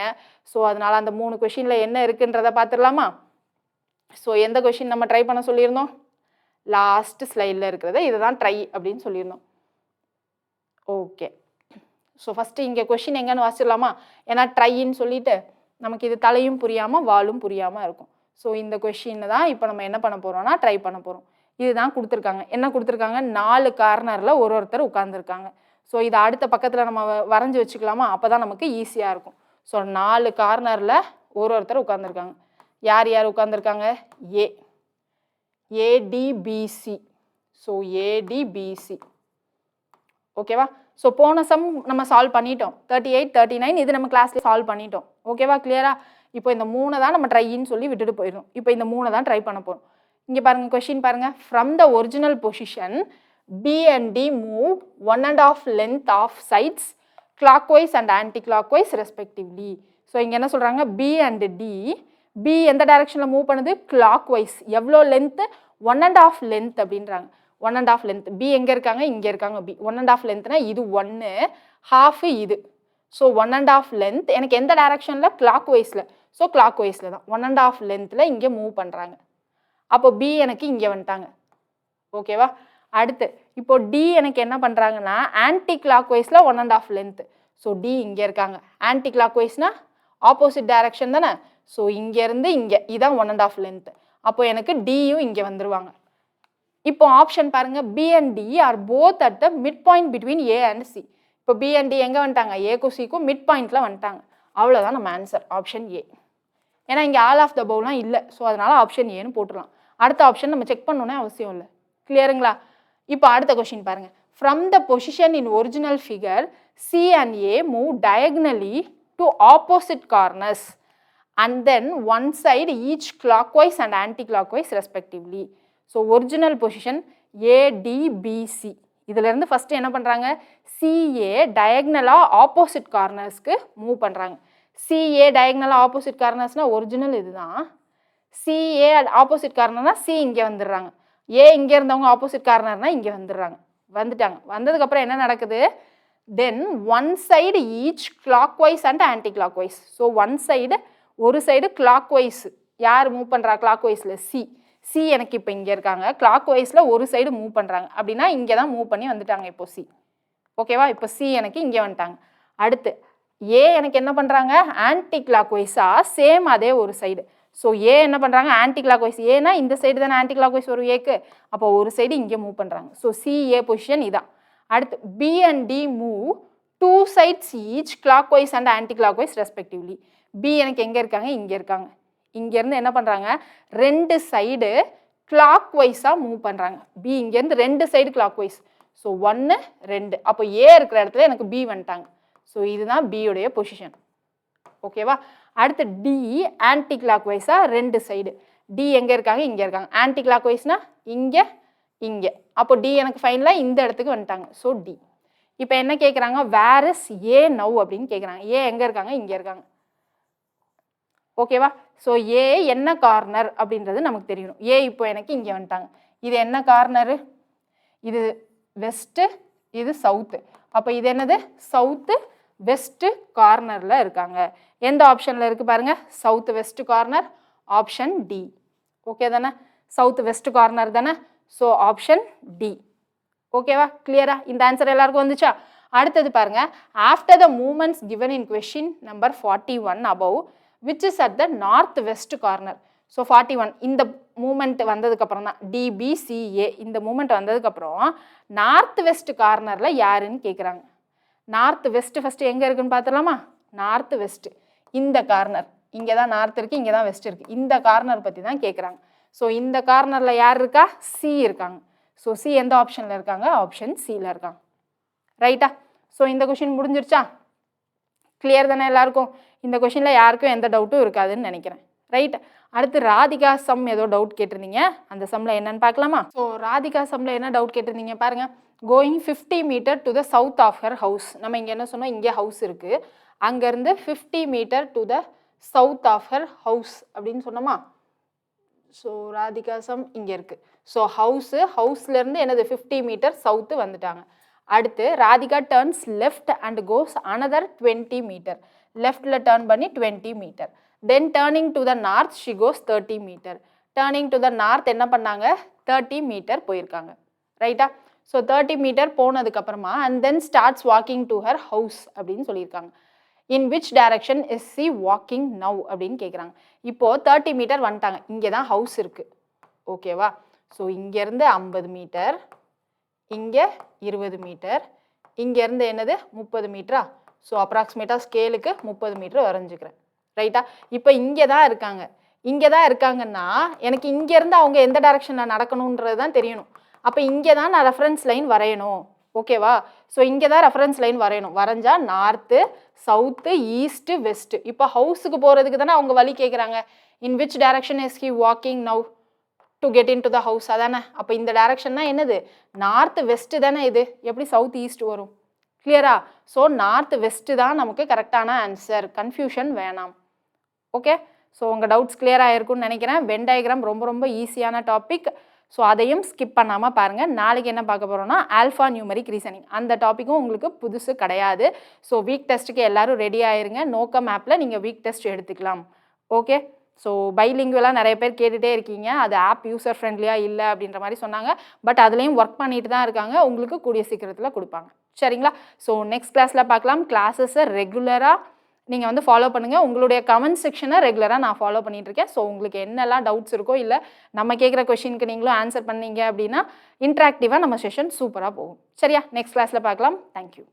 ஸோ அதனால் அந்த 3 கொஷினில் என்ன இருக்குன்றதை பார்த்துடலாமா? ஸோ எந்த கொஷின் நம்ம ட்ரை பண்ண சொல்லியிருந்தோம்? லாஸ்ட் ஸ்லைடில் இருக்கிறத இதை தான் ட்ரை அப்படின்னு சொல்லியிருந்தோம். ஓகே, ஸோ ஃபஸ்ட்டு இங்கே கொஷின் எங்கன்னு வாசிடலாமா? ஏன்னா ட்ரைன்னு சொல்லிட்டு நமக்கு இது தலையும் புரியாமல் வாலும் புரியாமல் இருக்கும். ஸோ இந்த கொஷின் தான் இப்போ நம்ம என்ன பண்ண போகிறோம்னா ட்ரை பண்ண போகிறோம். இதுதான் கொடுத்துருக்காங்க. என்ன கொடுத்துருக்காங்க? 4 கார்னரில் ஒருத்தர் உட்காந்துருக்காங்க. ஸோ இதை அடுத்த பக்கத்தில் நம்ம வரைஞ்சி வச்சுக்கலாமா? அப்போ தான் நமக்கு ஈஸியாக இருக்கும். ஸோ 4 கார்னரில் ஒருத்தர் உட்காந்துருக்காங்க. யார் யார் உட்காந்துருக்காங்க? ஏடிபிசி. ஸோ ஏடிபிசி, ஓகேவா? ஸோ போன சம் நம்ம சால்வ் பண்ணிட்டோம், 38, 39 இது நம்ம கிளாஸ்லேயே சால்வ் பண்ணிட்டோம், ஓகேவா? கிளியரா? இப்போ இந்த 3 தான் நம்ம ட்ரைன்னு சொல்லி விட்டுட்டு போயிடும். இப்போ இந்த 3 தான் ட்ரை பண்ண போகிறோம். இங்கே பாருங்கள், கொஷின் பாருங்கள். From the original position B and D move 1.5 length of sides clockwise and anti-clockwise respectively. So இங்கே என்ன சொல்கிறாங்க? B and D, B எந்த டைரக்ஷனில் மூவ் பண்ணுது? clockwise. எவ்வளோ லென்த்து? 1.5 length அப்படின்றாங்க. 1.5 length. B எங்கே இருக்காங்க? இங்கே இருக்காங்க. B 1.5 lengthனா இது 1, half இது. ஸோ 1.5 length எனக்கு எந்த டைரக்ஷனில்? clockwise. ஸோ clockwise தான் 1.5 lengthல இங்கே மூவ் பண்ணுறாங்க. அப்போ B எனக்கு இங்கே வந்துட்டாங்க, ஓகேவா? அடுத்து இப்போ டி எனக்கு என்ன பண்ணுறாங்கன்னா ஆன்டி கிளாக்வைஸில் 1.5 லென்த்து. ஸோ டி இங்கே இருக்காங்க. ஆன்டி கிளாக்வைஸ்னால் ஆப்போசிட் டைரக்ஷன் தானே. ஸோ இங்கேருந்து இங்கே இதான் 1.5 லென்த்து. அப்போ எனக்கு டியும் இங்கே வந்துடுவாங்க. இப்போ ஆப்ஷன் பாருங்கள், B and D are both at the mid point between A and C. இப்போ பி அண்ட் டி எங்கே வந்துட்டாங்க? ஏக்கும் சிக்கும் மிட் பாயிண்டில் வந்துட்டாங்க. அவ்வளோதான் நம்ம ஆன்சர், ஆப்ஷன் ஏ. ஏன்னா இங்கே ஆல் ஆஃப் த பவுலாம் இல்லை, ஸோ அதனால் ஆப்ஷன் ஏன்னு போட்டுடலாம். அடுத்த ஆப்ஷன் நம்ம செக் பண்ணணுன்னே அவசியம் இல்லை. கிளியருங்களா? இப்போ அடுத்த கொஸ்டின் பாருங்கள். From the position in original figure C and A move diagonally to opposite corners and then one side each clockwise and anti clockwise respectively. So original position ஏடிபிசி. இதிலேருந்து ஃபஸ்ட்டு என்ன பண்ணுறாங்க? சிஏ டயக்னலாக ஆப்போசிட் கார்னர்ஸ்க்கு மூவ் பண்ணுறாங்க. சிஏ டயக்னலாக ஆப்போசிட் கார்னர்ஸ்னால் ஒரிஜினல் இதுதான். சிஏ ஆப்போசிட் கார்னர்னா சி இங்கே வந்துடுறாங்க. ஏ இங்கே இருந்தவங்க ஆப்போசிட் கார்னர்னால் இங்கே வந்துட்டாங்க. வந்ததுக்கப்புறம் என்ன நடக்குது? Then one side each clockwise and anti clockwise. So one side, ஒரு சைடு கிளாக்வைஸ். யார் மூவ் பண்ணுறா கிளாக்வைஸில்? சி எனக்கு இப்போ இங்கே இருக்காங்க. கிளாக்வைஸில் ஒரு சைடு மூவ் பண்ணுறாங்க அப்படின்னா இங்கே தான் மூவ் பண்ணி வந்துட்டாங்க இப்போ சி, ஓகேவா? இப்போ சி எனக்கு இங்கே வந்துட்டாங்க. அடுத்து ஏ எனக்கு என்ன பண்ணுறாங்க? ஆன்டி கிளாக்வைஸாக சேம் அதே ஒரு சைடு. ஸோ ஏ என்ன பண்ணுறாங்க? Anti clockwise. ஏன்னா இந்த சைடு தானே ஆன்டி கிளாக்வைஸ் வரும் ஏக்கு, அப்போ ஒரு சைடு இங்கே மூவ் பண்ணுறாங்க. ஸோ சிஏ பொசிஷன் இதான். அடுத்து B and D move 2 sides each clockwise and anti clockwise respectively. B எனக்கு எங்கே இருக்காங்க? இங்கே இருக்காங்க. இங்கேருந்து என்ன பண்ணுறாங்க? 2 சைடு கிளாக்வைஸாக மூவ் பண்ணுறாங்க. பி இங்கேருந்து 2 சைடு கிளாக்வைஸ். ஸோ 1, 2. அப்போ ஏ இருக்கிற இடத்துல எனக்கு பி வந்துட்டாங்க. ஸோ இதுதான் பியோடைய பொசிஷன், ஓகேவா? அடுத்து டி ஆன்டி கிளாக்வைஸாக 2 சைடு. டி எங்கே இருக்காங்க? இங்கே இருக்காங்க. ஆன்டி கிளாக்வைஸ்னால் இங்கே, இங்கே. அப்போ டி எனக்கு ஃபைனலாக இந்த இடத்துக்கு வந்துட்டாங்க. So D. இப்போ என்ன கேட்குறாங்க, வேர் இஸ் ஏ நவ் அப்படின்னு கேட்குறாங்க. ஏ எங்கே இருக்காங்க, இங்கே இருக்காங்க. ஓகேவா? ஸோ ஏ என்ன கார்னர் அப்படின்றது நமக்கு தெரியணும். ஏ இப்போ எனக்கு இங்கே வந்துட்டாங்க. இது என்ன கார்னரு, இது வெஸ்ட்டு, இது சவுத்து. அப்போ இது என்னது, சவுத்து வெஸ்ட்டு கார்னரில் இருக்காங்க. எந்த ஆப்ஷனில் இருக்குது பாருங்கள், south west corner, option D. Okay தானே, சவுத் வெஸ்ட் கார்னர் தானே, ஸோ ஆப்ஷன் டி. ஓகேவா, கிளியரா? இந்த ஆன்சர் எல்லாருக்கும் வந்துச்சா? அடுத்தது பாருங்க, after the moments given in question number 41 above which is at the north west corner. So 41 இந்த மூமெண்ட் வந்ததுக்கப்புறம் தான் டிபிசிஏ இந்த மூமெண்ட் வந்ததுக்கப்புறம் நார்த் வெஸ்ட் கார்னரில் யாருன்னு கேட்குறாங்க. நார்த் வெஸ்ட் ஃபஸ்ட்டு எங்கே இருக்குன்னு பார்த்துடலாமா? நார்த் வெஸ்ட் இந்த கார்னர், இங்கே தான் நார்த் இருக்குது, இங்கே தான் வெஸ்ட் இருக்குது. இந்த கார்னர் பற்றி தான் கேட்குறாங்க. ஸோ இந்த கார்னரில் யார் இருக்கா, சி இருக்காங்க. ஸோ சி எந்த ஆப்ஷனில் இருக்காங்க, ஆப்ஷன் சியில் இருக்காங்க. ரைட்டா? ஸோ இந்த கொஷின் முடிஞ்சிருச்சா? கிளியர் தானே எல்லாருக்கும்? இந்த கொஷினில் யாருக்கும் எந்த டவுட்டும் இருக்காதுன்னு நினைக்கிறேன். ரைட், அடுத்து ராதிகா சம் ஏதோ டவுட் கேட்டிருந்தீங்க, அந்த சம்மில் என்னன்னு பார்க்கலாமா? ஸோ ராதிகா சம்மில் என்ன டவுட் கேட்டிருந்தீங்க பாருங்கள். Going 50 metre to the south of her house. நம்ம இங்கே என்ன சொன்னோம், இங்கே ஹவுஸ் இருக்குது, அங்கேருந்து 50 metre to the south of her house அப்படின்னு சொன்னோமா? ஸோ ராதிகா சம் இங்கே இருக்குது. ஸோ ஹவுஸ்லேருந்து என்னது 50 மீட்டர் சவுத்து வந்துட்டாங்க. அடுத்து Radhika turns left and goes another 20 metre. லெஃப்டில் டர்ன் பண்ணி 20 metre. Then turning to the north she goes 30 metre. Turning to the north என்ன பண்ணாங்க, 30 மீட்டர் போயிருக்காங்க. ரைட்டா? ஸோ 30 மீட்டர் போனதுக்கப்புறமா and then starts walking to her house அப்படின்னு சொல்லியிருக்காங்க. In which direction is she walking now அப்படின்னு கேட்குறாங்க. இப்போது 30 மீட்டர் வந்துட்டாங்க, இங்கே தான் ஹவுஸ் இருக்குது. ஓகேவா? ஸோ இங்கேருந்து 50 மீட்டர், இங்கே 20 மீட்டர், இங்கேருந்து என்னது 30 மீட்டரா? ஸோ அப்ராக்சிமேட்டாக ஸ்கேலுக்கு 30 மீட்டர் வரைஞ்சிக்கிறேன். ரைட்டா? இப்போ இங்கே தான் இருக்காங்க. இங்கே தான் இருக்காங்கன்னா எனக்கு இங்கேருந்து அவங்க எந்த டைரக்ஷனில் நடக்கணுன்றது தான் தெரியணும். அப்போ இங்கே தான் நான் ரெஃபரன்ஸ் லைன் வரையணும். ஓகேவா? ஸோ இங்கே தான் ரெஃபரன்ஸ் லைன் வரையணும். வரைஞ்சா நார்த்து, சவுத்து, ஈஸ்ட்டு, வெஸ்ட்டு. இப்போ ஹவுஸுக்கு போகிறதுக்கு தானே அவங்க வழி கேட்குறாங்க. இன் which direction is he walking now to get in to the house, அதானே? அப்போ இந்த டைரக்ஷன்னா என்னது, நார்த் வெஸ்ட்டு தானே. இது எப்படி சவுத் ஈஸ்ட் வரும்? கிளியரா? ஸோ நார்த் வெஸ்ட்டு தான் நமக்கு கரெக்டான ஆன்சர். கன்ஃபியூஷன் வேணாம். ஓகே, ஸோ உங்கள் டவுட்ஸ் கிளியராக இருக்கும்னு நினைக்கிறேன். வென் டயக்ராம் ரொம்ப ரொம்ப ஈஸியான டாபிக். ஸோ அதையும் ஸ்கிப் பண்ணாமல் பாருங்கள். நாளைக்கு என்ன பார்க்க போகிறோம்னா ஆல்ஃபா நியூமரிக் ரீசனிங். அந்த டாப்பிக்கும் உங்களுக்கு புதுசு கிடையாது. ஸோ வீக் டெஸ்ட்டுக்கு எல்லோரும் ரெடி ஆயிருங்க. நோக்கம் ஆப்பில் நீங்கள் வீக் டெஸ்ட் எடுத்துக்கலாம். ஓகே, ஸோ பைலிங்குவலாக நிறைய பேர் கேட்டுகிட்டே இருக்கீங்க, அது ஆப் யூசர் ஃப்ரெண்ட்லியாக இல்லை அப்படின்ற மாதிரி சொன்னாங்க. பட் அதுலேயும் ஒர்க் பண்ணிட்டு தான் இருக்காங்க. உங்களுக்கு கூடிய சீக்கிரத்தில் கொடுப்பாங்க. சரிங்களா? ஸோ நெக்ஸ்ட் கிளாஸில் பார்க்கலாம். கிளாஸஸை ரெகுலராக நீங்கள் வந்து ஃபாலோ பண்ணுங்கள். உங்களுடைய கமெண்ட் செக்ஷனை ரெகுலராக நான் ஃபாலோ பண்ணிகிட்ருக்கேன். ஸோ உங்களுக்கு என்னெல்லாம் டவுட்ஸ் இருக்கோ, இல்லை நம்ம கேட்குற கொஷினுக்கு நீங்களும் ஆன்சர் பண்ணீங்க அப்படின்னா இன்ட்ராக்டிவாக நம்ம செஷன் சூப்பராக போகும். சரியா? நெக்ஸ்ட் கிளாஸில் பார்க்கலாம். தேங்க்யூ.